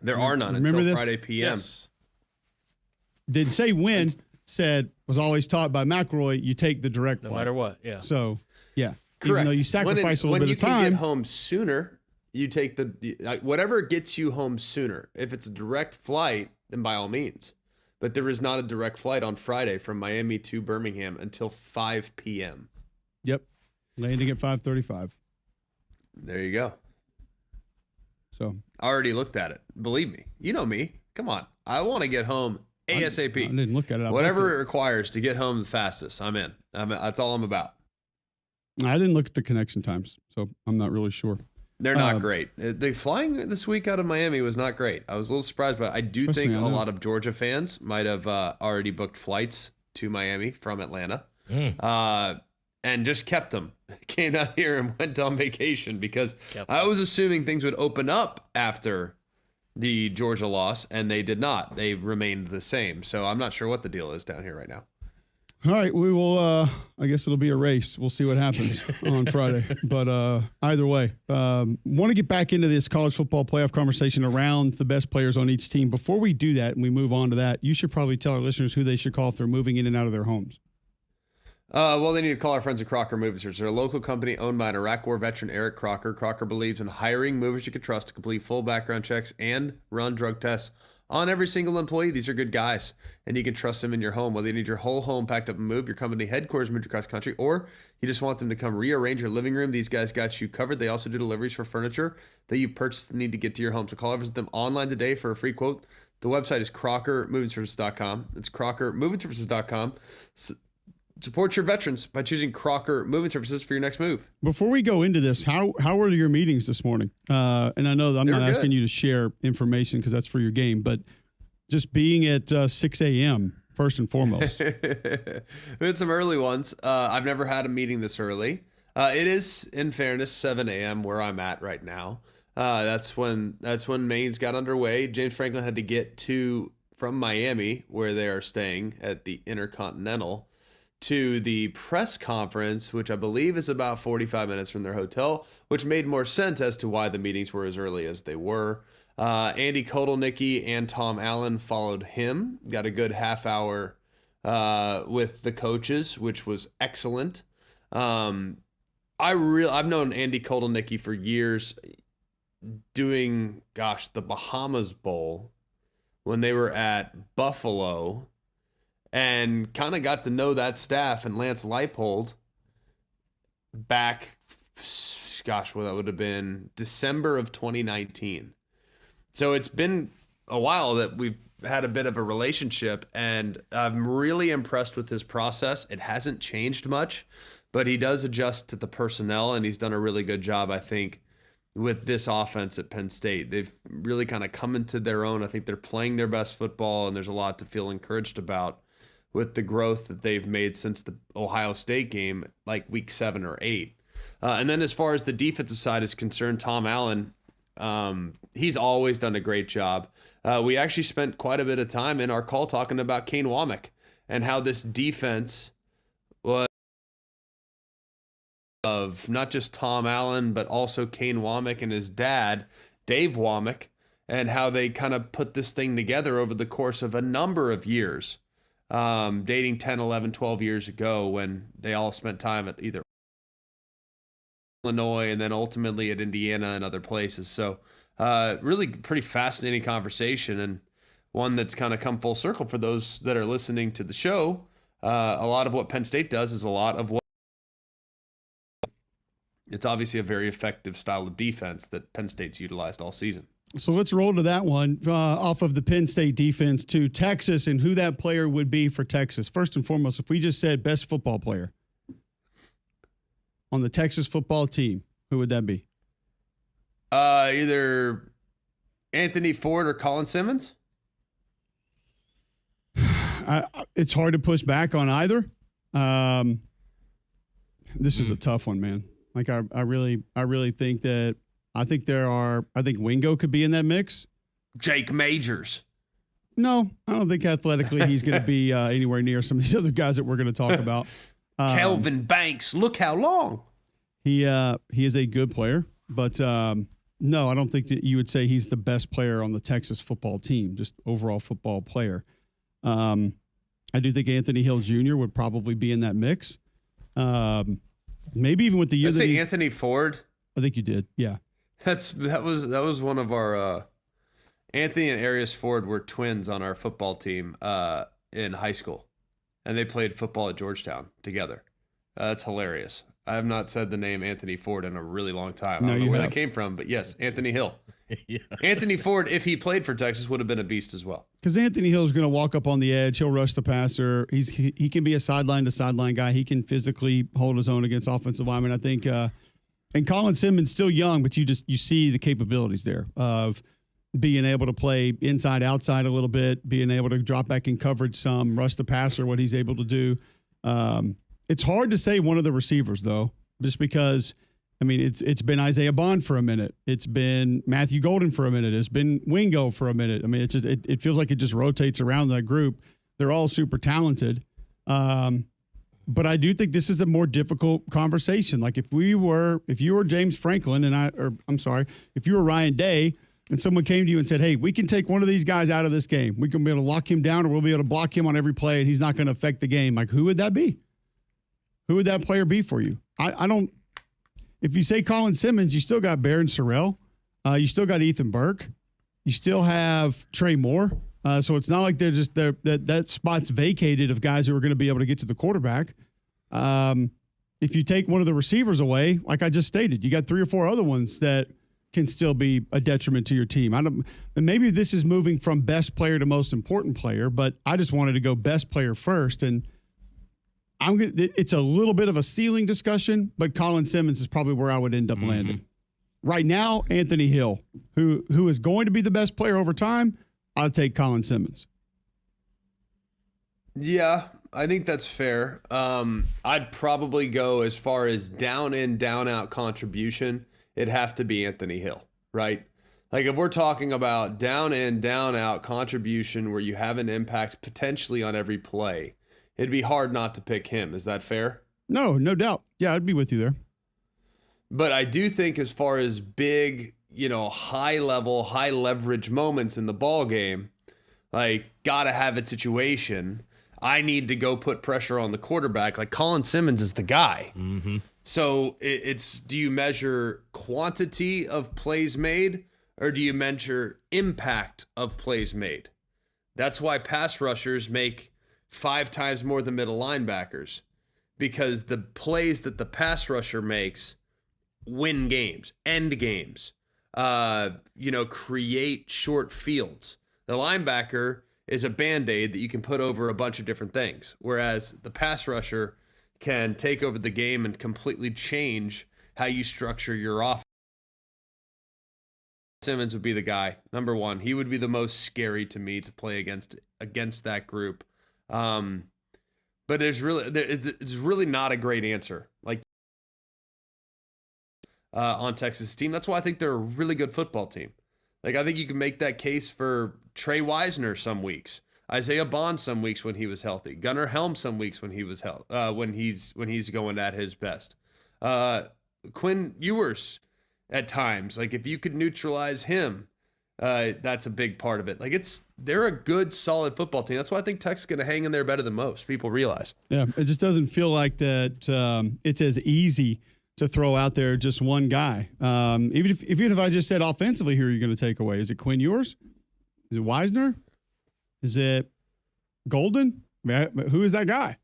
There are none Remember until this? Friday PM. Yes. Didn't say when, said was always taught by McElroy, you take the direct No flight. matter what. Yeah. So, yeah. Correct. Even though you sacrifice a little when bit you of can time. get home sooner, you take whatever gets you home sooner. If it's a direct flight, then by all means. But there is not a direct flight on Friday from Miami to Birmingham until 5 p.m. Yep. Landing at 5:35. There you go. So I already looked at it. Believe me. You know me. Come on. I want to get home ASAP. I didn't look at it. Whatever it requires to get home the fastest, I'm in. That's all I'm about. I didn't look at the connection times, so I'm not really sure. They're not great. The flying this week out of Miami was not great. I was a little surprised, but I do think a lot of Georgia fans might have already booked flights to Miami from Atlanta and just kept them. Came down here and went on vacation because I was assuming things would open up after the Georgia loss, and they did not. They remained the same. So I'm not sure what the deal is down here right now. All right, we will. I guess it'll be a race. We'll see what happens on Friday. But either way, want to get back into this college football playoff conversation around the best players on each team. Before we do that and we move on to that, you should probably tell our listeners who they should call if they're moving in and out of their homes. Well, they need to call our friends at Crocker Moving Services. They're a local company owned by an Iraq War veteran, Eric Crocker. Crocker believes in hiring movers you can trust to complete full background checks and run drug tests on every single employee. These are good guys, and you can trust them in your home. Whether you need your whole home packed up and moved, your company headquarters moved across country, or you just want them to come rearrange your living room, these guys got you covered. They also do deliveries for furniture that you've purchased and need to get to your home. So call or visit them online today for a free quote. The website is crockermovingservices.com. It's crockermovingservices.com. Support your veterans by choosing Crocker Moving Services for your next move. Before we go into this, how were your meetings this morning? And I know I'm not asking you to share information because that's for your game, but just being at 6 a.m. first and foremost. We had some early ones. I've never had a meeting this early. It is, in fairness, 7 a.m. where I'm at right now. That's when Maine's got underway. James Franklin had to get from Miami, where they are staying at the Intercontinental, to the press conference, which I believe is about 45 minutes from their hotel, which made more sense as to why the meetings were as early as they were. Andy Kotelnicki and Tom Allen followed him, got a good half hour with the coaches, which was excellent. I've known Andy Kotelnicki for years, doing, the Bahamas Bowl when they were at Buffalo, and kind of got to know that staff and Lance Leipold back, that would have been December of 2019. So it's been a while that we've had a bit of a relationship, and I'm really impressed with his process. It hasn't changed much, but he does adjust to the personnel, and he's done a really good job, I think, with this offense at Penn State. They've really kind of come into their own. I think they're playing their best football, and there's a lot to feel encouraged about with the growth that they've made since the Ohio State game, like week 7 or 8. And then as far as the defensive side is concerned, Tom Allen, he's always done a great job. We actually spent quite a bit of time in our call talking about Kane Womack and how this defense was of not just Tom Allen, but also Kane Womack and his dad, Dave Womack, and how they kind of put this thing together over the course of a number of years. Dating 10, 11, 12 years ago when they all spent time at either Illinois and then ultimately at Indiana and other places. So really pretty fascinating conversation, and one that's kind of come full circle for those that are listening to the show. A lot of what Penn State does is a lot of what it's obviously a very effective style of defense that Penn State's utilized all season. So let's roll to that one off of the Penn State defense to Texas and who that player would be for Texas. First and foremost, if we just said best football player on the Texas football team, who would that be? Either Anthony Ford or Colin Simmons. It's hard to push back on either. This is a tough one, man. Like I really think that. I think Wingo could be in that mix. Jake Majors. No, I don't think athletically he's going to be anywhere near some of these other guys that we're going to talk about. Kelvin Banks, look how long. He is a good player, but no, I don't think that you would say he's the best player on the Texas football team, just overall football player. I do think Anthony Hill Jr. would probably be in that mix. Maybe even with the year that Anthony Ford. I think you did, yeah. That was one of our Anthony and Arius Ford were twins on our football team in high school, and they played football at Georgetown together. That's hilarious. I have not said the name Anthony Ford in a really long time. I don't know where that came from, but yes, Anthony Hill. Yeah. Anthony Ford, if he played for Texas, would have been a beast as well. Because Anthony Hill is going to walk up on the edge. He'll rush the passer. He can be a sideline to sideline guy. He can physically hold his own against offensive linemen. I think. And Colin Simmons still young, but you see the capabilities there of being able to play inside, outside a little bit, being able to drop back in coverage some, rush the passer, what he's able to do. It's hard to say one of the receivers, though, just because, I mean, it's been Isaiah Bond for a minute. It's been Matthew Golden for a minute. It's been Wingo for a minute. I mean, it feels like it just rotates around that group. They're all super talented. But I do think this is a more difficult conversation. Like if you were James Franklin if you were Ryan Day and someone came to you and said, hey, we can take one of these guys out of this game. We can be able to lock him down or we'll be able to block him on every play and he's not going to affect the game. Like who would that be? who would that player be for you? I don't – if you say Colin Simmons, you still got Barron Sorrell. You still got Ethan Burke. You still have Trey Moore. So it's not like that spot's vacated of guys who are going to be able to get to the quarterback. If you take one of the receivers away, like I just stated, you got 3 or 4 other ones that can still be a detriment to your team. And maybe this is moving from best player to most important player, but I just wanted to go best player first. And it's a little bit of a ceiling discussion, but Colin Simmons is probably where I would end up landing. Right now, Anthony Hill, who is going to be the best player over time, I'll take Colin Simmons. Yeah, I think that's fair. I'd probably go as far as down in, down out contribution. It'd have to be Anthony Hill, right? Like if we're talking about down in, down out contribution where you have an impact potentially on every play, it'd be hard not to pick him. Is that fair? No doubt. Yeah, I'd be with you there. But I do think as far as big, high level, high leverage moments in the ball game, like gotta have it situation, I need to go put pressure on the quarterback. Like Colin Simmons is the guy. Mm-hmm. So it's, do you measure quantity of plays made or do you measure impact of plays made? That's why pass rushers make 5 times more than middle linebackers, because the plays that the pass rusher makes win games, end games, create short fields. The linebacker is a Band-Aid that you can put over a bunch of different things, whereas the pass rusher can take over the game and completely change how you structure your offense. Simmons would be the guy, number one. He would be the most scary to me to play against that group. But it's really not a great answer. Like on Texas team. That's why I think they're a really good football team. Like I think you can make that case for Trey Wisner some weeks, Isaiah Bond some weeks when he was healthy, Gunnar Helm some weeks when he was when he's going at his best, Quinn Ewers at times. Like if you could neutralize him, that's a big part of it. Like they're a good, solid football team. That's why I think Tech's going to hang in there better than most people realize. Yeah, it just doesn't feel like that. It's as easy to throw out there just one guy. Even if I just said offensively, who are you going to take away? Is it Quinn Ewers? Is it Wisner? Is it Golden? Who is that guy?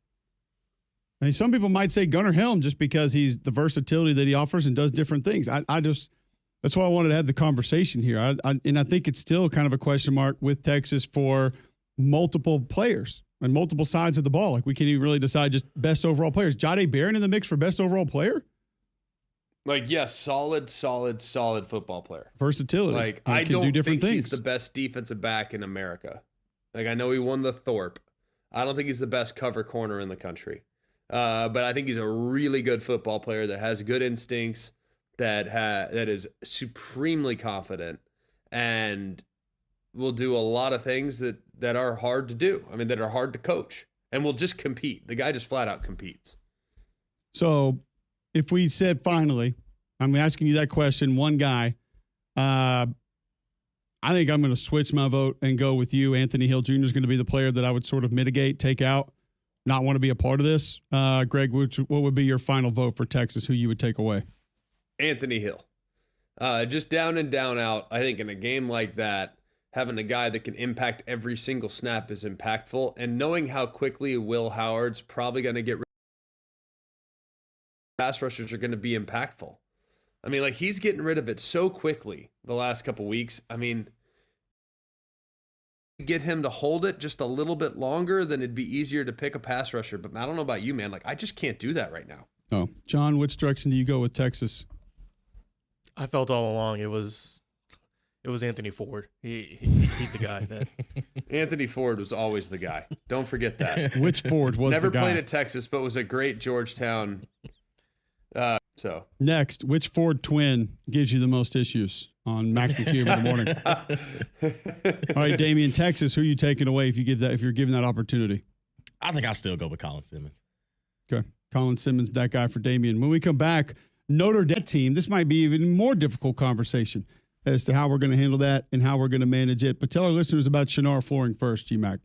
I mean, some people might say Gunnar Helm just because he's the versatility that he offers and does different things. That's why I wanted to have the conversation here. And I think it's still kind of a question mark with Texas for multiple players and multiple sides of the ball. Like we can't even really decide just best overall players. Jahdae Barron in the mix for best overall player? Like, yes, solid football player. Versatility. Like, I don't think he's the best defensive back in America. Like, I know he won the Thorpe. I don't think he's the best cover corner in the country. But I think he's a really good football player that has good instincts, that is supremely confident, and will do a lot of things that are hard to do. I mean, that are hard to coach, and will just compete. The guy just flat out competes. So if we said finally, I'm asking you that question, one guy, I think I'm going to switch my vote and go with you. Anthony Hill Jr. is going to be the player that I would sort of mitigate, take out, not want to be a part of this. Greg, what would be your final vote for Texas, who you would take away? Anthony Hill. Just down and down out. I think in a game like that, having a guy that can impact every single snap is impactful. And knowing how quickly Will Howard's probably going to get rid of pass rushers are going to be impactful. I mean, like he's getting rid of it so quickly the last couple weeks. I mean, get him to hold it just a little bit longer, then it'd be easier to pick a pass rusher. But I don't know about you, man. Like I just can't do that right now. Oh, John, which direction do you go with Texas? I felt all along it was Anthony Ford. He's the guy. That Anthony Ford was always the guy. Don't forget that. Which Ford was Never the guy? played at Texas, but was a great Georgetown. Next, which Ford twin gives you the most issues on Mac and Cube in the morning? All right, Damian, Texas, who are you taking away if you're given that opportunity? I think I'll still go with Colin Simmons. Okay. Colin Simmons, that guy for Damian. When we come back, Notre Dame team, this might be even more difficult conversation as to how we're going to handle that and how we're going to manage it. But tell our listeners about Shinar Flooring first, G-Mac.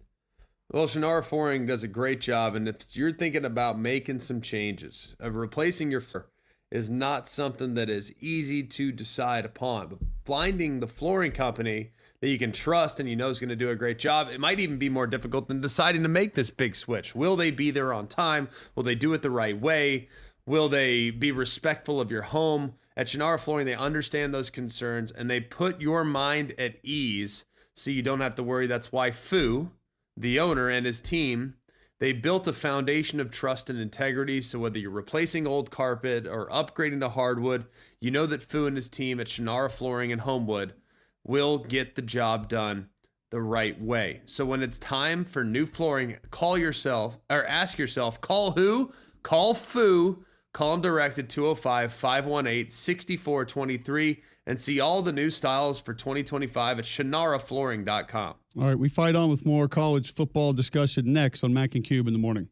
Well, Shannara Flooring does a great job, and if you're thinking about making some changes, replacing your floor is not something that is easy to decide upon. But finding the flooring company that you can trust and you know is going to do a great job, it might even be more difficult than deciding to make this big switch. Will they be there on time? Will they do it the right way? Will they be respectful of your home? At Shannara Flooring, they understand those concerns, and they put your mind at ease so you don't have to worry. That's why the owner and his team, they built a foundation of trust and integrity. So whether you're replacing old carpet or upgrading the hardwood, you know that Fu and his team at Shannara Flooring and Homewood will get the job done the right way. So when it's time for new flooring, ask yourself, call who? Call Fu. Call them direct at 205-518-6423 and see all the new styles for 2025 at shannaraflooring.com. All right, we fight on with more college football discussion next on Mac and Cube in the morning.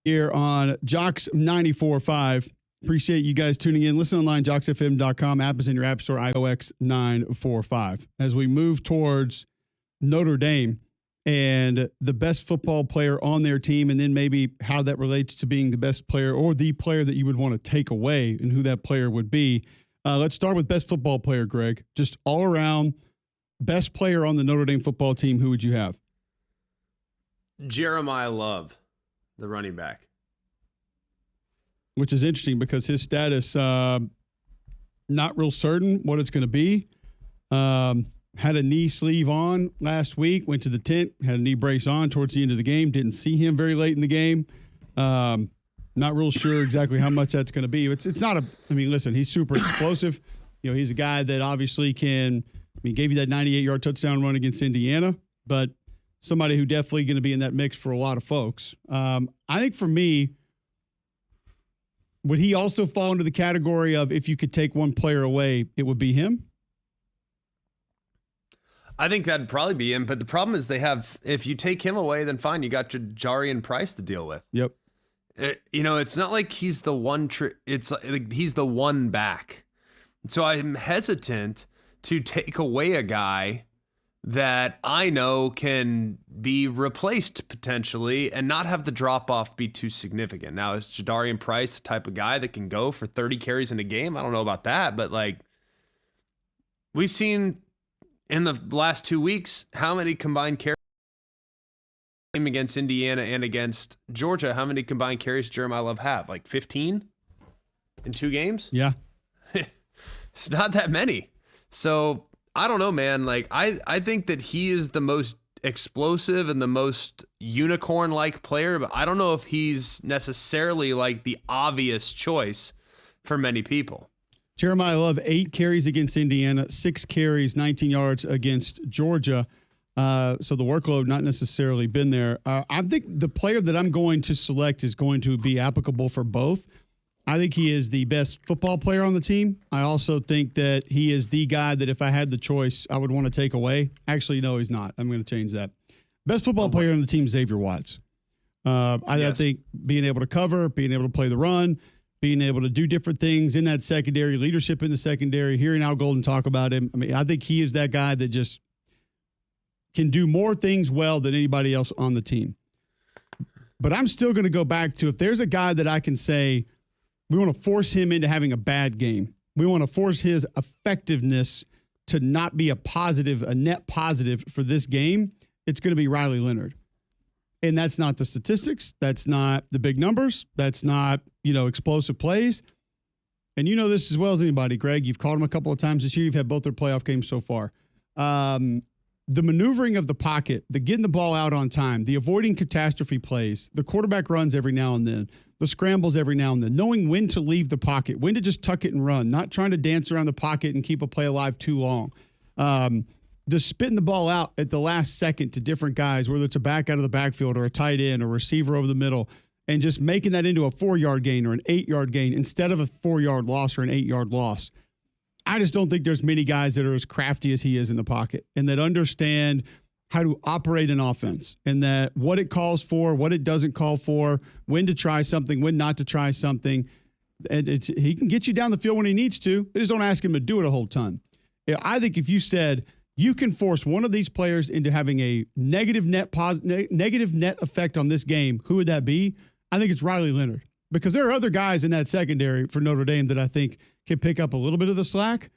Here on Jocks 94.5. Appreciate you guys tuning in. Listen online, jocksfm.com. App is in your app store, IOX 945. As we move towards Notre Dame and the best football player on their team, and then maybe how that relates to being the best player or the player that you would want to take away and who that player would be. Let's start with best football player, Greg. Just all around, best player on the Notre Dame football team, who would you have? Jeremiah Love, the running back. Which is interesting because his status, not real certain what it's going to be. Had a knee sleeve on last week, went to the tent, had a knee brace on towards the end of the game. Didn't see him very late in the game. Not real sure exactly how much that's going to be. It's not a, I mean, listen, he's super explosive. He's a guy that obviously gave you that 98-yard touchdown run against Indiana, but somebody who definitely going to be in that mix for a lot of folks. I think for me, would he also fall into the category of if you could take one player away, it would be him? I think that'd probably be him, but the problem is if you take him away, then fine, you got Jarian Price to deal with. Yep. It's not like he's the one. It's like he's the one back. So I'm hesitant to take away a guy that I know can be replaced potentially and not have the drop off be too significant. Now, is Jadarian Price the type of guy that can go for 30 carries in a game? I don't know about that, but we've seen in the last 2 weeks how many combined carries against Indiana and against Georgia. How many combined carries Jeremiah Love have? 15 in 2 games? Yeah. It's not that many. So I don't know, man. I think that he is the most explosive and the most unicorn-like player, but I don't know if he's necessarily the obvious choice for many people. Jeremiah Love, 8 carries against Indiana, 6 carries, 19 yards against Georgia. So the workload not necessarily been there. I think the player that I'm going to select is going to be applicable for both. I think he is the best football player on the team. I also think that he is the guy that if I had the choice, I would want to take away. Actually, no, he's not. I'm going to change that. Best football player on the team, Xavier Watts. I think being able to cover, being able to play the run, being able to do different things in that secondary, leadership in the secondary, hearing Al Golden talk about him. I think he is that guy that just can do more things well than anybody else on the team. But I'm still going to go back to if there's a guy that I can say, we want to force him into having a bad game. We want to force his effectiveness to not be a net positive for this game. It's going to be Riley Leonard. And that's not the statistics. That's not the big numbers. That's not, explosive plays. And you know this as well as anybody, Greg. You've called him a couple of times this year. You've had both their playoff games so far. The maneuvering of the pocket, the getting the ball out on time, the avoiding catastrophe plays, the quarterback runs every now and then, the scrambles every now and then, knowing when to leave the pocket, when to just tuck it and run, not trying to dance around the pocket and keep a play alive too long. Just spitting the ball out at the last second to different guys, whether it's a back out of the backfield or a tight end or receiver over the middle, and just making that into a 4-yard gain or an 8-yard gain instead of a 4-yard loss or an 8-yard loss. I just don't think there's many guys that are as crafty as he is in the pocket and that understand how to operate an offense and that what it calls for, what it doesn't call for, when to try something, when not to try something. And he can get you down the field when he needs to. They just don't ask him to do it a whole ton. I think if you said you can force one of these players into having a negative net effect on this game, who would that be? I think it's Riley Leonard, because there are other guys in that secondary for Notre Dame that I think can pick up a little bit of the slack.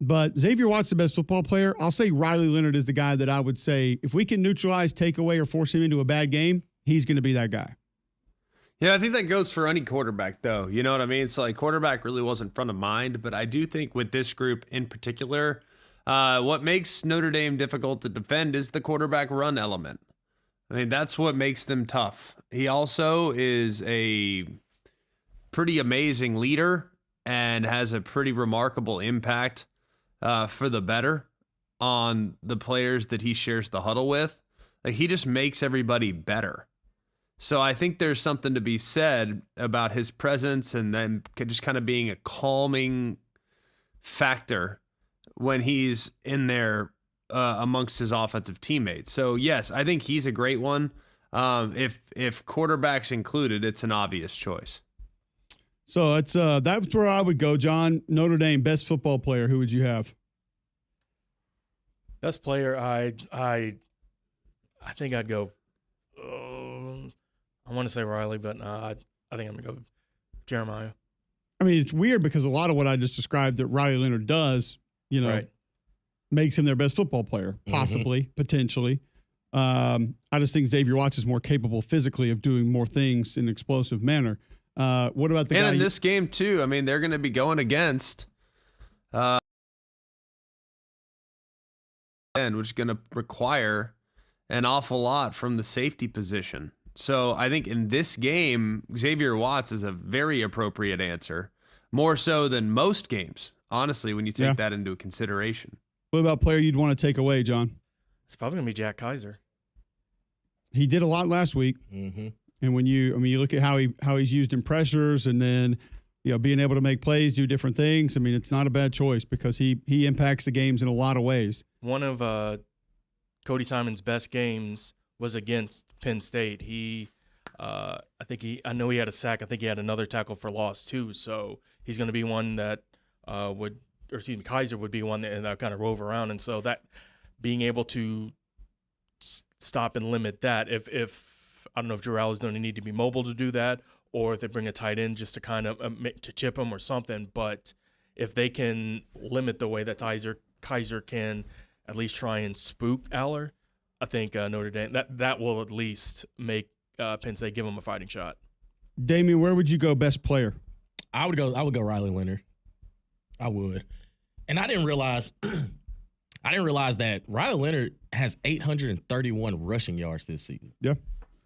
But Xavier Watts, the best football player. I'll say Riley Leonard is the guy that I would say, if we can neutralize, take away, or force him into a bad game, he's going to be that guy. Yeah, I think that goes for any quarterback, though. You know what I mean? It's quarterback really wasn't front of mind, but I do think with this group in particular, what makes Notre Dame difficult to defend is the quarterback run element. I mean, that's what makes them tough. He also is a pretty amazing leader and has a pretty remarkable impact for the better on the players that he shares the huddle with. He just makes everybody better. So I think there's something to be said about his presence and then just kind of being a calming factor when he's in there amongst his offensive teammates. So yes, I think he's a great one. If quarterback's included, it's an obvious choice. So it's that's where I would go, John. Notre Dame, best football player. Who would you have? Best player, I think I'd go. I want to say Riley, but I think I'm gonna go Jeremiah. I mean, it's weird because a lot of what I just described that Riley Leonard does, Right. makes him their best football player, possibly, potentially. I just think Xavier Watts is more capable physically of doing more things in an explosive manner. What about the guy? And in this game too, I mean, they're going to be going against end, which is going to require an awful lot from the safety position. So I think in this game, Xavier Watts is a very appropriate answer, more so than most games, honestly, when you take that into consideration. What about player you'd want to take away, John? It's probably going to be Jack Kaiser. He did a lot last week. Mm-hmm. And when you look at how he's used in pressures and then, being able to make plays, do different things. I mean, it's not a bad choice because he impacts the games in a lot of ways. One of Cody Simon's best games was against Penn State. I know he had a sack. I think he had another tackle for loss too. So he's going to be one that Kaiser would be one that kind of rove around. And so that being able to stop and limit that, if I don't know if Jarrell is going to need to be mobile to do that, or if they bring a tight end just to kind of to chip him or something. But if they can limit the way that Kaiser can at least try and spook Aller, I think Notre Dame that will at least make Penn State give him a fighting shot. Damien, where would you go best player? I would go Riley Leonard. I would. And I didn't realize that Riley Leonard has 831 rushing yards this season. Yeah.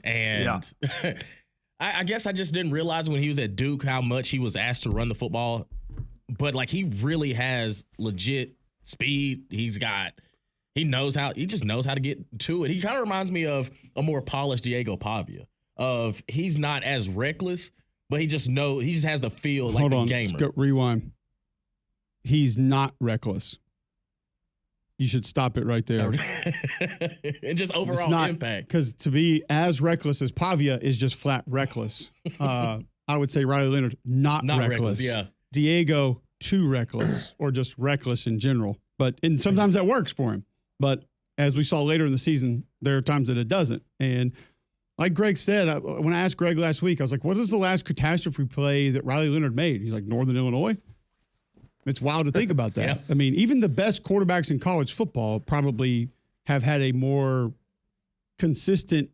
And I guess I just didn't realize when he was at Duke how much he was asked to run the football. But he really has legit speed. He just knows how to get to it. He kind of reminds me of a more polished Diego Pavia. He's not as reckless, but he just has the feel like the gamer. Let's go, rewind. He's not reckless. You should stop it right there. And just overall impact. Because to be as reckless as Pavia is just flat reckless. I would say Riley Leonard, not reckless. Yeah. Diego, too reckless, or just reckless in general. And sometimes that works for him. But as we saw later in the season, there are times that it doesn't. And like Greg said, when I asked Greg last week, I was like, what is the last catastrophe play that Riley Leonard made? He's like, Northern Illinois. It's wild to think about that. Yeah. I mean, even the best quarterbacks in college football probably have had a more consistent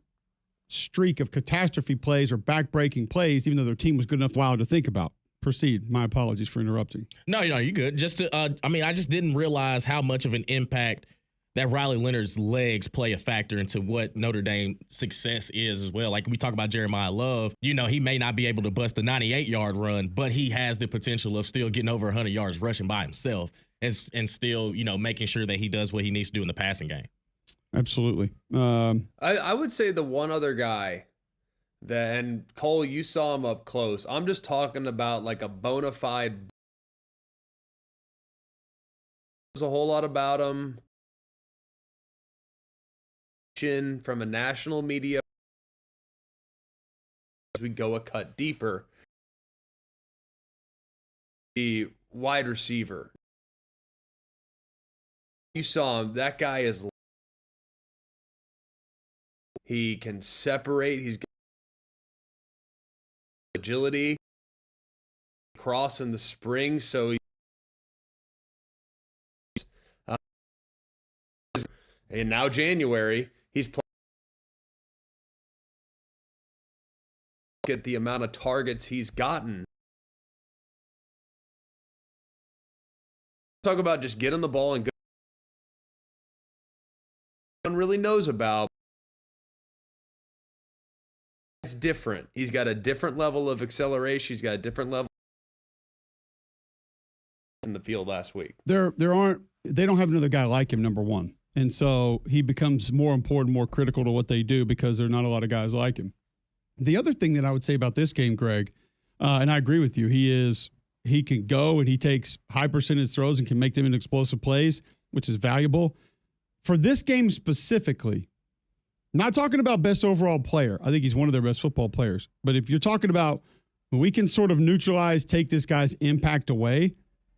streak of catastrophe plays or back-breaking plays, even though their team was good enough to think about. Proceed. My apologies for interrupting. No, you're good. Just to, I just didn't realize how much of an impact that Riley Leonard's legs play a factor into what Notre Dame's success is as well. Like we talk about Jeremiah Love, he may not be able to bust the 98-yard run, but he has the potential of still getting over 100 yards rushing by himself and still, making sure that he does what he needs to do in the passing game. Absolutely. I would say the one other guy and Cole, you saw him up close. I'm just talking about like a bona fide. There's a whole lot about him. From a national media as we go a cut deeper, the wide receiver, you saw him, that guy he can separate, he's got agility, cross in the spring, so and now January he's playing. Look at the amount of targets he's gotten. Talk about just get on the ball and go. No one really knows about. It's different. He's got a different level of acceleration. He's got a different level in the field last week. They don't have another guy like him, number one. And so he becomes more important, more critical to what they do because there are not a lot of guys like him. The other thing that I would say about this game, Greg, and I agree with you, he can go and he takes high percentage throws and can make them into explosive plays, which is valuable. For this game specifically, not talking about best overall player. I think he's one of their best football players. But if you're talking about we can sort of neutralize, take this guy's impact away,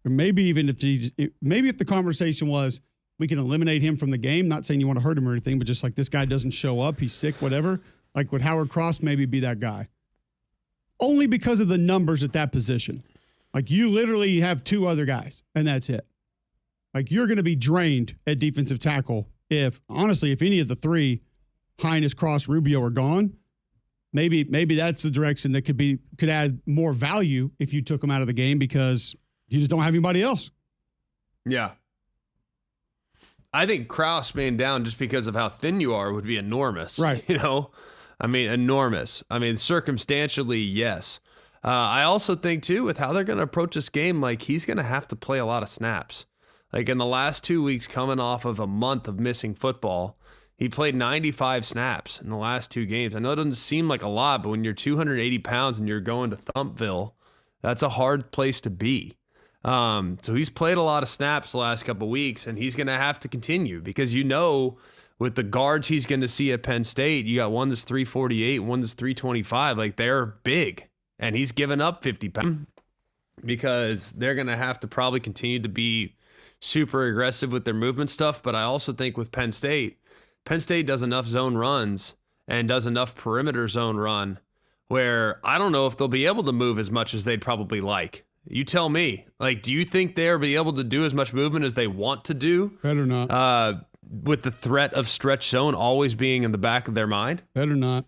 or maybe even if the conversation was, we can eliminate him from the game. Not saying you want to hurt him or anything, but just like this guy doesn't show up, he's sick, whatever. Like would Howard Cross maybe be that guy? Only because of the numbers at that position. Like you literally have two other guys, and that's it. Like you're going to be drained at defensive tackle if any of the three, Hines, Cross, Rubio are gone. Maybe that's the direction that could add more value if you took them out of the game because you just don't have anybody else. Yeah. I think Kraus being down just because of how thin you are would be enormous. Right. I mean, enormous. I mean, circumstantially, yes. I also think, too, with how they're going to approach this game, like, he's going to have to play a lot of snaps. Like, in the last 2 weeks, coming off of a month of missing football, he played 95 snaps in the last 2 games. I know it doesn't seem like a lot, but when you're 280 pounds and you're going to Thumpville, that's a hard place to be. So he's played a lot of snaps the last couple of weeks, and he's going to have to continue because with the guards he's going to see at Penn State, you got one that's 348, one that's 325. Like, they're big, and he's given up 50 pounds because they're going to have to probably continue to be super aggressive with their movement stuff. But I also think with Penn State does enough zone runs and does enough perimeter zone run where I don't know if they'll be able to move as much as they'd probably like. You tell me. Like, do you think they'll be able to do as much movement as they want to do? Better not. With the threat of stretch zone always being in the back of their mind? Better not.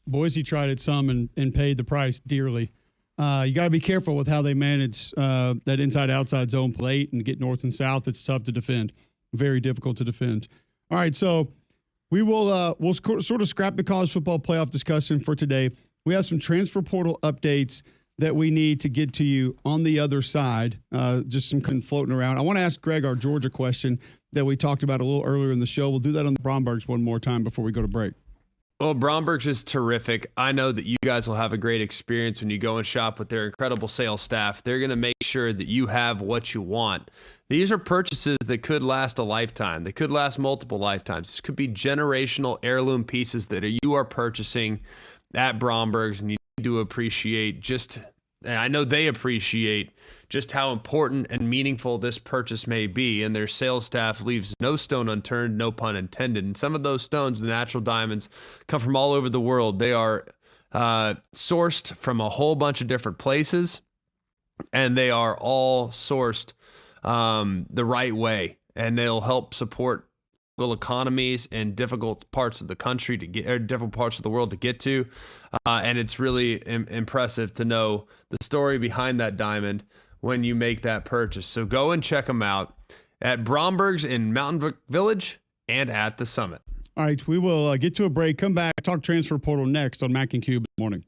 Boise tried it some and paid the price dearly. You got to be careful with how they manage that inside-outside zone plate and get north and south. It's tough to defend. Very difficult to defend. All right, so we'll sort of scrap the college football playoff discussion for today. We have some transfer portal updates that we need to get to you on the other side. Just some kind of floating around. I want to ask Greg our Georgia question that we talked about a little earlier in the show. We'll do that on the Brombergs one more time before we go to break. Well, Brombergs is terrific. I know that you guys will have a great experience when you go and shop with their incredible sales staff. They're going to make sure that you have what you want. These are purchases that could last a lifetime. They could last multiple lifetimes. This could be generational heirloom pieces that you are purchasing at Brombergs, and you need to appreciate and I know they appreciate just how important and meaningful this purchase may be, and their sales staff leaves no stone unturned, no pun intended. And some of those stones, the natural diamonds, come from all over the world. They are sourced from a whole bunch of different places, and they are all sourced the right way, and they'll help support local economies in difficult parts of the country different parts of the world to get to. And it's really impressive to know the story behind that diamond when you make that purchase. So go and check them out at Bromberg's in Mountain Village and at the Summit. All right, we will get to a break, come back, talk transfer portal next on Mac and Cube in the morning.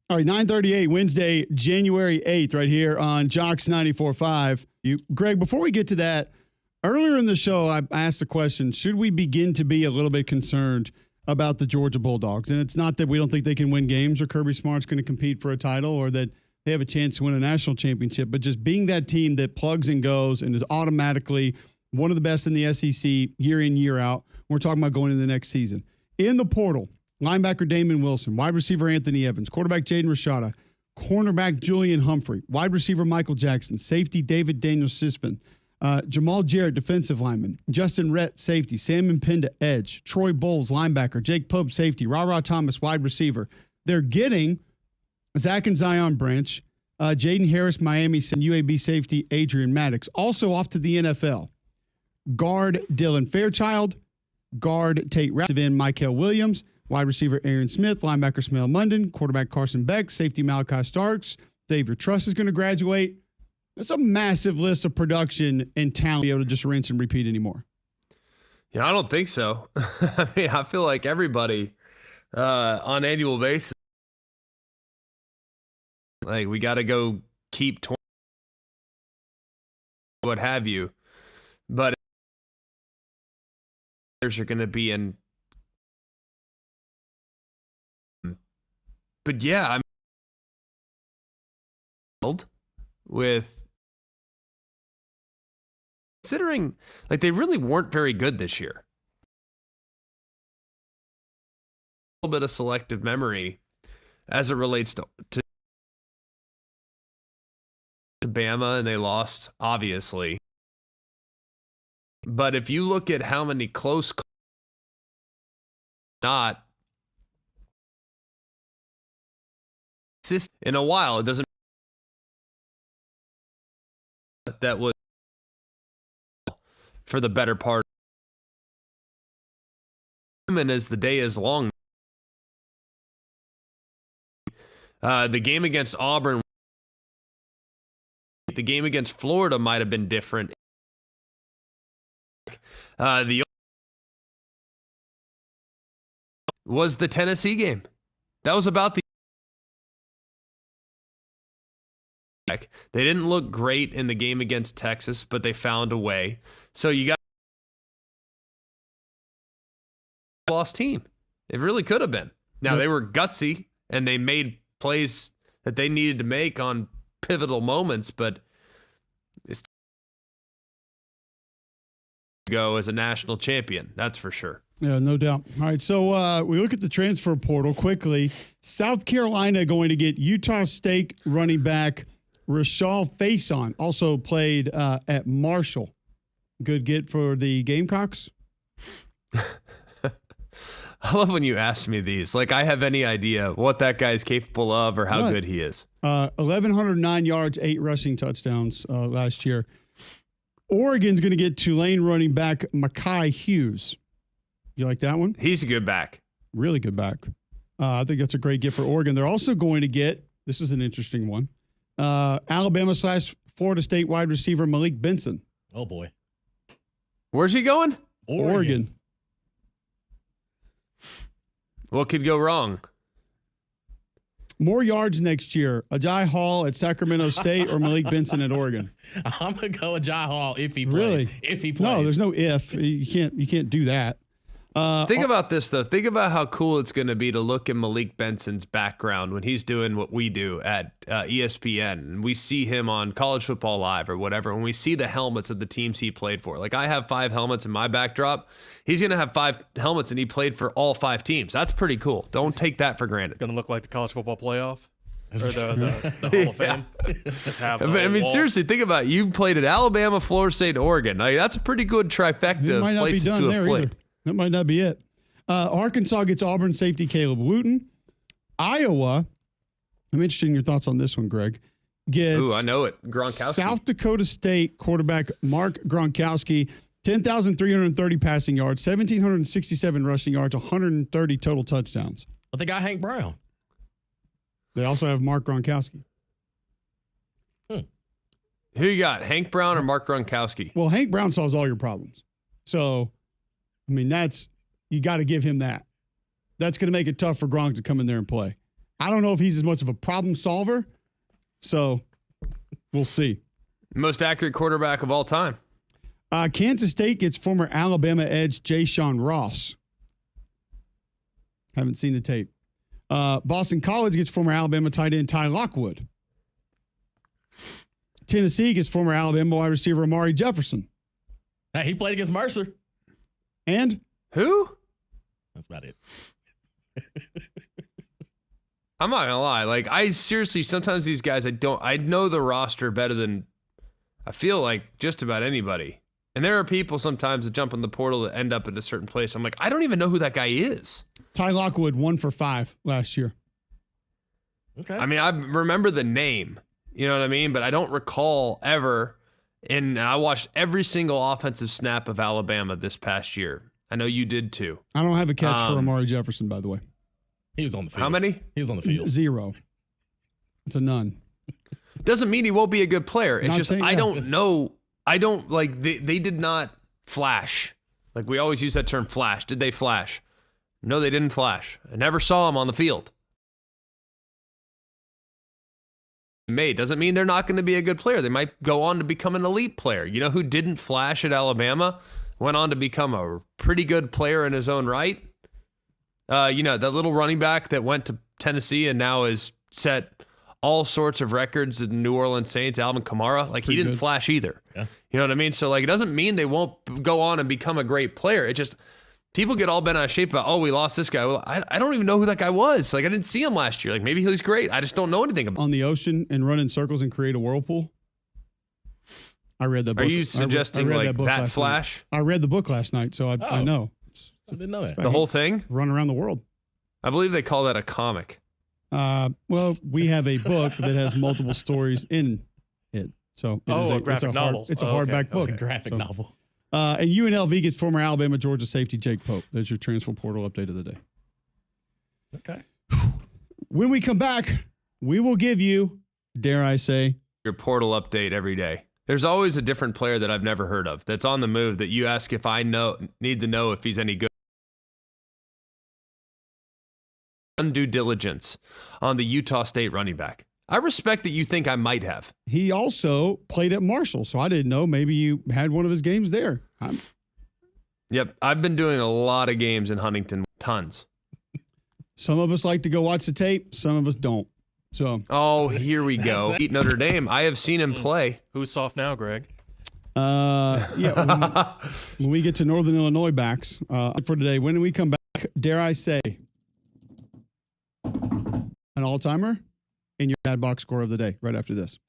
All right, 9:38, Wednesday, January 8th, right here on Jocks 94.5. Greg, before we get to that, earlier in the show, I asked the question, should we begin to be a little bit concerned about the Georgia Bulldogs? And it's not that we don't think they can win games or Kirby Smart's going to compete for a title or that they have a chance to win a national championship, but just being that team that plugs and goes and is automatically one of the best in the SEC year in, year out. We're talking about going into the next season. In the portal, linebacker Damon Wilson, wide receiver Anthony Evans, quarterback Jaden Rashada, cornerback Julian Humphrey, wide receiver Michael Jackson, safety David Daniel Sispin, Jamal Jarrett, defensive lineman, Justin Rhett, safety, Sam Mpinda, edge, Troy Bowles, linebacker, Jake Pope, safety, Ra Thomas, wide receiver. They're getting Zach and Zion Branch, Jaden Harris, Miami, and UAB safety Adrian Maddox. Also off to the NFL, guard Dylan Fairchild, guard Tate Raptivin, Michael Williams, wide receiver Aaron Smith, linebacker Smell Munden, quarterback Carson Beck, safety Malachi Starks, Xavier Truss is going to graduate. That's a massive list of production and talent to be able to just rinse and repeat anymore. Yeah, I don't think so. I mean, I feel like everybody on annual basis, like we got to go keep 20, what have you. But there's are going to be in. But yeah, I'm with considering like they really weren't very good this year. A little bit of selective memory as it relates to Bama, and they lost, obviously. But if you look at how many close not in a while, it doesn't that was for the better part. And as the day is long, the game against Auburn, the game against Florida might have been different. The was the Tennessee game. That was about the. They didn't look great in the game against Texas, but they found a way. So you got a lost team. It really could have been. Now they were gutsy and they made plays that they needed to make on pivotal moments, but it's go as a national champion. That's for sure. Yeah, no doubt. All right, so we look at the transfer portal quickly. South Carolina going to get Utah State running back Rashal Faison, also played at Marshall. Good get for the Gamecocks. I love when you ask me these. Like I have any idea what that guy's capable of or how good he is. 1,109 yards, 8 rushing touchdowns last year. Oregon's going to get Tulane running back Mekhi Hughes. You like that one? He's a good back. Really good back. I think that's a great get for Oregon. They're also going to get, this is an interesting one, Alabama/Florida State wide receiver Malik Benson. Oh, boy. Where's he going? Oregon. What could go wrong? More yards next year. Ajay Hall at Sacramento State or Malik Benson at Oregon? I'm going to go Ajay Hall if he plays. Really? If he plays. No, there's no if. You can't do that. Think about this, though. Think about how cool it's going to be to look at Malik Benson's background when he's doing what we do at ESPN. And we see him on College Football Live or whatever. When we see the helmets of the teams he played for. Like I have 5 helmets in my backdrop. He's going to have 5 helmets, and he played for all 5 teams. That's pretty cool. Don't take that for granted. Going to look like the College Football Playoff or the Hall of Fame. Just have I mean, seriously, think about it. You played at Alabama, Florida State, and Oregon. Like, that's a pretty good trifecta of places to have played. Either. That might not be it. Arkansas gets Auburn safety Caleb Wooten. Iowa, I'm interested in your thoughts on this one, Greg. Gets I know it. Gronkowski. South Dakota State quarterback Mark Gronkowski, 10,330 passing yards, 1,767 rushing yards, 130 total touchdowns. But they got Hank Brown. They also have Mark Gronkowski. Who you got, Hank Brown or Mark Gronkowski? Well, Hank Brown solves all your problems. So, I mean, you got to give him that. That's going to make it tough for Gronk to come in there and play. I don't know if he's as much of a problem solver. So we'll see. Most accurate quarterback of all time. Kansas State gets former Alabama edge Jay Sean Ross. Haven't seen the tape. Boston College gets former Alabama tight end Ty Lockwood. Tennessee gets former Alabama wide receiver Amari Jefferson. Hey, he played against Mercer. And who? That's about it. I'm not gonna lie. Like, I seriously, sometimes these guys, I know the roster better than I feel like just about anybody. And there are people sometimes that jump in the portal that end up at a certain place. I'm like, I don't even know who that guy is. Ty Lockwood 1 for 5 last year. Okay. I mean, I remember the name, you know what I mean? But I don't recall ever. And I watched every single offensive snap of Alabama this past year. I know you did too. I don't have a catch for Amari Jefferson, by the way. He was on the field. How many? He was on the field. 0. It's a none. Doesn't mean he won't be a good player. It's Not just, saying I that. don't know. I don't, like, they did not flash. Like, we always use that term, flash. Did they flash? No, they didn't flash. I never saw him on the field. Doesn't mean they're not going to be a good player. They might go on to become an elite player. You know who didn't flash at Alabama? Went on to become a pretty good player in his own right. You know, that little running back that went to Tennessee and now has set all sorts of records in New Orleans Saints, Alvin Kamara. Like, he didn't flash either. Yeah. You know what I mean? So, like, it doesn't mean they won't go on and become a great player. It just, people get all bent out of shape about, oh, we lost this guy. Well, I don't even know who that guy was. Like, I didn't see him last year. Like, maybe he's great. I just don't know anything about him. On the ocean and run in circles and create a whirlpool. I read that book. Are you suggesting, I read like, book that last flash? night. I read the book last night, so I know. I didn't know that. The whole thing? Run around the world. I believe they call that a comic. Well, we have a book that has multiple stories in it. So a graphic novel. It's a hardback book. A graphic novel. And UNLV gets former Alabama Georgia safety Jake Pope. There's your transfer portal update of the day. Okay. When we come back, we will give you, dare I say, Your portal update every day. There's always a different player that I've never heard of that's on the move that you ask if I need to know if he's any good. Undue diligence on the Utah State running back. I respect that you think I might have. he also played at Marshall, so I didn't know. Maybe you had one of his games there. Yep, I've been doing a lot of games in Huntington, tons. Some of us like to go watch the tape. Some of us don't. So, Oh, here we go. Beat Notre Dame. I have seen him play. Who's soft now, Greg? yeah, when we get to Northern Illinois backs for today, when we come back, dare I say, an all-timer and your bad box score of the day right after this.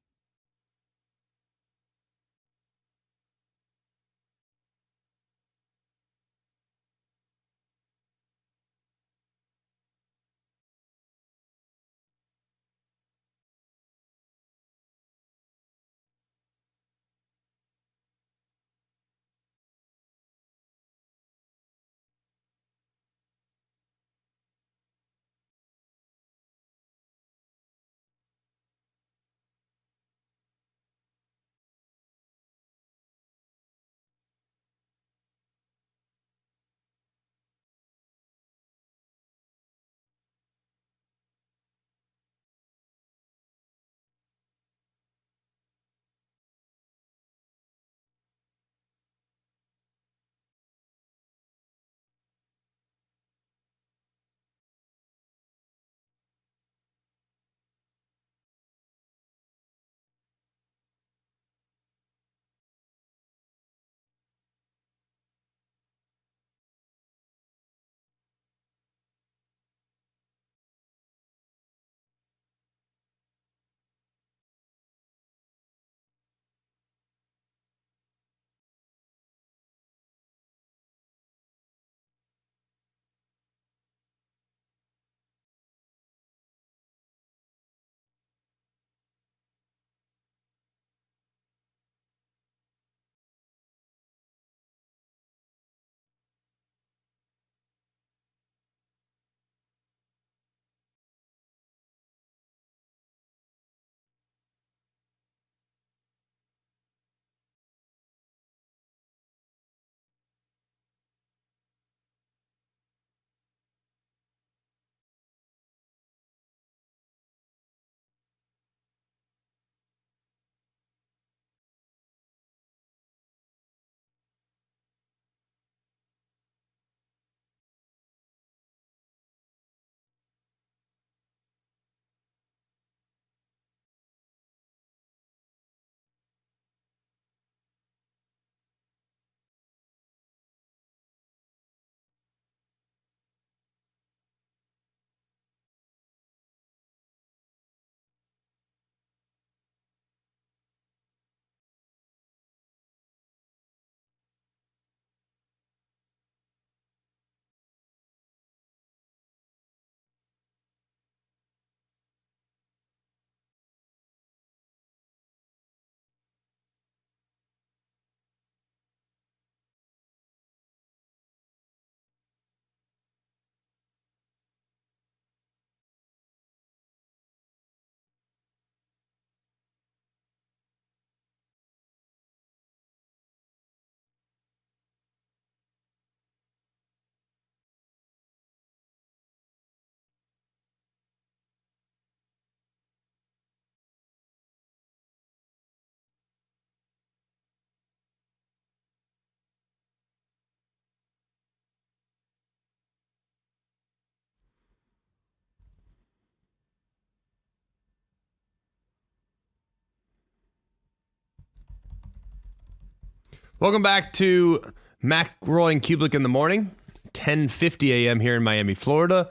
Welcome back to McElroy and Cubelic in the morning. 10:50 a.m. here in Miami, Florida.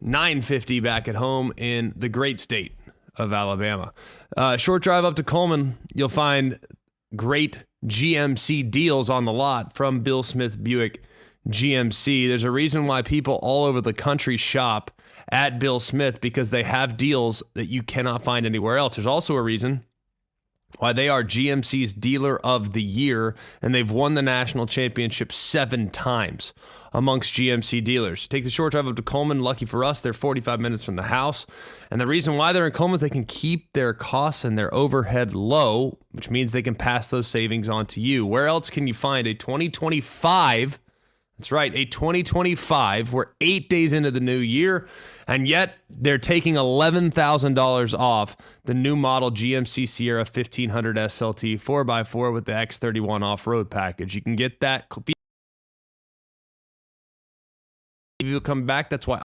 9:50 back at home in the great state of Alabama. Short drive up to Coleman, you'll find great GMC deals on the lot from Bill Smith Buick GMC. There's a reason why people all over the country shop at Bill Smith, because they have deals that you cannot find anywhere else. There's also a reason why they are GMC's Dealer of the Year, and they've won the national championship 7 times amongst GMC dealers. Take the short drive up to Coleman. Lucky for us, they're 45 minutes from the house. And the reason why they're in Coleman is they can keep their costs and their overhead low, which means they can pass those savings on to you. Where else can you find a 2025? That's right, a 2025. We're 8 days into the new year, and yet they're taking $11,000 off the new model GMC Sierra 1500 SLT 4x4 with the X31 off-road package. You can get that. People come back. That's why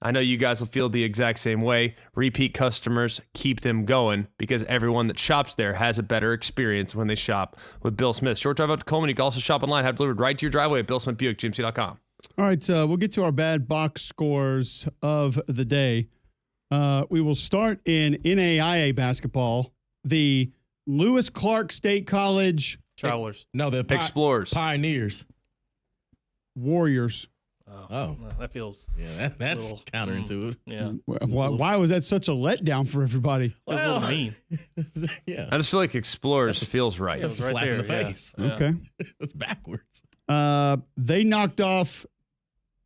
I know you guys will feel the exact same way. Repeat customers, keep them going, because everyone that shops there has a better experience when they shop with Bill Smith. Short drive up to Coleman. You can also shop online, have delivered right to your driveway at BillSmithBuickGMC.com. All right, so we'll get to our bad box scores of the day. We will start in NAIA basketball. The Lewis Clark State College Travelers. No, the Explorers. Pioneers. Warriors. Oh. Well, that feels That's little, counterintuitive. yeah. Why was that such a letdown for everybody? Feels a little mean. Yeah. I just feel like Explorers feels right. That's a right slap in the there, yeah. face. Yeah. Okay. It's backwards. They knocked off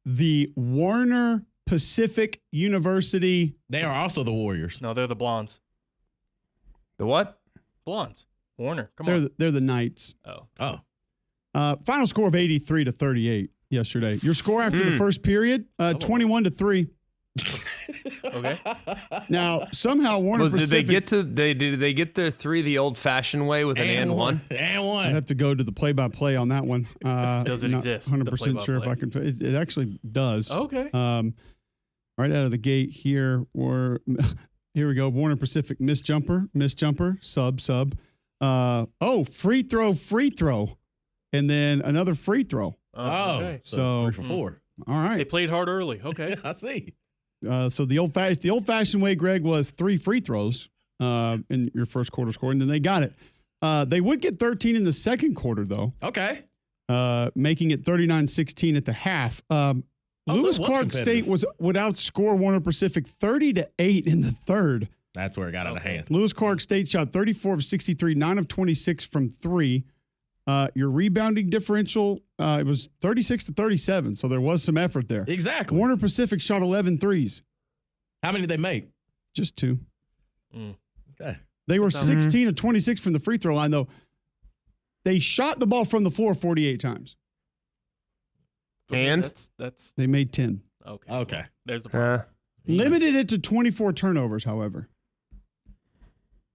the Warner Pacific University. They are also the Warriors. No, they're the Blondes. The what? Blondes. Warner. Come on. They're the Knights. Oh. Final score of 83-38 yesterday. Your score after the first period, 21-3. Okay. Now somehow Warner Did Pacific. did they get their 3 the old-fashioned way with an and one? And I'd one. have to go to the play-by-play on that one. Does it not exist, 100% sure if play-by-play? I can. It actually does. Okay. Right out of the gate here, here we go. Warner Pacific missed jumper, sub. Free throw, and then another free throw. Oh, okay. So 3 for 4. All right. They played hard early. Okay. I see. So the old-fashioned way, Greg, was 3 free throws in your first quarter score, and then they got it. They would get 13 in the second quarter, though, Okay. making it 39-16 at the half. Lewis it was Clark State would outscore Warner Pacific 30-8 in the third. That's where it got out of hand. Lewis Clark State shot 34 of 63, 9 of 26 from 3. Your rebounding differential, it was 36-37, so there was some effort there. Exactly. Warner Pacific shot 11 threes. How many did they make? Just 2. Okay. They were 16 of 26 from the free throw line, though. They shot the ball from the floor 48 times. And? That's They made 10. okay. Okay. There's the problem. Limited it to 24 turnovers, however.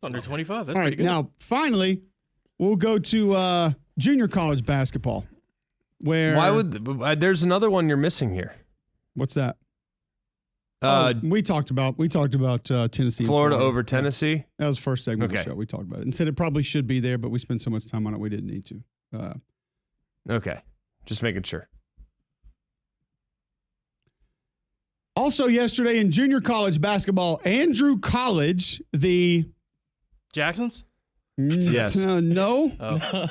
Under 25. That's All right, pretty good. now, finally, we'll go to junior college basketball. Where Why would there's another one you're missing here? What's that? We talked about Tennessee, and Florida over Tennessee. That was the first segment of Okay. the show. We talked about it and said it probably should be there, but we spent so much time on it we didn't need to. Okay, just making sure. Also, yesterday in junior college basketball, Andrew College, the Jacksons? Yes. No. Oh.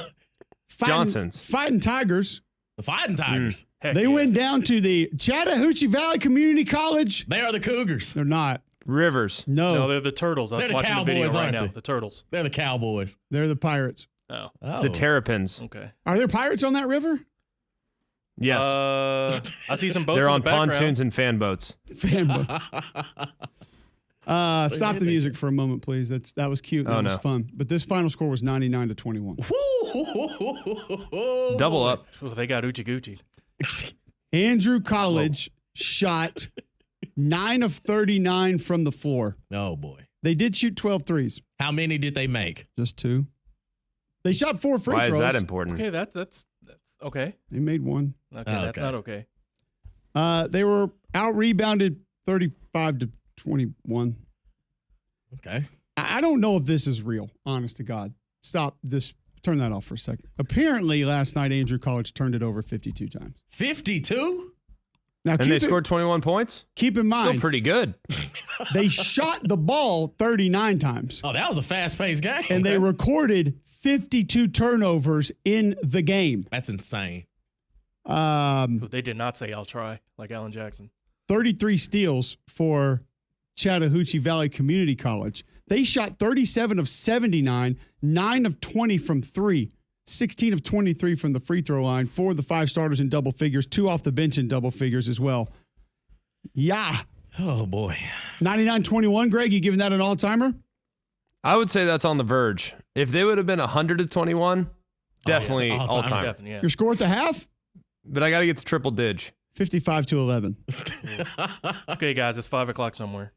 Johnsons. Fighting Tigers. The Fighting Tigers. Heck They yeah. went down to the Chattahoochee Valley Community College. They are the Cougars. They're not. Rivers. No, they're the Turtles. They're I'm the watching the video Cowboys, right aren't now. they? The Turtles. They're the Cowboys. They're the Pirates. Oh. Oh. The Terrapins. Okay. Are there pirates on that river? Yes. I see some boats They're in on the background. pontoons and fan boats. Fan boats. Stop the music for a moment, please. That was cute. That was fun. But this final score was 99-21. Double up. Oh, they got Uchi Gucci. Andrew College shot 9 of 39 from the floor. Oh, boy. They did shoot 12 threes. How many did they make? Just 2. They shot 4 free Why throws. is that important? Okay, that's okay. They made 1. Okay, that's not okay. They were out rebounded 35-21. Okay. I don't know if this is real, honest to God. Stop this. Turn that off for a second. Apparently, last night, Andrew College turned it over 52 times. 52? Now, And they scored 21 points? Keep in mind, Still pretty good. they shot the ball 39 times. Oh, that was a fast-paced game. And they recorded 52 turnovers in the game. That's insane. They did not say, I'll try, like Alan Jackson. 33 steals for Chattahoochee Valley Community College. They shot 37 of 79, 9 of 20 from 3, 16 of 23 from the free throw line, 4 of the 5 starters in double figures, 2 off the bench in double figures as well. Yeah. Oh, boy. 99-21, Greg, you giving that an all-timer? I would say that's on the verge. If they would have been 100-21, definitely all-time. Definitely, yeah. Your score at the half? But I got to get the triple dig. 55-11. It's okay, guys. It's 5 o'clock somewhere.